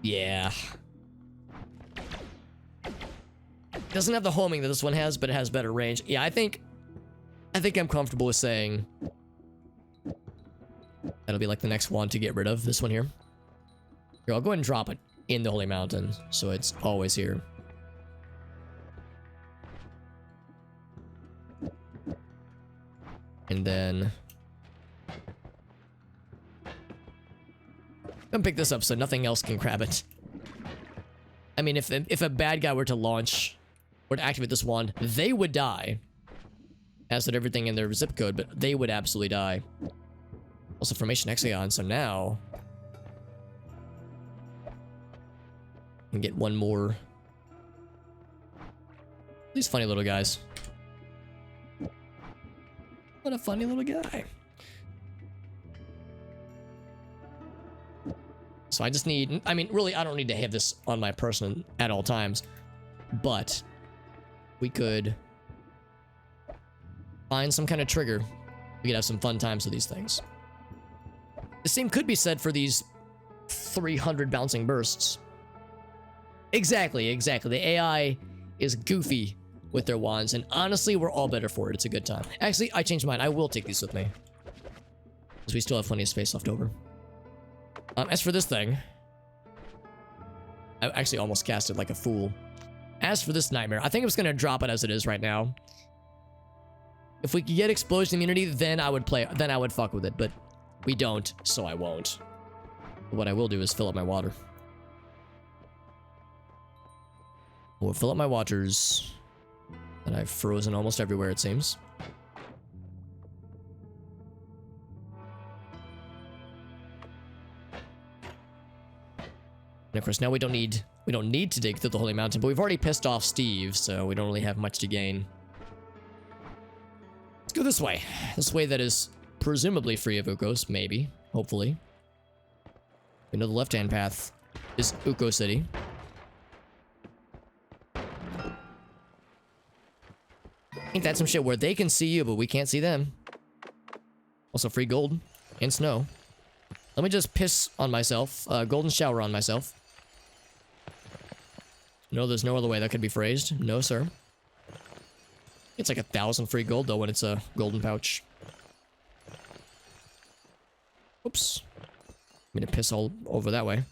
Yeah. It doesn't have the homing that this one has, but it has better range. Yeah, I think I'm comfortable with saying that'll be like the next one to get rid of. This one here. Here, I'll go ahead and drop it in the Holy Mountain, so it's always here. And then... Come pick this up so nothing else can grab it. I mean, if a bad guy were to launch, or to activate this wand, they would die. As did everything in their zip code, but they would absolutely die. Also, formation hexagon, so now... I can get one more. These funny little guys. What a funny little guy. So I just need... I mean, really, I don't need to have this on my person at all times. But... we could... find some kind of trigger. We could have some fun times with these things. The same could be said for these 300 bouncing bursts. Exactly, exactly. The AI is goofy with their wands, and honestly, we're all better for it. It's a good time. Actually, I changed mine. I will take these with me. Because we still have plenty of space left over. As for this thing... I actually almost cast it like a fool. As for this nightmare, I think I'm just going to drop it as it is right now. If we could get explosion immunity, then I would fuck with it, but we don't, so I won't. What I will do is fill up my water. We'll fill up my waters. And I've frozen almost everywhere, it seems. And of course, now we don't need to dig through the Holy Mountain, but we've already pissed off Steve, so we don't really have much to gain. Let's go this way. This way that is presumably free of Ukos, maybe, hopefully. We know the left-hand path is Uko City. Ain't that some shit where they can see you, but we can't see them? Also free gold and snow. Let me just piss on myself. Golden shower on myself. No, there's no other way that could be phrased. No, sir. It's like 1,000 free gold, though, when it's a golden pouch. Oops. I'm gonna piss all over that way.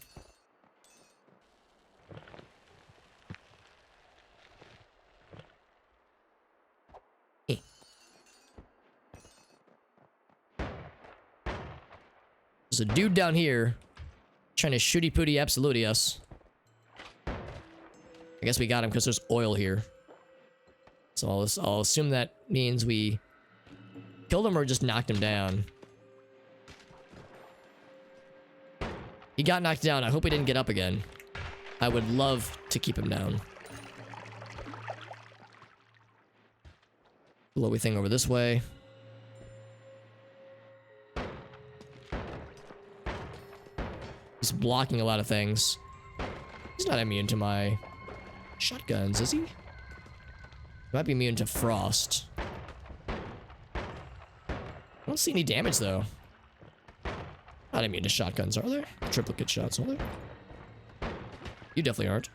There's a dude down here trying to shooty pooty absolutely us. I guess we got him because there's oil here. So I'll assume that means we killed him or just knocked him down. He got knocked down. I hope he didn't get up again. I would love to keep him down. Glowy thing over this way. He's blocking a lot of things. He's not immune to my shotguns, is he? He might be immune to frost. I don't see any damage, though. Not immune to shotguns, are there? Triplicate shots, are there? You definitely aren't.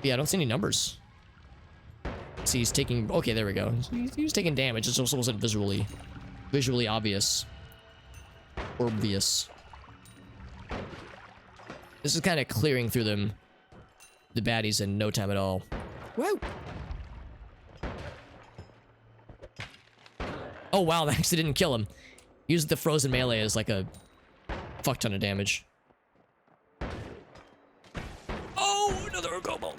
Yeah, I don't see any numbers. See, he's taking... Okay, there we go. He was taking damage. It just wasn't visually obvious. Obvious. This is kind of clearing through the baddies in no time at all. Whoa! Oh, wow, that actually didn't kill him. Used the frozen melee as like a fuck ton of damage. Oh, another Uko.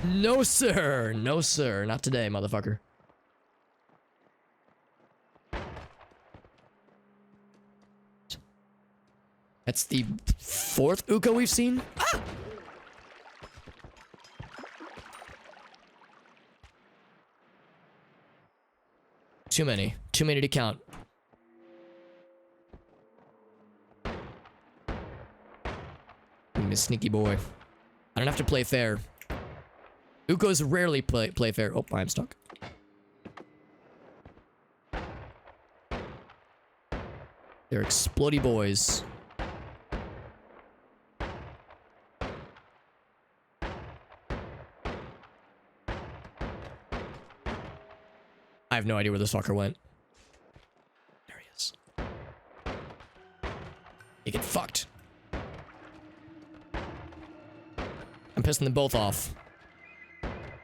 No, sir. No, sir. Not today, motherfucker. That's the 4th Uko we've seen. Ah! Too many. Too many to count. I'm a sneaky boy. I don't have to play fair. Ukos rarely play fair. Oh, I'm stuck. They're explodey boys. I have no idea where this fucker went. There he is. You get fucked. I'm pissing them both off.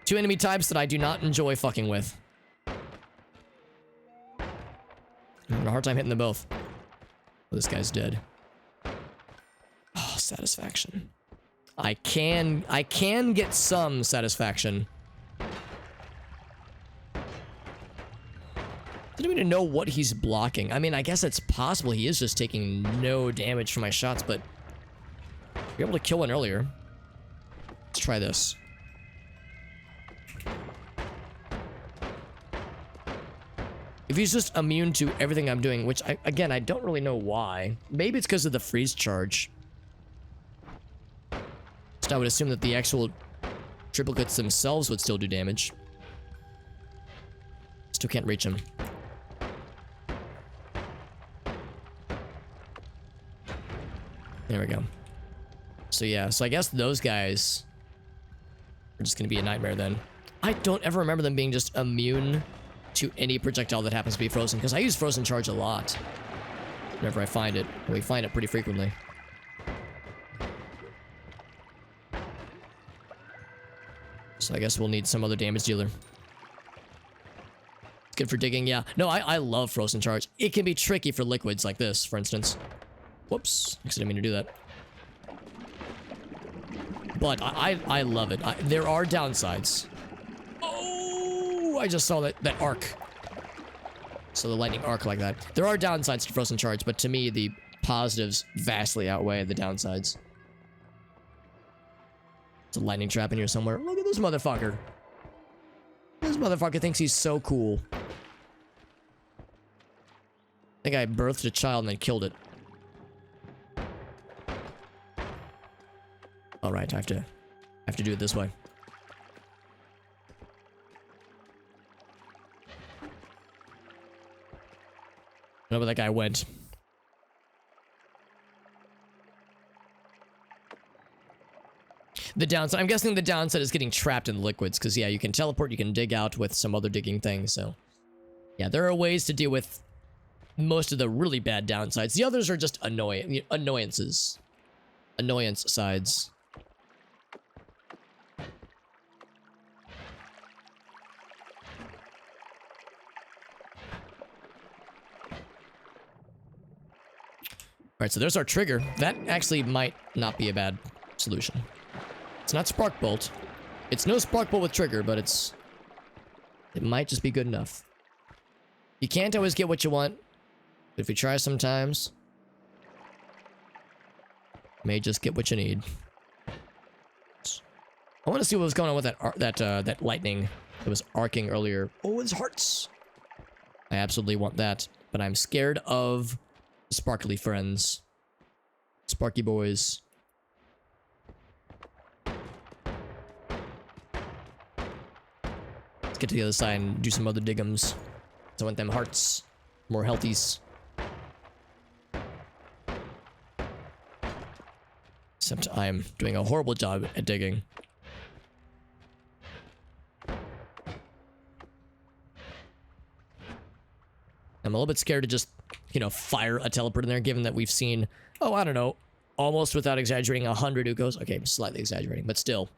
Two enemy types that I do not enjoy fucking with. I'm having a hard time hitting them both. Oh, this guy's dead. Oh, satisfaction. I can get some satisfaction. I don't even know what he's blocking. I mean, I guess it's possible he is just taking no damage from my shots, but you're able to kill one earlier. Let's try this. If he's just immune to everything I'm doing, which, again, I don't really know why. Maybe it's because of the freeze charge. So I would assume that the actual triplicates themselves would still do damage. Still can't reach him. There we go. So yeah, so I guess those guys are just gonna be a nightmare then. I don't ever remember them being just immune to any projectile that happens to be frozen, because I use frozen charge a lot whenever I find it. And we find it pretty frequently. So I guess we'll need some other damage dealer. It's good for digging, yeah. No, I love frozen charge. It can be tricky for liquids like this, for instance. Whoops, I didn't mean to do that. But I love it. There are downsides. Oh, I just saw that arc. So the lightning arc like that. There are downsides to frozen charge, but to me, the positives vastly outweigh the downsides. It's a lightning trap in here somewhere. Look at this motherfucker. This motherfucker thinks he's so cool. I think I birthed a child and then killed it. All right, I have to do it this way. I know where that guy went. The downside, I'm guessing the downside is getting trapped in liquids, because yeah, you can teleport, you can dig out with some other digging things, so yeah, there are ways to deal with most of the really bad downsides. The others are just annoyances. Annoyance sides. Alright, so there's our trigger. That actually might not be a bad solution. It's not Spark Bolt. It's no Spark Bolt with trigger, but it might just be good enough. You can't always get what you want, but if you try sometimes, you may just get what you need. I want to see what was going on with that lightning that was arcing earlier. Oh, his hearts! I absolutely want that, but I'm scared of sparkly friends. Sparky boys. Let's get to the other side and do some other diggums. So I want them hearts. More healthies. Except I am doing a horrible job at digging. I'm a little bit scared to just, you know, fire a teleport in there, given that we've seen, oh, I don't know, almost without exaggerating, 100 Ukos. Okay, slightly exaggerating, but still.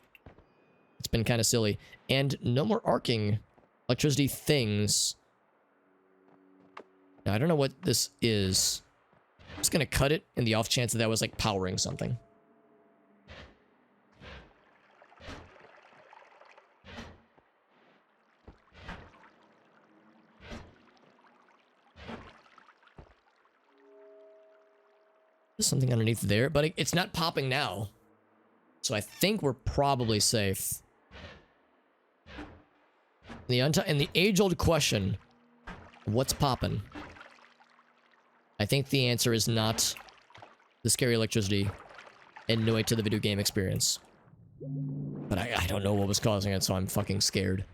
It's been kind of silly. And no more arcing electricity things. Now, I don't know what this is. I'm just gonna cut it in the off chance that was, like, powering something. Something underneath there, but it's not popping now. So I think we're probably safe. In the age-old question, what's popping? I think the answer is not the scary electricity and Noita the video game experience. But I don't know what was causing it, so I'm fucking scared.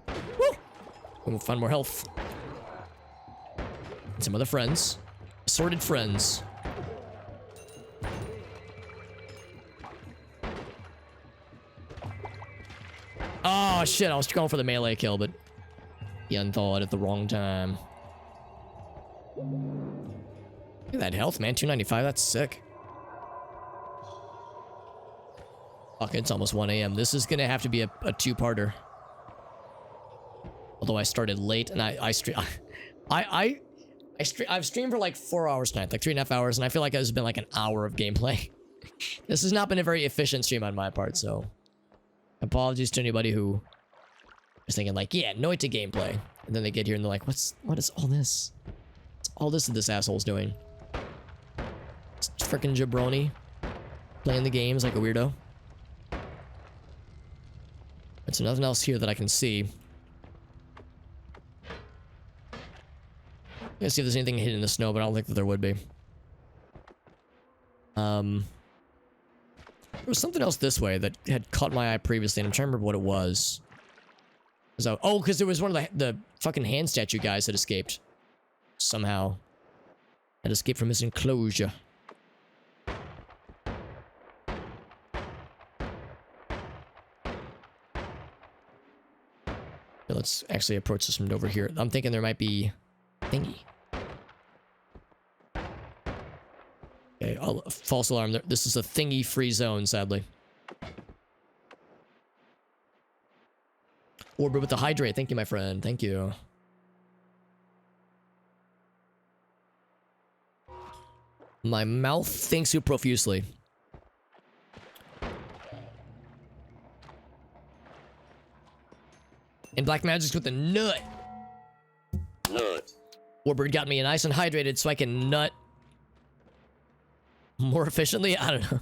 Woo! We'll find more health. And some other friends. Assorted friends. Oh shit, I was going for the melee kill, but he unthawed at the wrong time. Look at that health, man. 295, that's sick. Fuck, it's almost 1 a.m. This is gonna have to be a two-parter. Although I started late and I've streamed for like 4 hours tonight, like 3.5 hours, and I feel like it's been like an hour of gameplay. This has not been a very efficient stream on my part, so apologies to anybody who was thinking like, yeah, Noita gameplay, and then they get here and they're like, what is all this? What's all this that this asshole's doing? It's freaking jabroni playing the games like a weirdo. There's nothing else here that I can see. Let's see if there's anything hidden in the snow, but I don't think that there would be. There was something else this way that had caught my eye previously, and I'm trying to remember what it was. Oh, because there was one of the fucking hand statue guys that escaped. Somehow. Had escaped from his enclosure. Let's actually approach this from over here. I'm thinking there might be thingy. Okay, false alarm. This is a thingy-free zone, sadly. Orb with the hydrate. Thank you, my friend. Thank you. My mouth thanks you profusely. And Black Magic's with the nut. Nut. Warbird got me nice and hydrated so I can nut more efficiently. I don't know.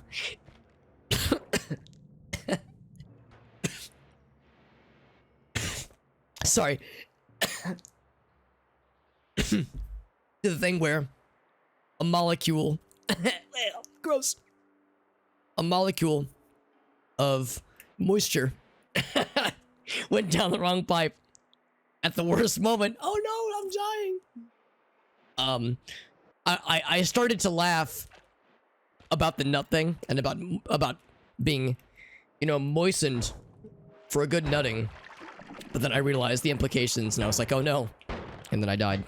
Sorry. The thing where a molecule gross. A molecule of moisture went down the wrong pipe at the worst moment. Oh no, I'm dying. I started to laugh about the nut thing and about being, you know, moistened for a good nutting. But then I realized the implications and I was like, oh no. And then I died.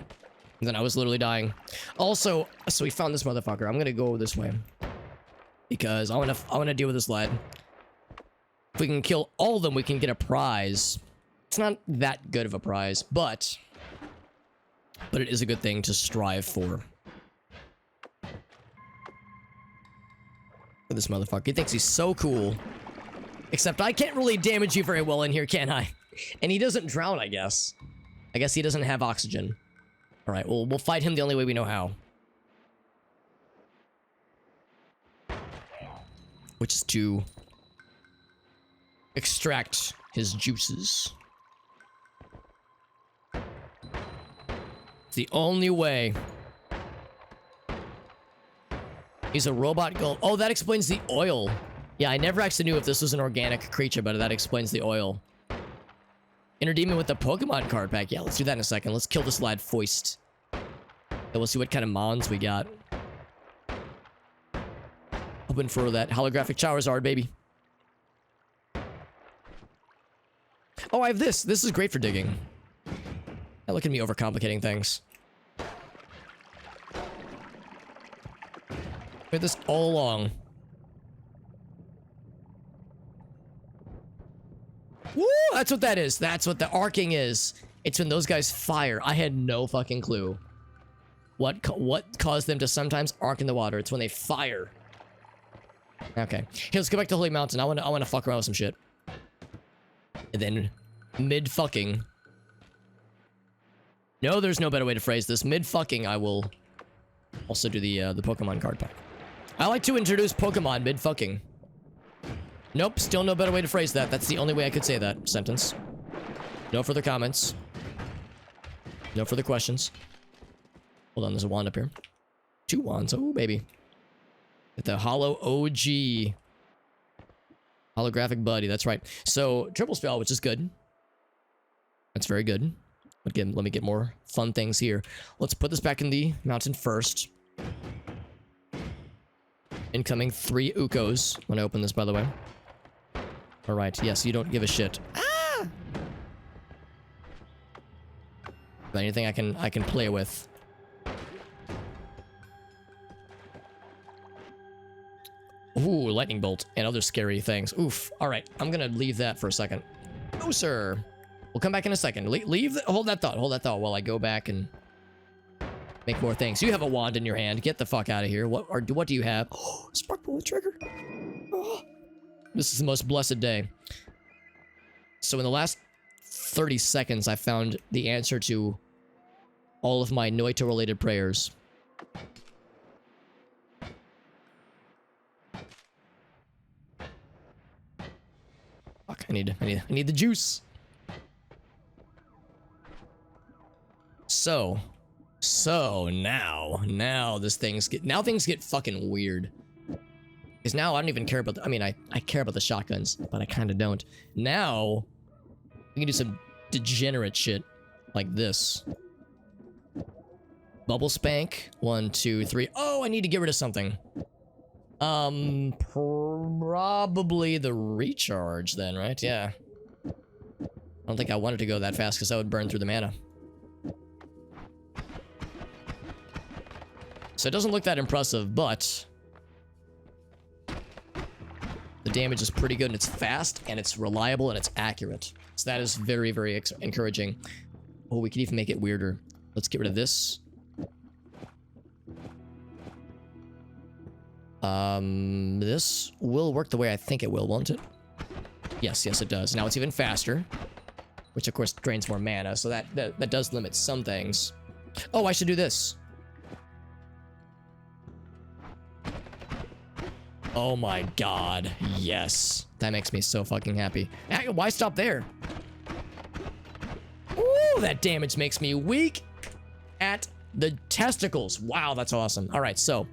And then I was literally dying. Also, so we found this motherfucker. I'm gonna go this way. Because I wanna deal with this lad. If we can kill all of them, we can get a prize. It's not that good of a prize, but it is a good thing to strive for. This motherfucker, he thinks he's so cool. Except I can't really damage you very well in here, can I? And he doesn't drown, I guess. I guess he doesn't have oxygen. Alright, well, we'll fight him the only way we know how. Which is to extract his juices. It's the only way. He's a robot gold. Oh, that explains the oil. Yeah, I never actually knew if this was an organic creature, but that explains the oil. Inner demon with the Pokemon card pack. Yeah, let's do that in a second. Let's kill this lad Foist. And we'll see what kind of mons we got. Hoping for that holographic Charizard, baby. Oh, I have this. This is great for digging. Now look at me overcomplicating things. We had this all along. Woo! That's what that is. That's what the arcing is. It's when those guys fire. I had no fucking clue. What caused them to sometimes arc in the water? It's when they fire. Okay. Hey, let's go back to Holy Mountain. I wanna fuck around with some shit. And then mid fucking. No, there's no better way to phrase this. Mid fucking, I will also do the Pokemon card pack. I like to introduce Pokemon mid fucking. Nope, still no better way to phrase that. That's the only way I could say that sentence. No further comments. No further questions. Hold on, there's a wand up here. 2 wands. Oh, baby. Get the Hollow OG. Holographic buddy, that's right. So, triple spell, which is good. That's very good. Again, let me get more fun things here. Let's put this back in the mountain first. Incoming 3 Ukos. When I open this, by the way. Alright, yes, you don't give a shit. Ah! Anything I can play with. Ooh, lightning bolt and other scary things. Oof. All right, I'm gonna leave that for a second. No, sir. We'll come back in a second. Hold that thought. Hold that thought while I go back and make more things. You have a wand in your hand. Get the fuck out of here. What do you have? Oh, spark bullet trigger. Oh. This is the most blessed day. So in the last 30 seconds, I found the answer to all of my Noita-related prayers. Fuck, I need the juice. So now things get fucking weird. Because now I don't even care about I mean, I care about the shotguns, but I kind of don't. Now, we can do some degenerate shit like this. Bubble spank. 1, 2, 3. Oh, I need to get rid of something. Probably the recharge then, right? Yeah. I don't think I wanted to go that fast because that would burn through the mana. So it doesn't look that impressive, but the damage is pretty good, and it's fast, and it's reliable, and it's accurate. So that is very, very encouraging. Oh, we can even make it weirder. Let's get rid of this. This will work the way I think it will, won't it? Yes, it does. Now it's even faster, which of course drains more mana, so that does limit some things. Oh, I should do this. Oh my god, yes. That makes me so fucking happy. Why stop there? Ooh, that damage makes me weak at the testicles. Wow, that's awesome. All right, so...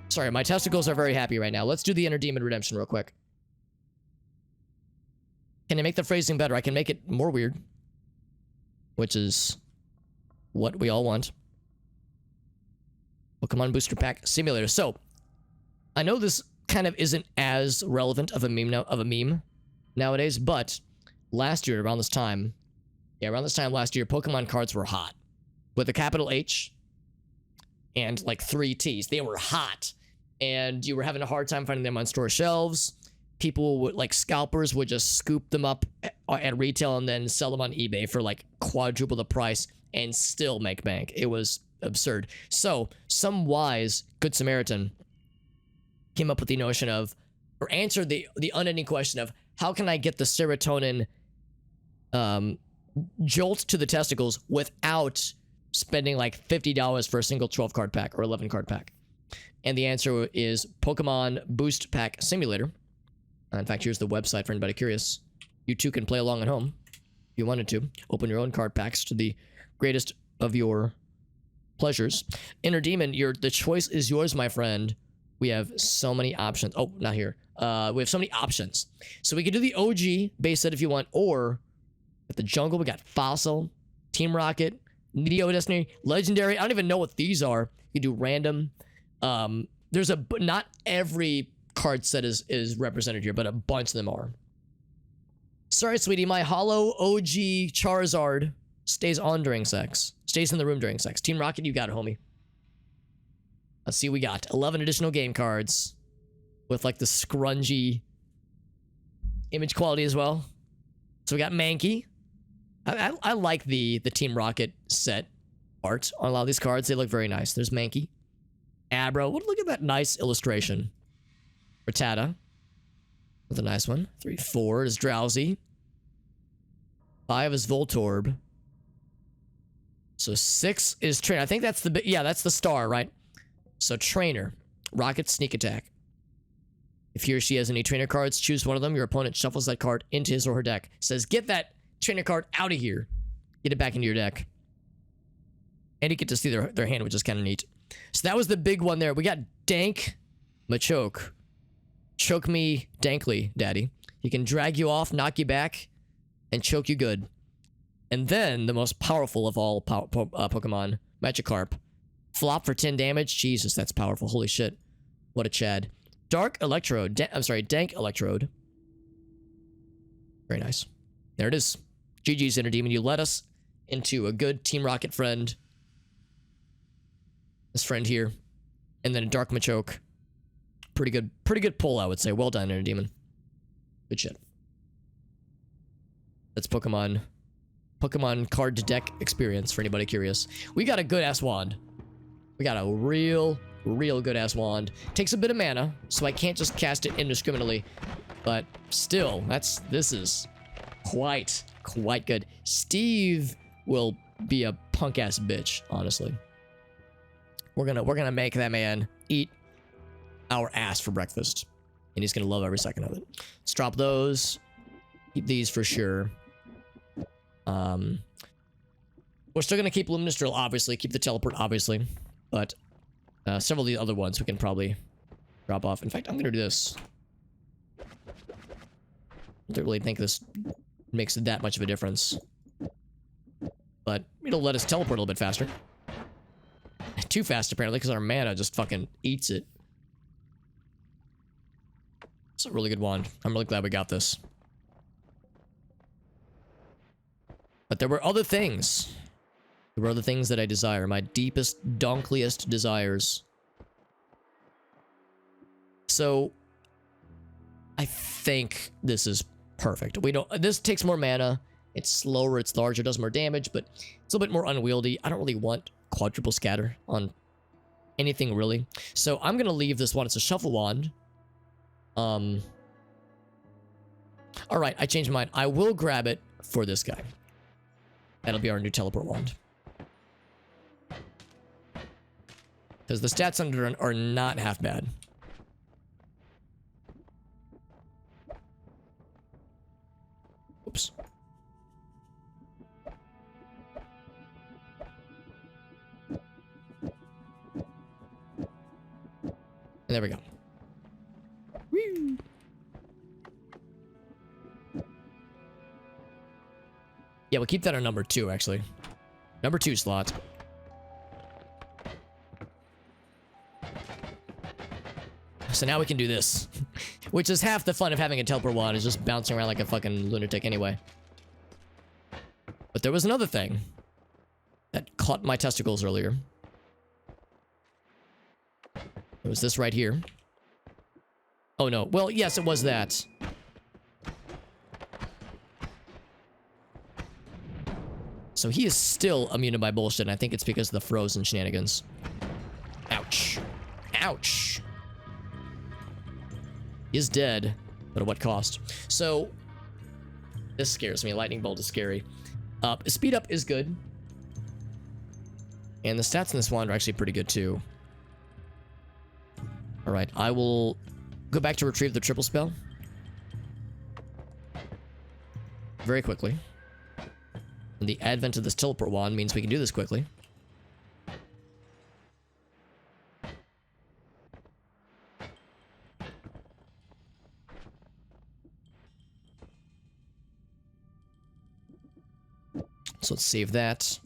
Sorry, my testicles are very happy right now. Let's do the Inner Demon Redemption real quick. Can I make the phrasing better? I can make it more weird. Which is what we all want. Pokemon Booster Pack Simulator. So, I know this kind of isn't as relevant of a meme nowadays, but last year, around this time last year, Pokemon cards were hot. With a capital H and like 3 T's. They were hot. And you were having a hard time finding them on store shelves. People would, like scalpers, would just scoop them up at retail and then sell them on eBay for like quadruple the price and still make bank. It was absurd. So, some wise Good Samaritan came up with the notion of, or answered the unending question of, how can I get the serotonin jolt to the testicles without spending like $50 for a single 12 card pack or 11 card pack? And the answer is Pokemon Boost Pack Simulator. In fact, here's the website for anybody curious. You too can play along at home if you wanted to. Open your own card packs to the greatest of your pleasures. Inner Demon, the choice is yours, my friend. We have so many options. Oh, not here. We have so many options. So we can do the OG base set if you want, or at the jungle, we got Fossil, Team Rocket, Neo Destiny, Legendary. I don't even know what these are. You can do random. There's not every card set is represented here, but a bunch of them are. Sorry, sweetie, my hollow OG Charizard stays on during sex. Stays in the room during sex. Team Rocket, you got it, homie. Let's see, we got 11 additional game cards with like the scrungy image quality as well. So we got Mankey. I like the Team Rocket set art on a lot of these cards. They look very nice. There's Mankey. Abra. Look at that nice illustration. Rattata. With a nice one. 3, 4 is Drowsy. 5 is Voltorb. So 6 is Trainer. I think that's that's the star, right? So Trainer. Rocket Sneak Attack. If he or she has any trainer cards, choose one of them. Your opponent shuffles that card into his or her deck. Says, get that trainer card out of here. Get it back into your deck. And you get to see their hand, which is kind of neat. So that was the big one there. We got Dank Machoke. Choke me dankly, daddy. He can drag you off, knock you back, and choke you good. And then, the most powerful of all Pokemon, Magikarp. Flop for 10 damage. Jesus, that's powerful. Holy shit. What a Chad. Dark Electrode. Dank Electrode. Very nice. There it is. GG's Inner Demon. You led us into a good Team Rocket friend. This friend here. And then a Dark Machoke. Pretty good pull, I would say. Well done, Inner Demon. Good shit. That's Pokemon card deck experience for anybody curious. We got a good ass wand. We got a real good ass wand. Takes a bit of mana, so I can't just cast it indiscriminately. But still, this is quite good. Steve will be a punk ass bitch, honestly. We're gonna make that man eat our ass for breakfast, and he's gonna love every second of it. Let's drop those. Keep these for sure. We're still gonna keep Luminous Drill, obviously. Keep the teleport, obviously. But several of the other ones we can probably drop off. In fact, I'm gonna do this. I don't really think this makes that much of a difference. But it'll let us teleport a little bit faster. Too fast, apparently, because our mana just fucking eats it. It's a really good wand. I'm really glad we got this. But there were other things. There were other things that I desire. My deepest, donkliest desires. So, I think this is perfect. This takes more mana. It's slower, it's larger, does more damage, but it's a little bit more unwieldy. I don't really want quadruple scatter on anything, really. So, I'm going to leave this one. It's a shuffle wand. Alright, I changed my mind. I will grab it for this guy. That'll be our new teleport wand. Because the stats under it are not half bad. Oops. And there we go. Woo. Yeah, we'll keep that on number 2, actually. Number 2 slot. So now we can do this. Which is half the fun of having a teleport wand, is just bouncing around like a fucking lunatic anyway. But there was another thing that caught my testicles earlier. It was this right here. Oh no. Well, yes, it was that. So he is still immune to my bullshit, and I think it's because of the frozen shenanigans. Ouch. Ouch. He is dead, but at what cost? So, this scares me. Lightning Bolt is scary. Speed up is good. And the stats in this wand are actually pretty good, too. Alright, I will go back to retrieve the triple spell. Very quickly. And the advent of this teleport wand means we can do this quickly. So let's save that.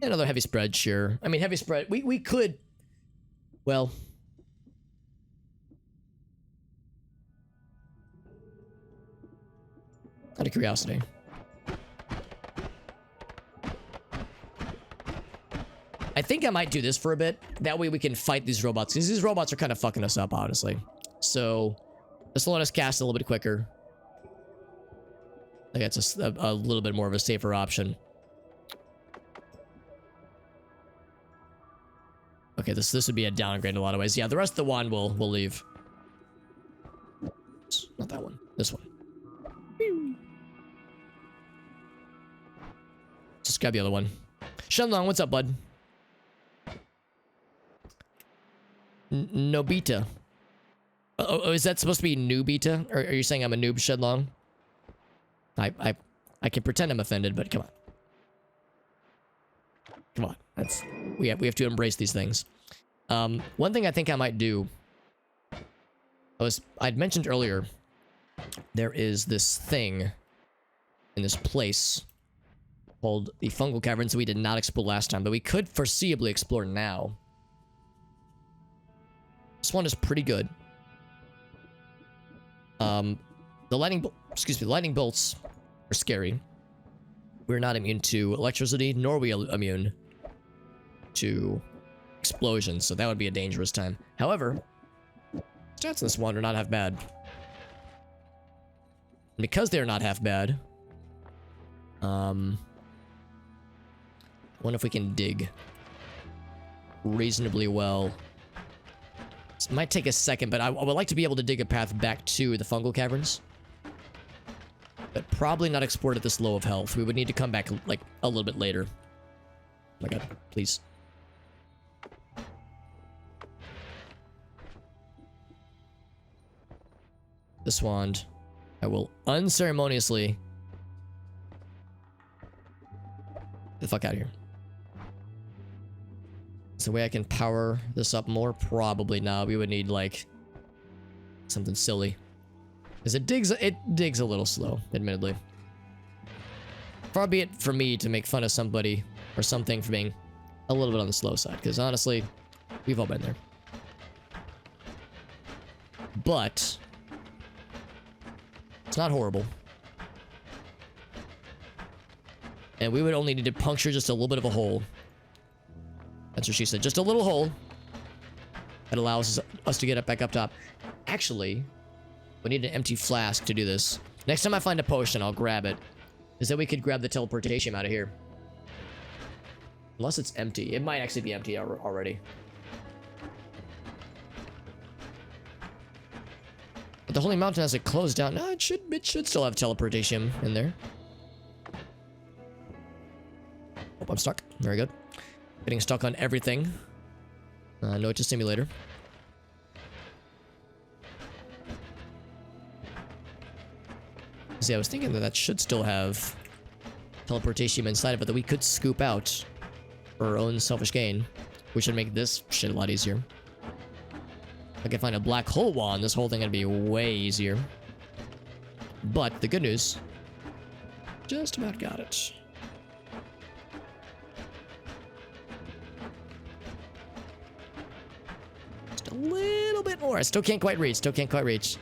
Another heavy spread, sure. I mean, heavy spread, we could... Well... Out of curiosity. I think I might do this for a bit. That way we can fight these robots. Because these robots are kind of fucking us up, honestly. So, just let us cast a little bit quicker. I think that's a little bit more of a safer option. Okay, this would be a downgrade in a lot of ways. Yeah, the rest of the wand we'll leave. Not that one. This one. Just grab the other one. Shenlong, what's up, bud? Nobita. Oh, is that supposed to be Noobita? Or are you saying I'm a noob, Shenlong? I can pretend I'm offended, but come on. Come on. We have to embrace these things. One thing I think I might do. I'd mentioned earlier, there is this thing in this place called the Fungal Caverns that we did not explore last time, but we could foreseeably explore now. This one is pretty good. The lightning bolts are scary. We're not immune to electricity, nor are we immune to explosions, so that would be a dangerous time. However, Stats in this one are not half bad. And because they're not half bad, I wonder if we can dig reasonably well. This might take a second, but I would like to be able to dig a path back to the fungal caverns. But probably not explored at this low of health. We would need to come back, like, a little bit later. Oh my god, please. This wand, I will unceremoniously get the fuck out of here. Is there a way I can power this up more? Probably not. We would need, like, something silly. Because it digs a little slow, admittedly. Far be it for me to make fun of somebody or something for being a little bit on the slow side. Because honestly, we've all been there. But it's not horrible. And we would only need to puncture just a little bit of a hole. That's what she said. Just a little hole that allows us to get up back up top. Actually, we need an empty flask to do this. Next time I find a potion, I'll grab it. Is that we could grab the teleportation out of here. Unless it's empty. It might actually be empty already. But the Holy Mountain has it closed down. No, it should still have teleportation in there. Oh, I'm stuck. Very good. Getting stuck on everything. Noita simulator. See, I was thinking that should still have teleportation inside of it that we could scoop out for our own selfish gain, which would make this shit a lot easier. If I can find a black hole wand, this whole thing would be way easier. But the good news, just about got it. Just a little bit more. I still can't quite reach. Still can't quite reach.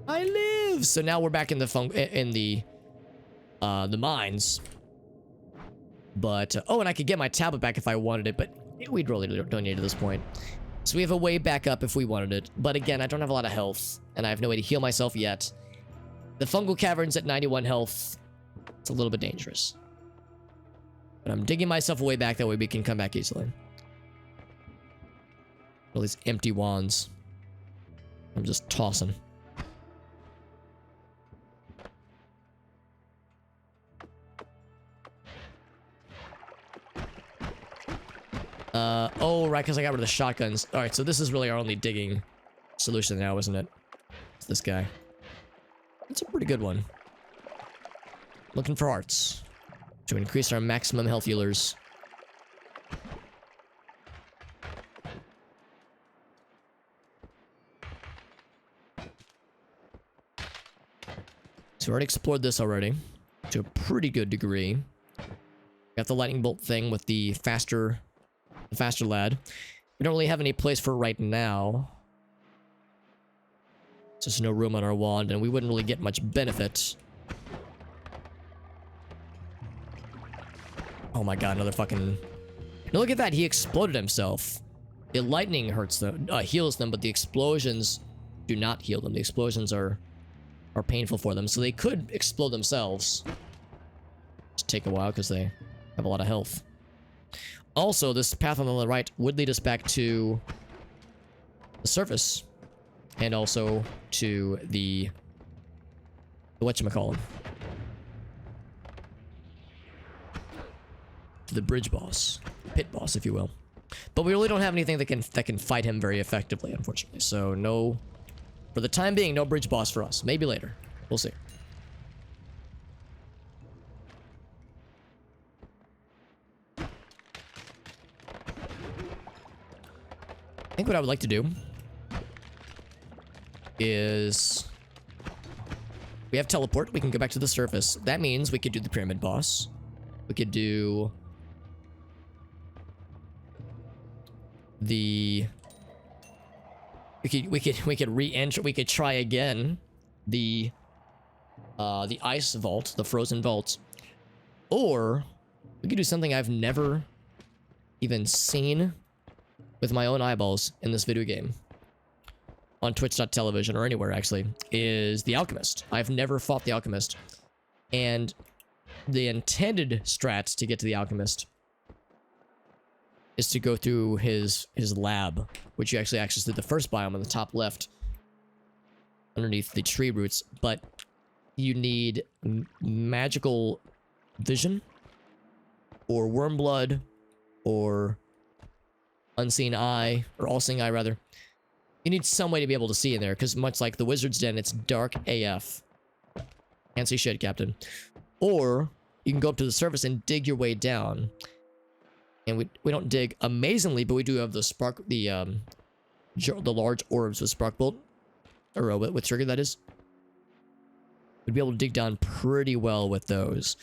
I live. So now we're back in the mines. But oh, and I could get my tablet back if I wanted it, but we'd really don't need it at this point. So we have a way back up if we wanted it. But again, I don't have a lot of health, and I have no way to heal myself yet. The fungal caverns at 91 health, it's a little bit dangerous. But I'm digging myself a way back, that way we can come back easily. All these empty wands. I'm just tossing. Oh, right, because I got rid of the shotguns. Alright, so this is really our only digging solution now, isn't it? It's this guy. It's a pretty good one. Looking for hearts to increase our maximum health healers. So we already explored this already to a pretty good degree. Got the lightning bolt thing with the faster lad. We don't really have any place for it right now. Just no room on our wand, and we wouldn't really get much benefit. Oh my god, another fucking... Now look at that, he exploded himself. The lightning hurts them, heals them, but the explosions do not heal them. The explosions are painful for them, so they could explode themselves. Just take a while because they have a lot of health. Also, this path on the right would lead us back to the surface, and also to the whatchamacallit, to the bridge boss, pit boss, if you will. But we really don't have anything that can fight him very effectively, unfortunately. So no, for the time being, no bridge boss for us. Maybe later, we'll see. I think what I would like to do is we have teleport. We can go back to the surface. That means we could do the pyramid boss. We could do the we could re-enter. We could try again the ice vault, the frozen vault, or we could do something I've never even seen with my own eyeballs in this video game, on Twitch.television or anywhere actually, is the Alchemist. I've never fought the Alchemist. And the intended strats to get to the Alchemist is to go through his lab, which you actually access through the first biome on the top left, underneath the tree roots. But you need magical vision, or worm blood, or unseen eye, or all-seeing eye rather. You need some way to be able to see in there, because much like the Wizard's Den, it's dark AF. Can't see shit, Captain. Or you can go up to the surface and dig your way down. And we don't dig amazingly, but we do have the spark, the large orbs with spark bolt, or with trigger, that is. We'd be able to dig down pretty well with those.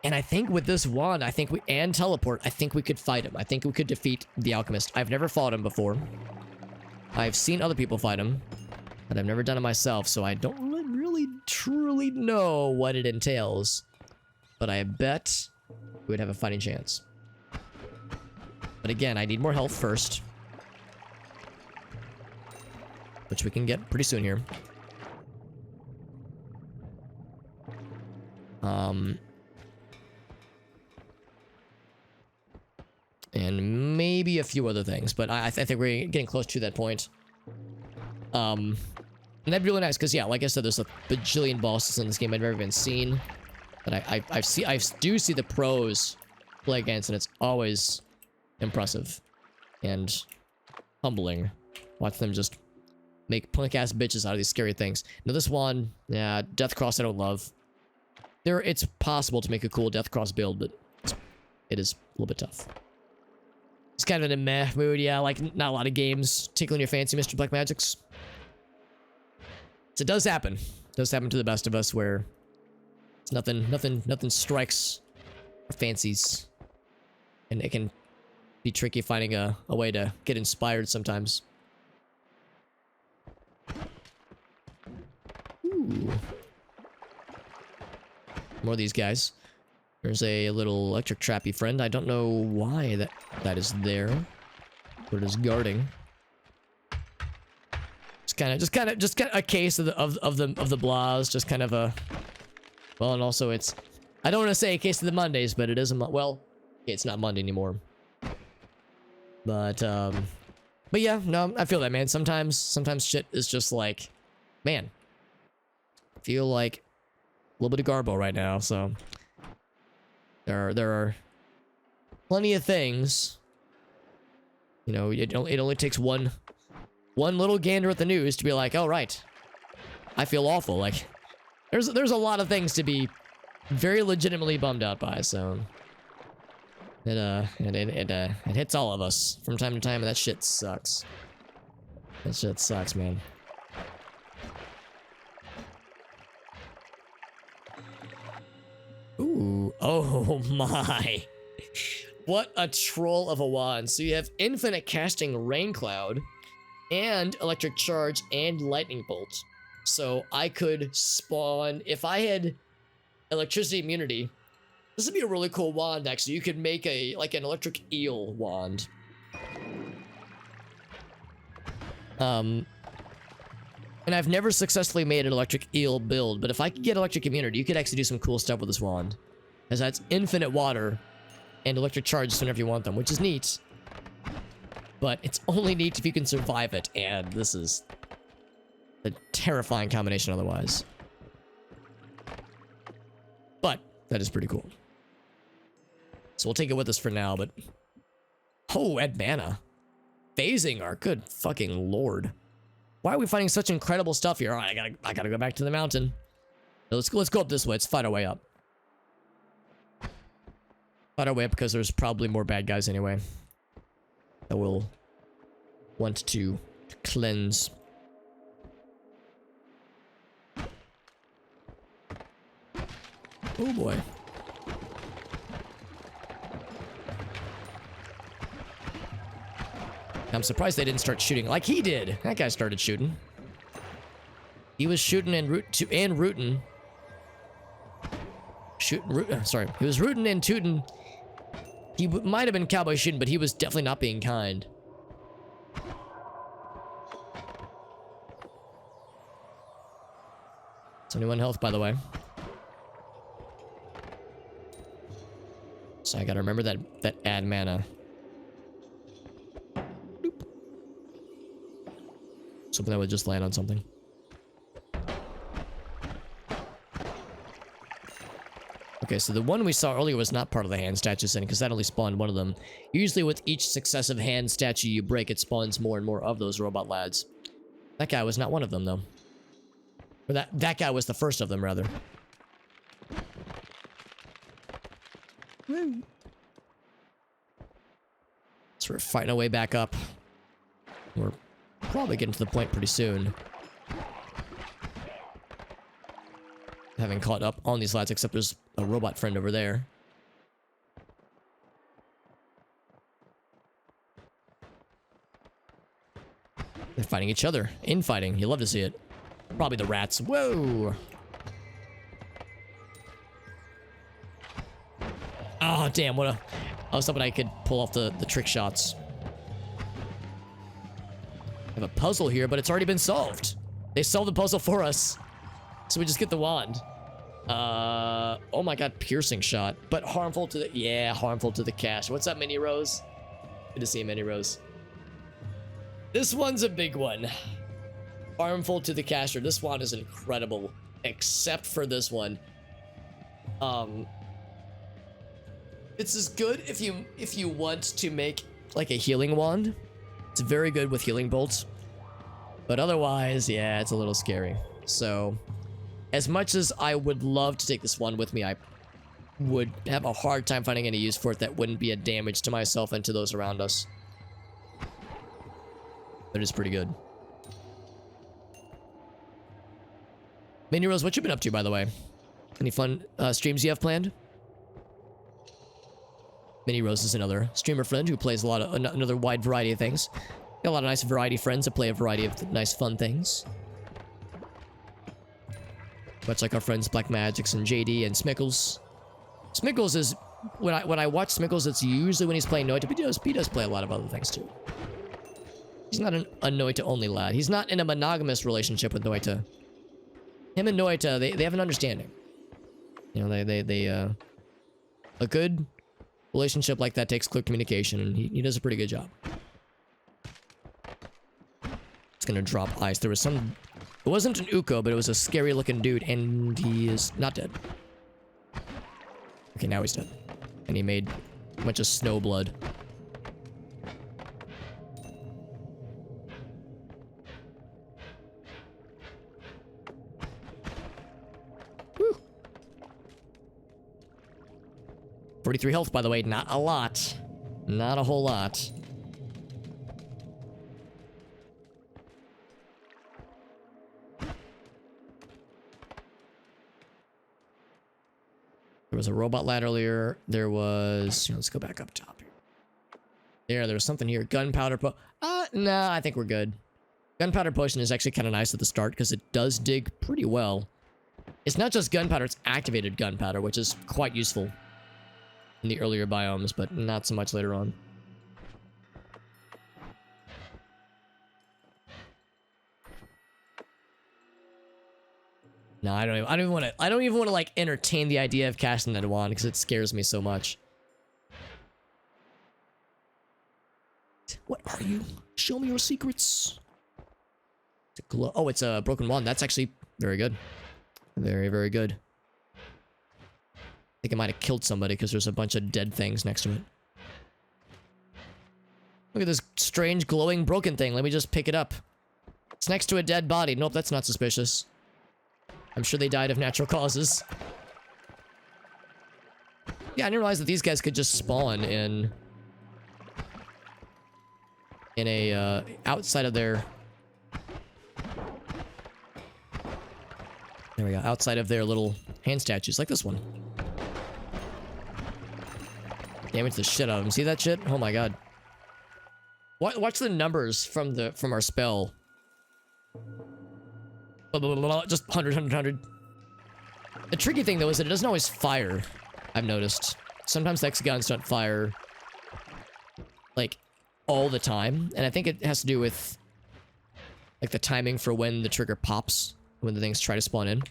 And I think with this wand, and teleport, I think we could fight him. I think we could defeat the Alchemist. I've never fought him before. I've seen other people fight him, but I've never done it myself, so I don't really truly know what it entails. But I bet we would have a fighting chance. But again, I need more health first, which we can get pretty soon here. And maybe a few other things, but I think we're getting close to that point. And that'd be really nice, because yeah, like I said, there's a bajillion bosses in this game I've never even seen. But I do see the pros play against, and it's always impressive and humbling. Watch them just make punk-ass bitches out of these scary things. Now this one, yeah, Death Cross I don't love. It's possible to make a cool Death Cross build, but it is a little bit tough. It's kind of in a meh mood, yeah, like not a lot of games tickling your fancy, Mr. Black Magics. So it does happen. It does happen to the best of us, where it's nothing strikes our fancies. And it can be tricky finding a way to get inspired sometimes. Ooh. More of these guys. There's a little electric trappy friend. I don't know why that is there. But it is guarding. Just kind of a case of the blahs. Just kind of a, well, and also it's, I don't want to say a case of the Mondays, but it is well, it's not Monday anymore. But yeah, no, I feel that, man. Sometimes shit is just like, man, I feel like a little bit of garbo right now, so there are plenty of things. You know, it only takes one little gander at the news to be like, oh right, I feel awful. Like, there's a lot of things to be very legitimately bummed out by. So it hits all of us from time to time, and that shit sucks. That shit sucks, man. Ooh, oh my. What a troll of a wand. So you have infinite casting Rain Cloud, and Electric Charge, and Lightning Bolt. So I could spawn, if I had electricity immunity, this would be a really cool wand, actually. You could make like an electric eel wand. And I've never successfully made an electric eel build, but if I could get electric immunity, you could actually do some cool stuff with this wand. As that's infinite water and electric charges whenever you want them, which is neat. But it's only neat if you can survive it, and this is a terrifying combination otherwise. But that is pretty cool. So we'll take it with us for now, but... Oh, Ed Mana. Phasing our good fucking lord. Why are we finding such incredible stuff here? Alright, I gotta go back to the mountain. Let's go up this way. Let's fight our way up. Fight our way up, because there's probably more bad guys anyway that will want to cleanse. Oh boy. I'm surprised they didn't start shooting like he did. That guy started shooting. He was shooting and rooting. He was rooting and tooting He might have been Cowboy Shin, but he was definitely not being kind. It's only 1 health, by the way. So I gotta remember that add mana. Boop. Something that would just land on something. Okay, so the one we saw earlier was not part of the hand statue setting because that only spawned one of them. Usually with each successive hand statue you break, it spawns more and more of those robot lads. That guy was not one of them, though. Or that guy was the first of them, rather. Woo. So we're fighting our way back up. We're probably getting to the point pretty soon. Having caught up on these lads, except there's a robot friend over there. They're fighting each other. Infighting. You love to see it. Probably the rats. Whoa! Oh, damn. What a... I was hoping I could pull off the trick shots. I have a puzzle here, but it's already been solved. They solved the puzzle for us. So we just get the wand. Oh my god, piercing shot. But harmful to the... Yeah, harmful to the cache. What's up, Mini Rose? Good to see you, Mini Rose. This one's a big one. Harmful to the caster. This wand is incredible. Except for this one. It's as good if you want to make like a healing wand. It's very good with healing bolts. But otherwise, yeah, it's a little scary. So, as much as I would love to take this wand with me, I would have a hard time finding any use for it that wouldn't be a damage to myself and to those around us. But it's pretty good. Mini Rose, what you been up to, by the way? Any fun streams you have planned? Mini Rose is another streamer friend who plays a lot of another wide variety of things. Got a lot of nice variety friends that play a variety of nice fun things. Much like our friends Black Magix and JD and Smickles. Smickles is when I watch Smickles, it's usually when he's playing Noita, but he does play a lot of other things too. He's not a Noita only lad. He's not in a monogamous relationship with Noita. Him and Noita, they have an understanding. You know, they a good relationship like that takes clear communication, and he does a pretty good job. It's gonna drop ice. There was some... It wasn't an Uko, but it was a scary looking dude, and he is not dead. Okay, now he's dead. And he made a bunch of snow blood. Woo! 43 health, by the way. Not a lot. Not a whole lot. There was a robot lad earlier. There was... Let's go back up top here. There was something here. Gunpowder nah, I think we're good. Gunpowder potion is actually kind of nice at the start because it does dig pretty well. It's not just gunpowder, it's activated gunpowder, which is quite useful in the earlier biomes, but not so much later on. No, I don't even want to like entertain the idea of casting that wand because it scares me so much. What are you? Show me your secrets. It's a glow. Oh, it's a broken wand. That's actually very good. Very, very good. I think it might have killed somebody because there's a bunch of dead things next to it. Look at this strange glowing broken thing. Let me just pick it up. It's next to a dead body. Nope, that's not suspicious. I'm sure they died of natural causes. Yeah, I didn't realize that these guys could just spawn in a, outside of their... There we go, outside of their little hand statues, like this one. Damage the shit out of them. See that shit? Oh my god. Watch the numbers from our spell. Just 100, 100, 100. The tricky thing, though, is that it doesn't always fire, I've noticed. Sometimes the X guns don't fire like all the time, and I think it has to do with like the timing for when the trigger pops when the things try to spawn in.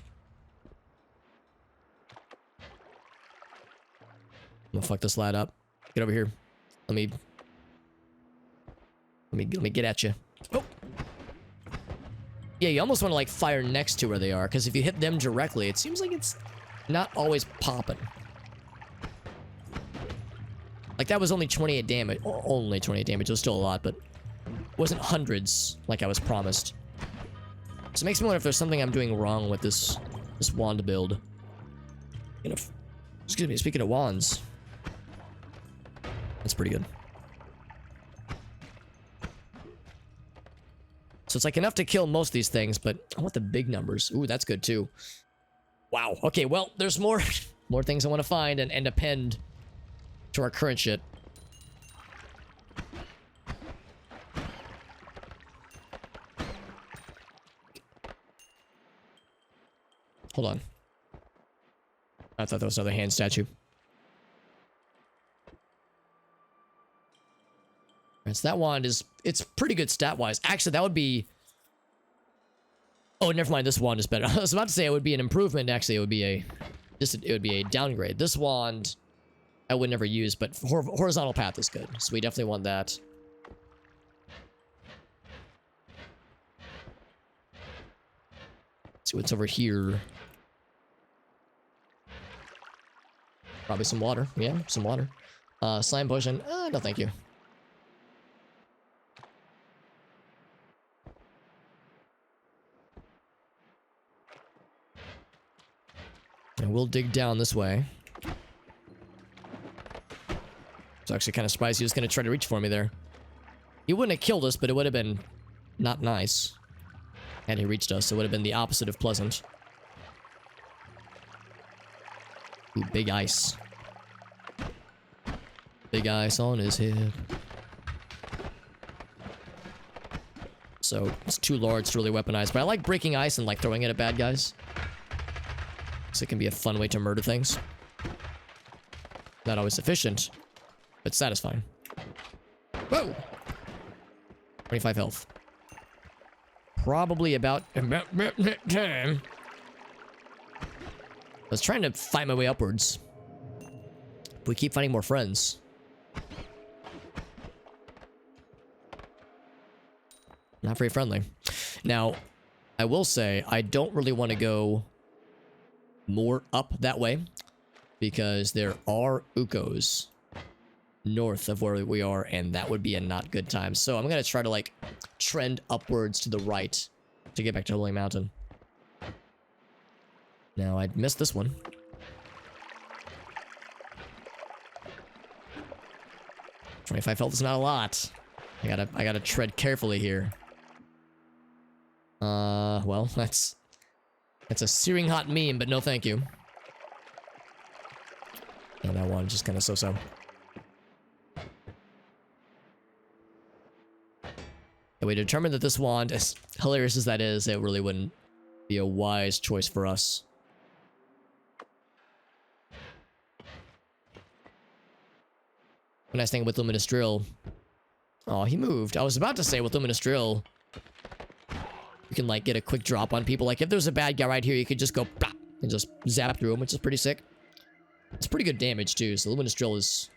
I'm gonna fuck this lad up. Get over here. Let me get at you. Oh. Yeah, you almost want to like fire next to where they are, because if you hit them directly, it seems like it's not always popping. Like that was only 28 damage. Only 28 damage. It was still a lot, but it wasn't hundreds like I was promised. So it makes me wonder if there's something I'm doing wrong with this wand build. You know, excuse me. Speaking of wands, that's pretty good. So it's like enough to kill most of these things, but I want the big numbers. Ooh, that's good too. Wow. Okay, well, there's more things I want to find and append to our current shit. Hold on. I thought that was another hand statue. Right, so that wand it's pretty good stat-wise. Actually, that would be... Oh, never mind. This wand is better. I was about to say it would be an improvement. Actually, it would be a downgrade. This wand I would never use, but horizontal path is good. So we definitely want that. Let's see what's over here. Probably some water. Yeah, some water. Slime potion. No, thank you. And we'll dig down this way. It's actually kind of surprised he was going to try to reach for me there. He wouldn't have killed us, but it would have been not nice. And he reached us, so it would have been the opposite of pleasant. Ooh, big ice. Big ice on his head. So, it's too large to really weaponize. But I like breaking ice and like throwing it at bad guys. So it can be a fun way to murder things. Not always efficient, but satisfying. Whoa! 25 health. Probably about time. I was trying to find my way upwards. We keep finding more friends. Not very friendly. Now, I will say, I don't really want to go more up that way, because there are Ukos north of where we are, and that would be a not good time. So I'm gonna try to like trend upwards to the right to get back to Holy Mountain. Now I missed this one. $25 health is not a lot. I gotta tread carefully here. Well, that's a searing hot meme, but no thank you. And that one just kind of so-so. And we determined that this wand, as hilarious as that is, it really wouldn't be a wise choice for us. The nice thing with Luminous Drill... Oh, he moved. I was about to say with Luminous Drill, you can like get a quick drop on people. Like if there's a bad guy right here, you could just go plop, and just zap through him, which is pretty sick. It's pretty good damage too, so Luminous Drill is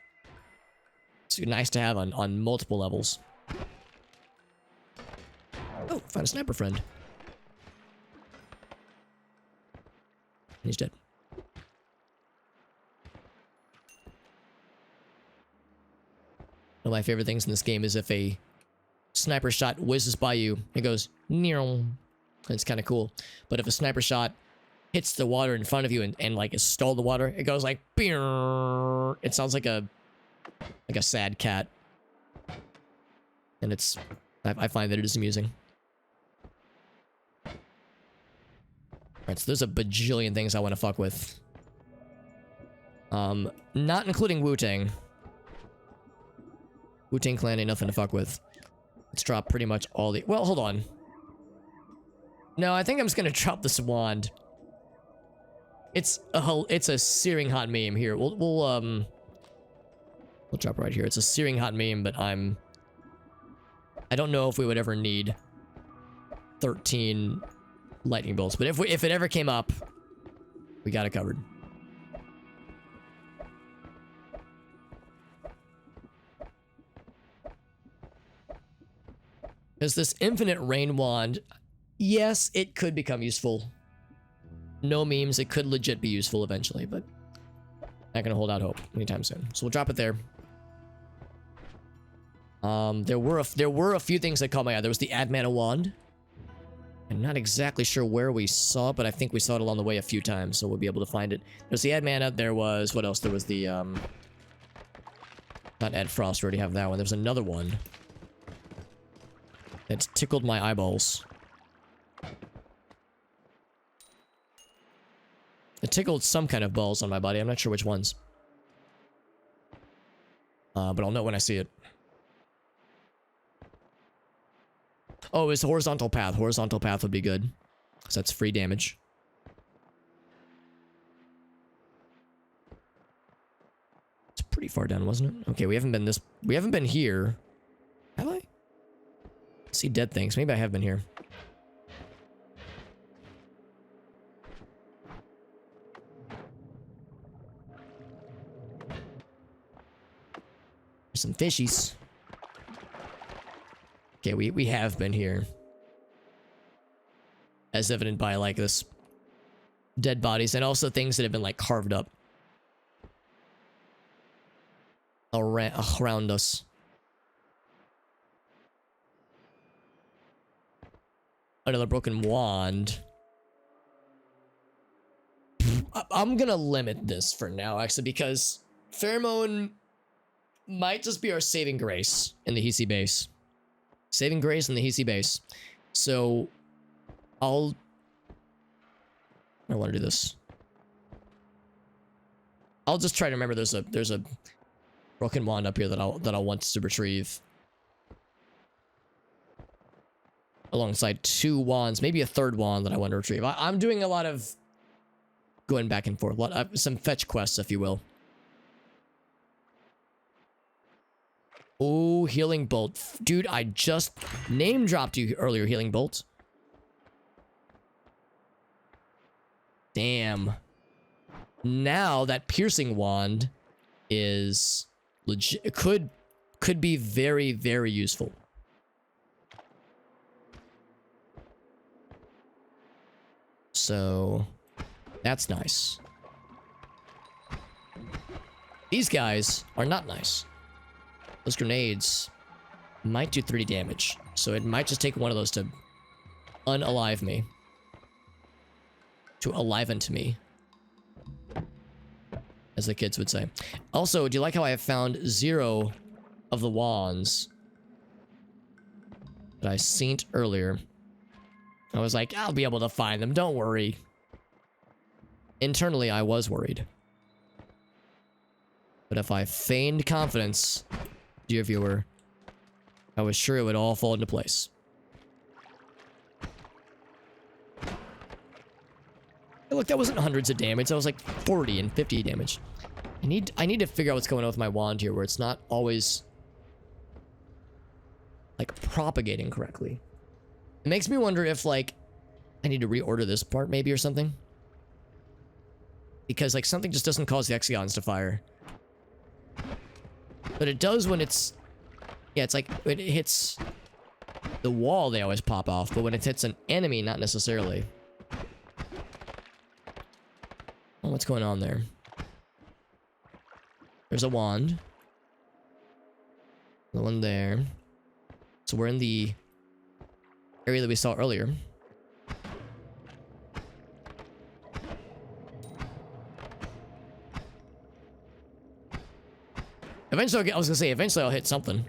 nice to have on multiple levels. Oh, found a sniper friend. He's dead. One of my favorite things in this game is if a sniper shot whizzes by you, it goes near. It's kind of cool. But if a sniper shot hits the water in front of you and like is stalled the water, it goes like beer. It sounds like a sad cat. And it's I find that it is amusing. Alright, so there's a bajillion things I want to fuck with. Not including Wu-Tang. Wu-Tang Clan ain't nothing to fuck with. Let's drop pretty much all the... Well, hold on. No, I think I'm just gonna drop this wand. It's a searing hot meme here. We'll We'll drop right here. It's a searing hot meme, but I don't know if we would ever need 13 lightning bolts. But if it ever came up, we got it covered. Is this infinite rain wand? Yes, it could become useful. No memes, it could legit be useful eventually, but not gonna hold out hope anytime soon. So we'll drop it there. There were a few things that caught my eye. There was the Add Mana wand. I'm not exactly sure where we saw it, but I think we saw it along the way a few times, so we'll be able to find it. There's the Add Mana. There was, what else? There was the not Add Frost. We already have that one. There's another one that tickled my eyeballs. It tickled some kind of balls on my body. I'm not sure which ones. But I'll know when I see it. Oh, it's horizontal path. Horizontal path would be good, because that's free damage. It's pretty far down, wasn't it? Okay, we haven't been here. Have I? See dead things. Maybe I have been here. Some fishies. Okay, we have been here. As evident by, like, this dead bodies and also things that have been, like, carved up around us. Another broken wand. I'm gonna limit this for now, actually, because Pheromone might just be our saving grace in the Hisi base. Saving grace in the Hisi base. So, I want to do this. I'll just try to remember there's a broken wand up here that I'll want to retrieve. Alongside 2 wands, maybe a 3rd wand that I want to retrieve. I'm doing a lot of going back and forth. Some fetch quests, if you will. Oh, Healing Bolt. Dude, I just name dropped you earlier, Healing Bolt. Damn. Now that Piercing Wand is legit. Could be very, very useful. So, that's nice. These guys are not nice. Those grenades might do 3 damage, so it might just take one of those to unalive me. To aliven to me. As the kids would say. Also, do you like how I have found 0 of the wands that I seen earlier? I was like, I'll be able to find them, don't worry. Internally, I was worried. But if I feigned confidence, dear viewer, I was sure it would all fall into place. Hey, look, that wasn't hundreds of damage. That was like 40 and 50 damage. I need to figure out what's going on with my wand here, where it's not always like propagating correctly. It makes me wonder if, like, I need to reorder this part maybe or something. Because, like, something just doesn't cause the hexagons to fire. But it does when it's... Yeah, it's like, when it hits the wall, they always pop off. But when it hits an enemy, not necessarily. Oh, what's going on there? There's a wand. The one there. So we're in the area that we saw earlier. Eventually, I was gonna say, eventually I'll hit something.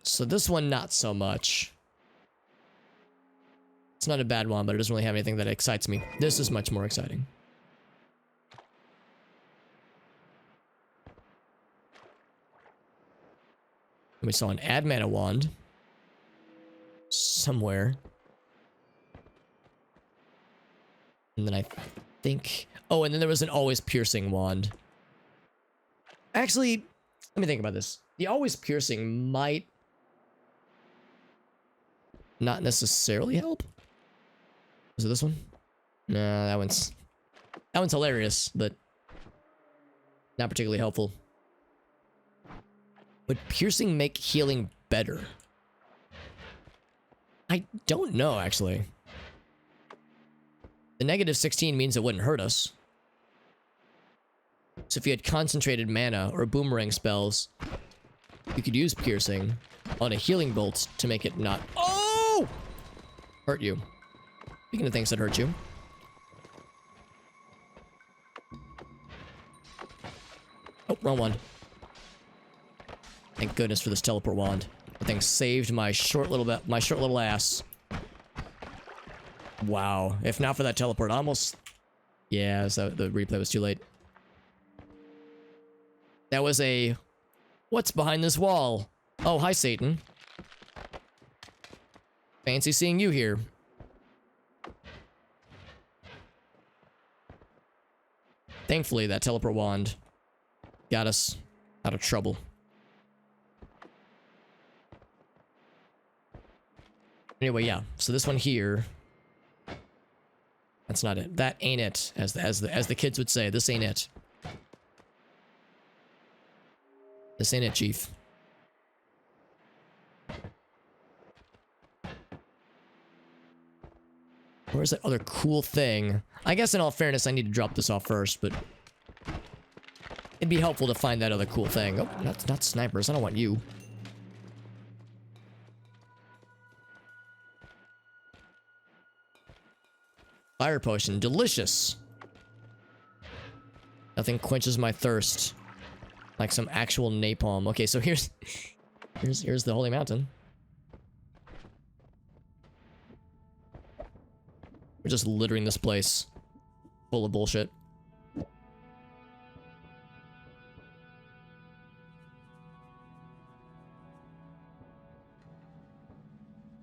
So this one, not so much. It's not a bad one, but it doesn't really have anything that excites me. This is much more exciting. And we saw an add mana wand. Somewhere. And then I think... Oh, and then there was an always piercing wand. Actually, let me think about this. The always piercing might not necessarily help. Is it this one? No, that one's hilarious, but not particularly helpful. Would piercing make healing better? I don't know, actually. The negative 16 means it wouldn't hurt us. So if you had concentrated mana or boomerang spells, you could use piercing on a healing bolt to make it not... Oh! Hurt you. Speaking of things that hurt you. Oh, wrong one. Thank goodness for this teleport wand. That thing saved my short little ass. Wow. If not for that teleport, almost... Yeah, so the replay was too late. That was a... What's behind this wall? Oh, hi, Satan. Fancy seeing you here. Thankfully, that teleport wand got us out of trouble. Anyway, yeah. So this one here... That's not it. That ain't it, as the kids would say. This ain't it. This ain't it, Chief. Where's that other cool thing? I guess in all fairness, I need to drop this off first, but... It'd be helpful to find that other cool thing. Oh, not snipers. I don't want you. Fire potion. Delicious. Nothing quenches my thirst. Like some actual napalm. Okay, so here's the Holy Mountain. We're just littering this place full of bullshit.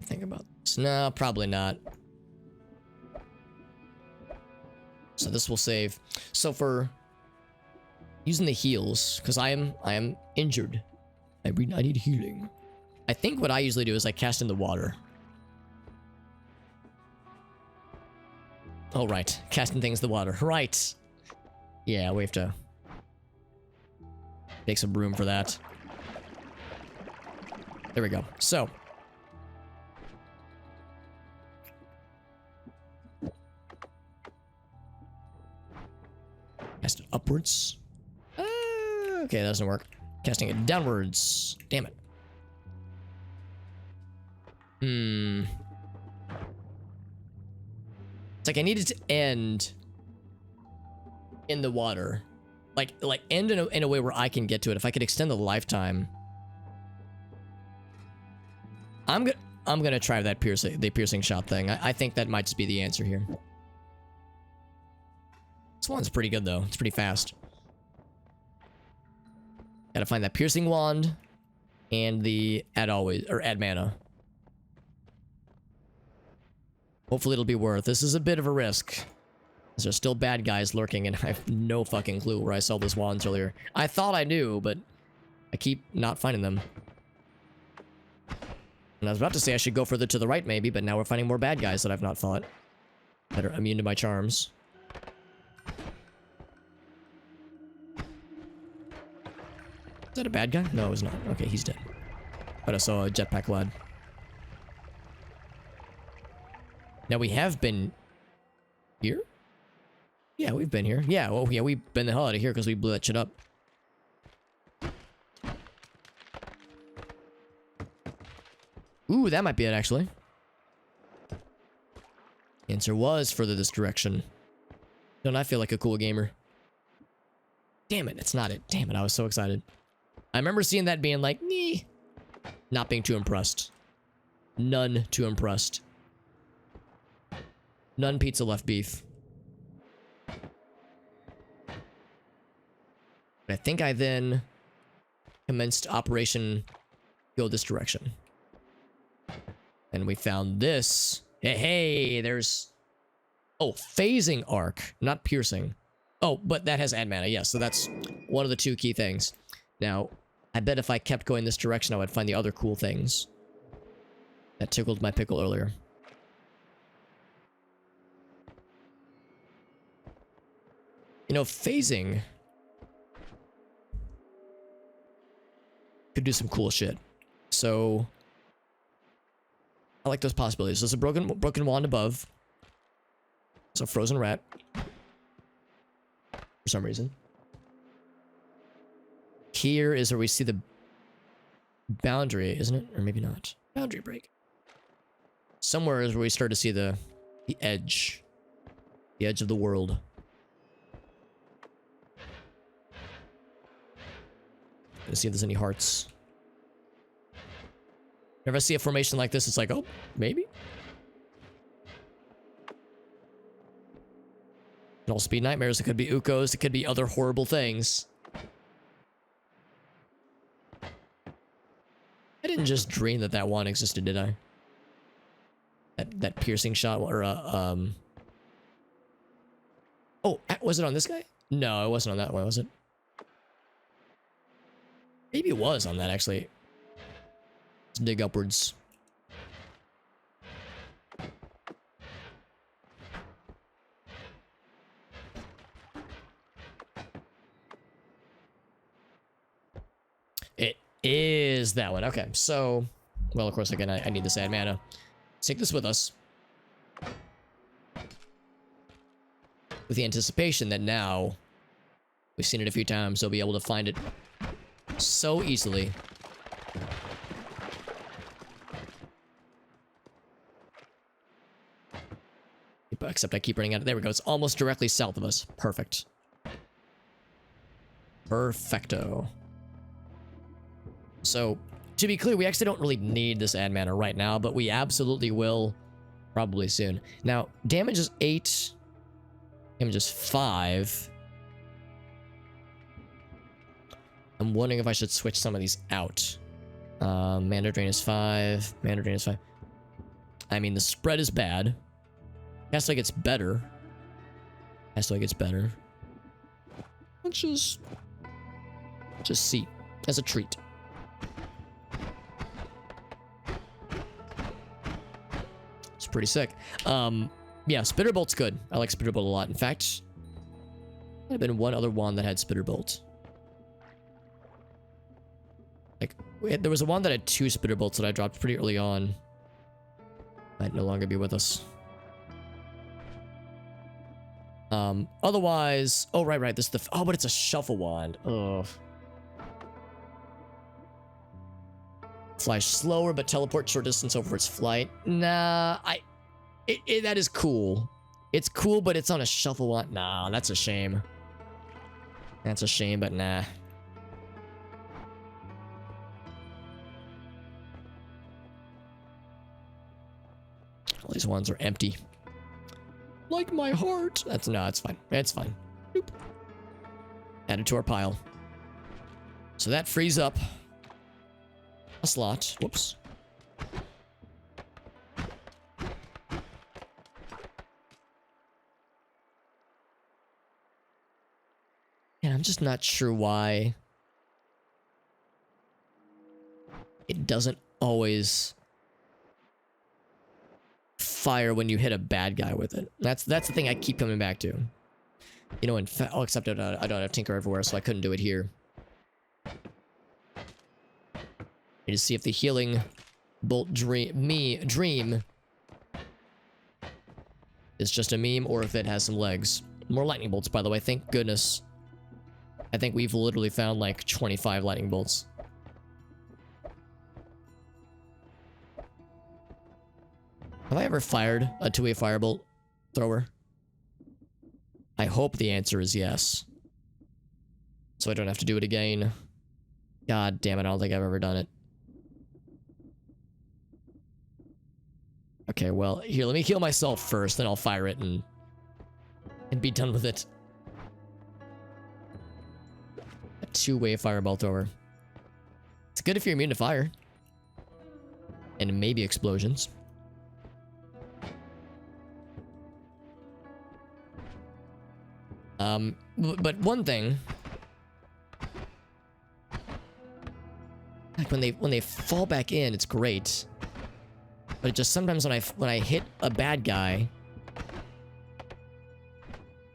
Think about this. No, probably not. So this will save. So for using the heals, because I am injured. I need healing. I think what I usually do is I cast in the water. Oh, right. Casting things in the water. Right. Yeah, we have to make some room for that. There we go. So. Cast it upwards. Okay, that doesn't work. Casting it downwards. Damn it. It's like I need it to end in the water. Like end in a way where I can get to it. If I could extend the lifetime. I'm gonna try that piercing shot thing. I think that might just be the answer here. This one's pretty good though. It's pretty fast. Gotta find that piercing wand and the add mana. Hopefully it'll be worth. This is a bit of a risk. There's still bad guys lurking and I have no fucking clue where I saw those wands earlier. I thought I knew, but I keep not finding them. And I was about to say I should go further to the right maybe, but now we're finding more bad guys that I've not fought. That are immune to my charms. Is that a bad guy? No, it's not. Okay, he's dead. But I saw a jetpack lad. Now we have been here? Yeah, we've been here. Yeah, well, yeah, we've been the hell out of here because we blew that shit up. Ooh, that might be it, actually. Answer was further this direction. Don't I feel like a cool gamer? Damn it, it's not it. Damn it, I was so excited. I remember seeing that being like, nee. Not being too impressed. None too impressed. None pizza left beef. I think I then commenced Operation go this direction. And we found this. Hey, there's... Oh, phasing arc, not piercing. Oh, but that has add mana, yes. So that's one of the two key things. Now, I bet if I kept going this direction, I would find the other cool things. That tickled my pickle earlier. You know, phasing could do some cool shit. So I like those possibilities. There's a broken wand above. There's a frozen rat. For some reason. Here is where we see the boundary, isn't it? Or maybe not. Boundary break. Somewhere is where we start to see the edge. The edge of the world. Let's see if there's any hearts. Whenever I see a formation like this, it's like, oh, maybe? It could also be nightmares. It could be ukos. It could be other horrible things. I didn't just dream that that wand existed, did I? That piercing shot, or oh, was it on this guy? No, it wasn't on that one, was it? Maybe it was on that, actually. Let's dig upwards. It is that one. Okay, so... Well, of course, again, I need this add mana. Let's take this with us. With the anticipation that now... We've seen it a few times, so we'll be able to find it so easily. Except I keep running out of... There we go. It's almost directly south of us. Perfect. Perfecto. So, to be clear, we actually don't really need this add mana right now, but we absolutely will probably soon. Now, damage is 8. Damage is 5. I'm wondering if I should switch some of these out. Mana drain is 5. Mana drain is 5. I mean, the spread is bad. Castaway gets better. Castaway gets better. Let's just see. As a treat. It's pretty sick. Yeah, Spitterbolt's good. I like Spitterbolt a lot. In fact, there had been one other wand that had Spitterbolt. Like, there was a wand that had 2 Spitterbolts that I dropped pretty early on. Might no longer be with us. Otherwise... Oh, right. This is the... Oh, but it's a shuffle wand. Ugh. Fly slower, but teleport short distance over its flight. Nah, that is cool. It's cool, but it's on a shuffle wand. Nah, that's a shame. That's a shame, but nah. All these ones are empty. Like my heart. No, it's fine. It's fine. Nope. Add it to our pile. So that frees up a slot. Whoops. And I'm just not sure why it doesn't always fire when you hit a bad guy with it. That's the thing I keep coming back to. You know, in fact, oh, except I don't have Tinker everywhere, so I couldn't do it here. Need to see if the healing bolt dream is just a meme or if it has some legs. More lightning bolts, by the way. Thank goodness. I think we've literally found like 25 lightning bolts. Have I ever fired a 2-way firebolt thrower? I hope the answer is yes. So I don't have to do it again. God damn it, I don't think I've ever done it. Okay, well, here, let me heal myself first, then I'll fire it and be done with it. A 2-way fireball thrower. It's good if you're immune to fire. And maybe explosions. But one thing, like when they fall back in, it's great. But it just sometimes when I hit a bad guy,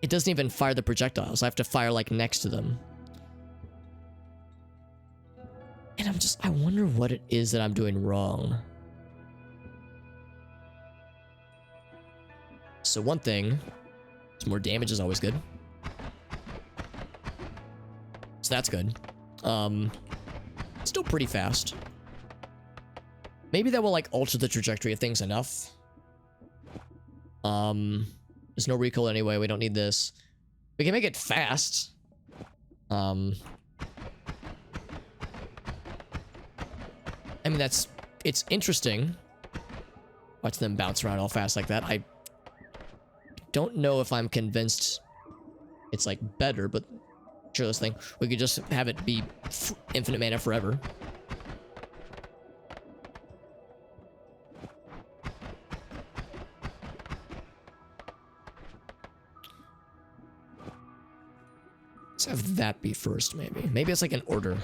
it doesn't even fire the projectiles. I have to fire like next to them. And I wonder what it is that I'm doing wrong. So one thing, more damage is always good. So that's good. Still pretty fast. Maybe that will like alter the trajectory of things enough. There's no recoil anyway. We don't need this. We can make it fast. I mean, it's interesting. Watch them bounce around all fast like that. I don't know if I'm convinced it's like better, but sure, this thing. We could just have it be infinite mana forever. Let's have that be first, maybe. Maybe it's like an order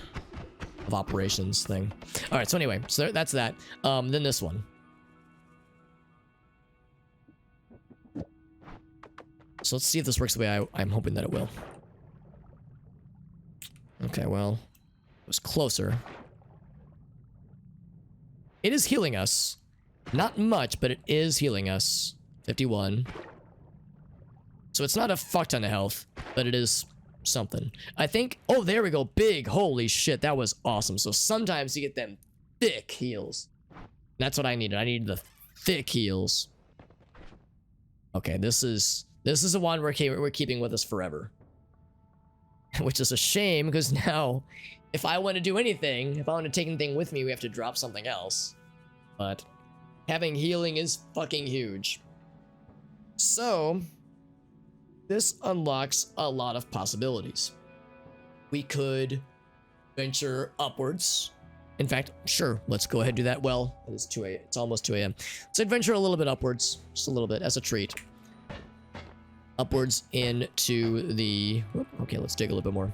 of operations thing. All right, so anyway, so that's that. Then this one. So let's see if this works the way I'm hoping that it will. Okay, well, it was closer. It is healing us. Not much, but it is healing us. 51. So it's not a fuck ton of health, but it is something. I think... Oh, there we go. Big. Holy shit, that was awesome. So sometimes you get them thick heals. That's what I needed. I needed the thick heals. Okay, this is the one we're keeping with us forever. Which is a shame, because now, if I want to do anything, if I want to take anything with me, we have to drop something else. But having healing is fucking huge. So, this unlocks a lot of possibilities. We could venture upwards. In fact, sure, let's go ahead and do that. Well, it's 2 a.m. It's almost 2 a.m. Let's adventure a little bit upwards, just a little bit, as a treat. Upwards into the... Okay, let's dig a little bit more.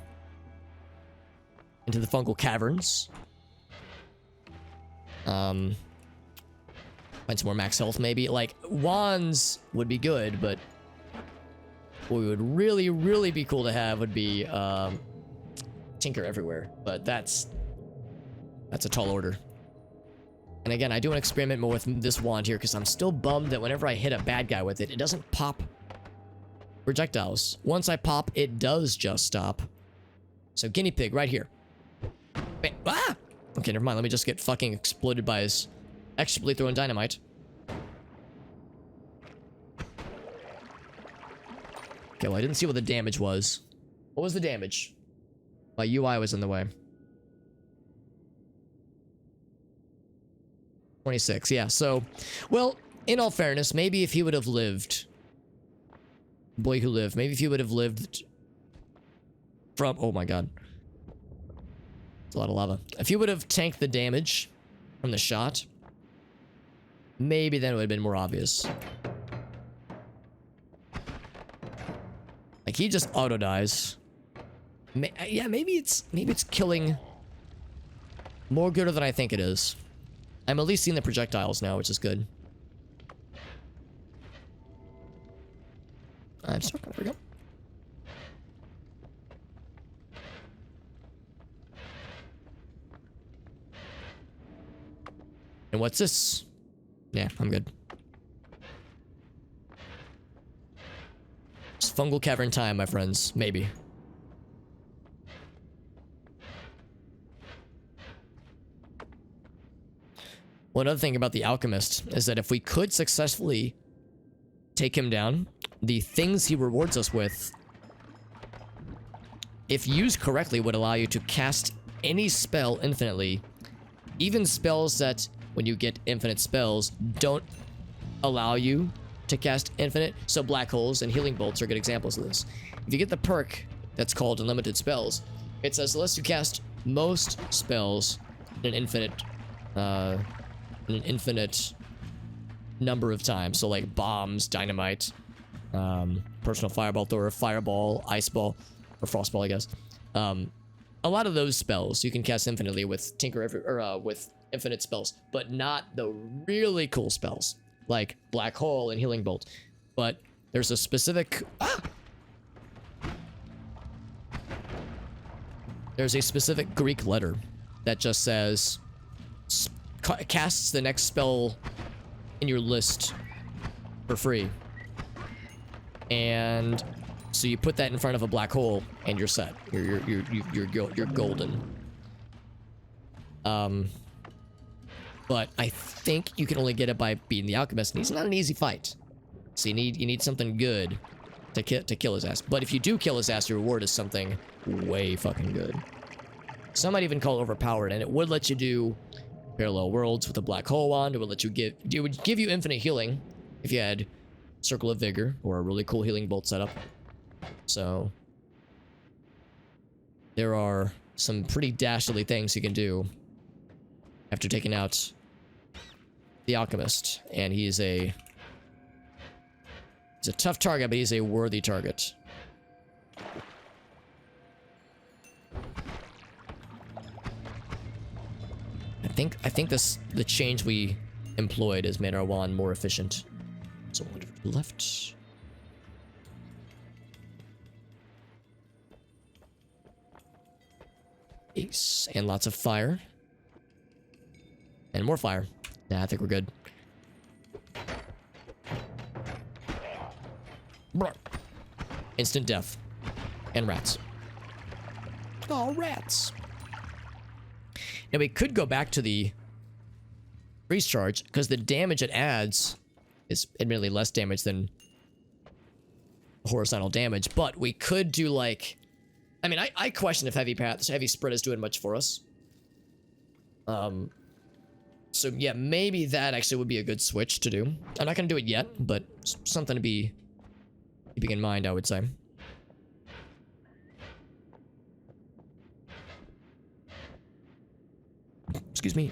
Into the fungal caverns. Find some more max health, maybe. Like, wands would be good, but... what would really, really be cool to have would be, Tinker everywhere. But that's a tall order. And again, I do want to experiment more with this wand here, because I'm still bummed that whenever I hit a bad guy with it, it doesn't pop projectiles. Once I pop, it does just stop. So guinea pig right here. Bam. Ah! Okay, never mind. Let me just get fucking exploded by his extra throwing dynamite. Okay, well, I didn't see what the damage was. What was the damage? My UI was in the way. 26, yeah. So, well, in all fairness, maybe if he would have lived... Boy who lived. Maybe if he would have lived from... Oh my god. It's a lot of lava. If he would have tanked the damage from the shot, maybe then it would have been more obvious. Like, he just auto dies. Yeah, maybe it's killing more gooder than I think it is. I'm at least seeing the projectiles now, which is good. I'm stuck. There we go. And what's this? Yeah, I'm good. It's fungal cavern time, my friends. Maybe. One other thing about the alchemist is that if we could successfully take him down, the things he rewards us with, if used correctly, would allow you to cast any spell infinitely. Even spells that, when you get infinite spells, don't allow you to cast infinite. So black holes and healing bolts are good examples of this. If you get the perk that's called unlimited spells, it says unless you cast most spells in an infinite an infinite number of times. So like bombs, dynamite, personal fireball thrower, fireball, ice ball, or frostball, I guess. A lot of those spells you can cast infinitely with with infinite spells, but not the really cool spells like black hole and healing bolt. But there's a specific there's a specific Greek letter that just says casts the next spell in your list for free. And so you put that in front of a black hole and you're set. You're golden. But I think you can only get it by beating the alchemist, and he's not an easy fight. So you need something good to kill his ass. But if you do kill his ass, your reward is something way fucking good. Some might even call it overpowered, and it would let you do parallel worlds with a black hole wand. It would let you it would give you infinite healing if you had Circle of Vigor or a really cool healing bolt setup. So there are some pretty dastardly things you can do after taking out the alchemist, and he's a tough target, but he's a worthy target. I think the change we employed has made our wand more efficient. So we'll to the left. Ace. And lots of fire. And more fire. Nah, I think we're good. Instant death. And rats. Oh, rats. Now we could go back to the freeze charge, because the damage it adds is admittedly less damage than horizontal damage, but we could do like... I mean, I question if heavy spread is doing much for us. So yeah, maybe that actually would be a good switch to do. I'm not gonna do it yet, but something to be keeping in mind, I would say. Excuse me.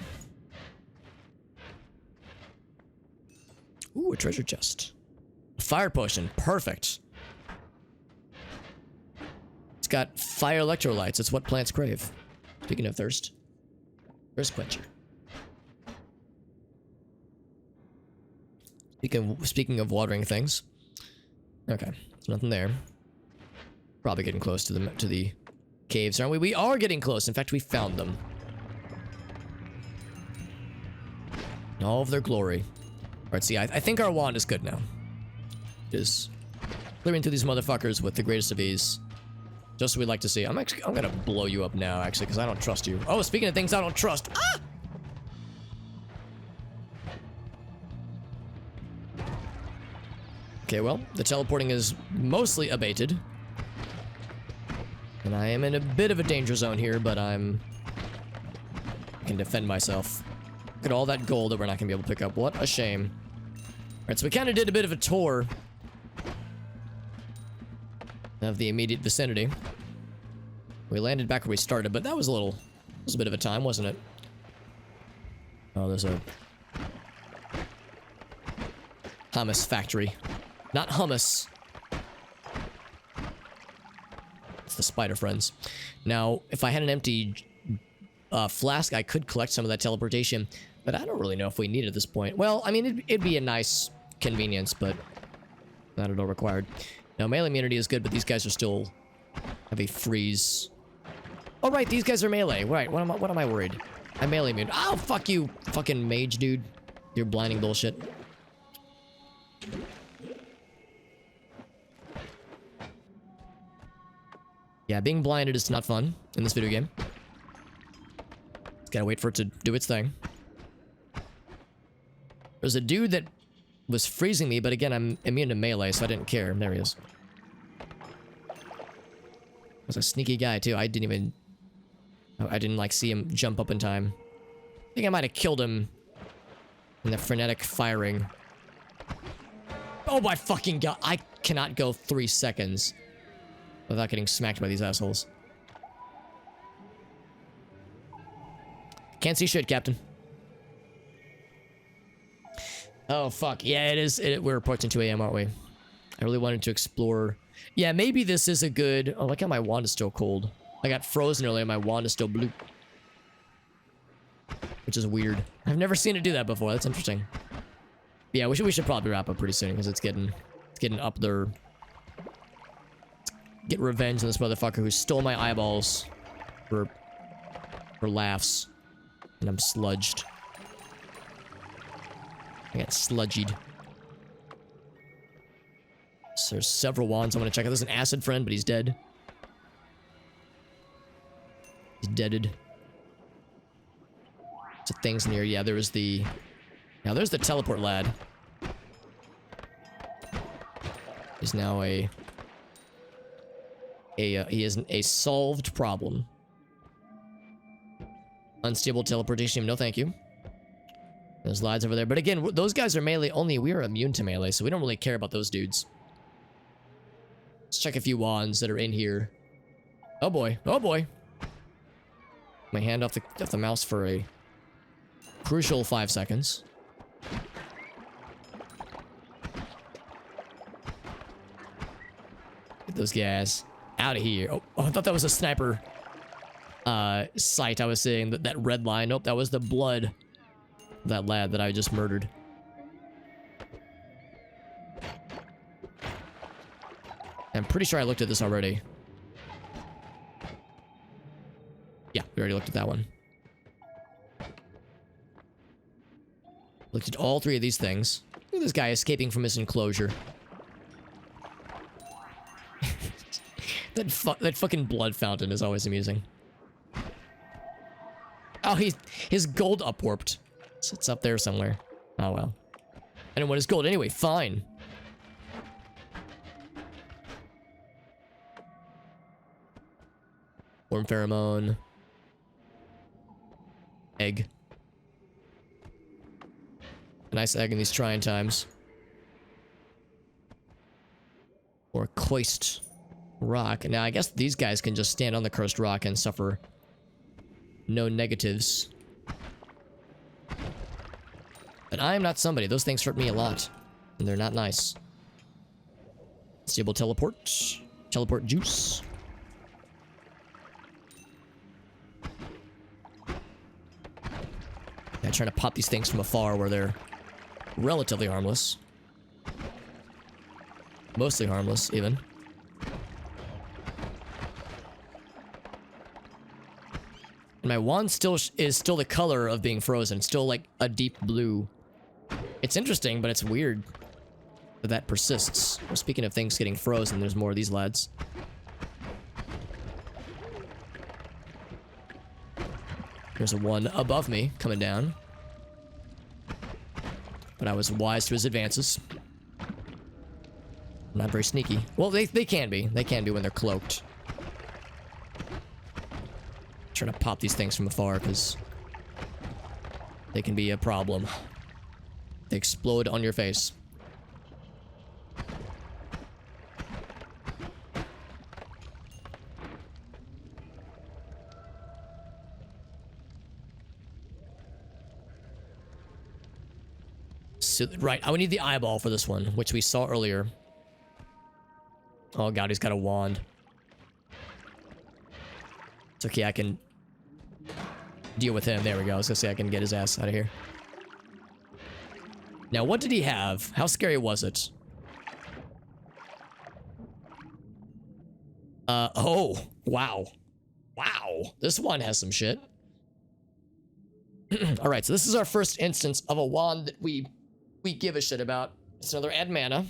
Ooh, a treasure chest. Fire potion, perfect. It's got fire electrolytes. It's what plants crave. Speaking of thirst. Thirst quencher. Speaking of watering things. Okay, there's nothing there. Probably getting close to the caves, aren't we? We are getting close. In fact, we found them. In all of their glory. Alright, see, I think our wand is good now. Just clearing through these motherfuckers with the greatest of ease. Just so we'd like to see. I'm gonna blow you up now, actually, because I don't trust you. Oh, speaking of things I don't trust. Ah! Okay, well, the teleporting is mostly abated. And I am in a bit of a danger zone here, but I can defend myself. Look at all that gold that we're not gonna be able to pick up. What a shame. Alright, so we kind of did a bit of a tour of the immediate vicinity. We landed back where we started, but that was a bit of a time, wasn't it? Oh, there's a hummus factory. Not hummus. It's the spider friends. Now, if I had an empty flask, I could collect some of that teleportation, but I don't really know if we need it at this point. Well, I mean, it'd be a nice convenience, but not at all required. Now, melee immunity is good, but these guys are still have a freeze. Oh, right, these guys are melee. Right, what am I worried? I'm melee immune. Oh, fuck you, fucking mage, dude. You're blinding bullshit. Yeah, being blinded is not fun in this video game. Just gotta wait for it to do its thing. There's a dude that was freezing me, but again, I'm immune to melee, so I didn't care. There he is. Was a sneaky guy, too. I didn't like see him jump up in time. I think I might have killed him in the frenetic firing. Oh my fucking god, I cannot go 3 seconds without getting smacked by these assholes. Can't see shit, Captain. Oh, fuck. Yeah, it is. We're approaching 2 a.m., aren't we? I really wanted to explore. Yeah, maybe this is a good... Oh, look how my wand is still cold. I got frozen earlier, my wand is still blue. Which is weird. I've never seen it do that before. That's interesting. Yeah, we should probably wrap up pretty soon, because it's getting up there. Get revenge on this motherfucker who stole my eyeballs for laughs. And I'm sludged. I got sludgied. So there's several wands I want to check out. There's an acid friend, but he's dead. He's deaded. So things in here. Yeah, there was the... Now there's the teleport lad. He's now he is a solved problem. Unstable teleportation. No, thank you. There's lads over there. But again, those guys are melee only. We are immune to melee, so we don't really care about those dudes. Let's check a few wands that are in here. Oh boy. Oh boy. My hand off the mouse for a crucial 5 seconds. Get those guys out of here. Oh, I thought that was a sniper sight I was seeing. That red line. Nope, that was the blood of that lad that I just murdered. I'm pretty sure I looked at this already. Yeah, we already looked at that one. Looked at all 3 of these things. Look at this guy escaping from his enclosure. That fucking blood fountain is always amusing. Oh, his gold upwarped. So it's up there somewhere. Oh well. I didn't want his gold anyway. Fine. Worm pheromone. Egg. A nice egg in these trying times. Or cursed rock. Now, I guess these guys can just stand on the cursed rock and suffer no negatives. But I am not somebody. Those things hurt me a lot. And they're not nice. Stable teleport. Teleport juice. I'm trying to pop these things from afar where they're relatively harmless. Mostly harmless, even. And my wand is still the color of being frozen. It's still like a deep blue. It's interesting, but it's weird that persists. Well, speaking of things getting frozen, there's more of these lads. There's a one above me coming down. But I was wise to his advances. Not very sneaky. Well, they can be. They can be when they're cloaked. Trying to pop these things from afar because they can be a problem. They explode on your face. So, right, I would need the eyeball for this one, which we saw earlier. Oh god, he's got a wand. It's okay, I can deal with him. There we go. I was gonna say I can get his ass out of here. Now, what did he have? How scary was it? Oh, wow. Wow, this one has some shit. Alright, so this is our first instance of a wand that we give a shit about. It's another add mana.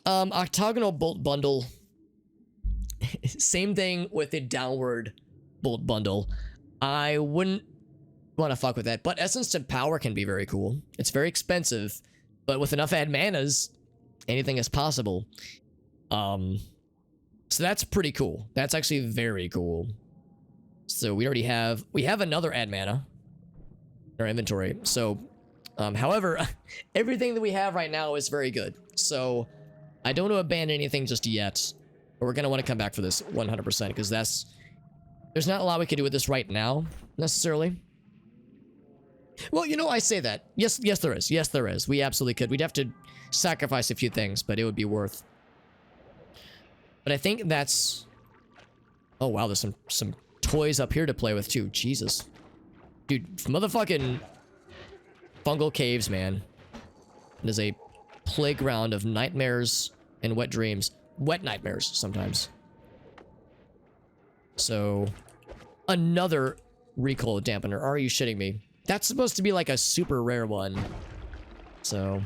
Octagonal bolt bundle. Same thing with the downward bolt bundle. I wouldn't want to fuck with that, but Essence to Power can be very cool. It's very expensive, but with enough add manas, anything is possible. So that's pretty cool. That's actually very cool. So we have another add mana in our inventory. So, however, everything that we have right now is very good. So I don't want to abandon anything just yet, but we're going to want to come back for this 100% because there's not a lot we can do with this right now, necessarily. Well, you know, I say that. Yes, there is. Yes, there is. We absolutely could. We'd have to sacrifice a few things, but it would be worth. But I think that's... Oh, wow, there's some toys up here to play with, too. Jesus. Dude, motherfucking fungal caves, man. It is a playground of nightmares and wet dreams. Wet nightmares, sometimes. So, another recoil dampener. Are you shitting me? That's supposed to be like a super rare one. So,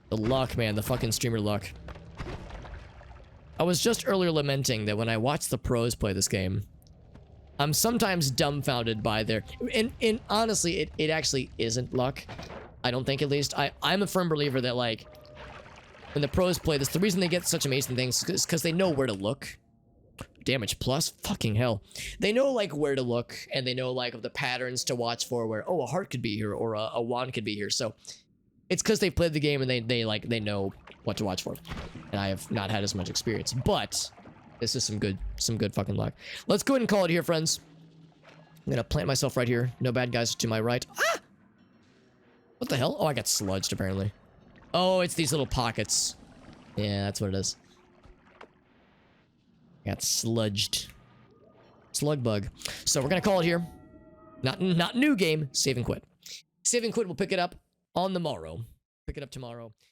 the luck, man. The fucking streamer luck. I was just earlier lamenting that when I watch the pros play this game, I'm sometimes dumbfounded by their... And honestly, it actually isn't luck. I don't think, at least. I'm a firm believer that, like, when the pros play this, the reason they get such amazing things is because they know where to look. Damage plus? Fucking hell. They know, like, where to look, and they know, like, the patterns to watch for where, oh, a heart could be here, or a wand could be here. So, it's because they've played the game, and they know what to watch for. And I have not had as much experience. But, this is some good fucking luck. Let's go ahead and call it here, friends. I'm gonna plant myself right here. No bad guys to my right. Ah! What the hell? Oh, I got sludged, apparently. Oh, it's these little pockets. Yeah, that's what it is. Got sludged. Slug bug. So we're gonna call it here. Not new game. Save and quit. Save and quit. We'll pick it up on the morrow. Pick it up tomorrow.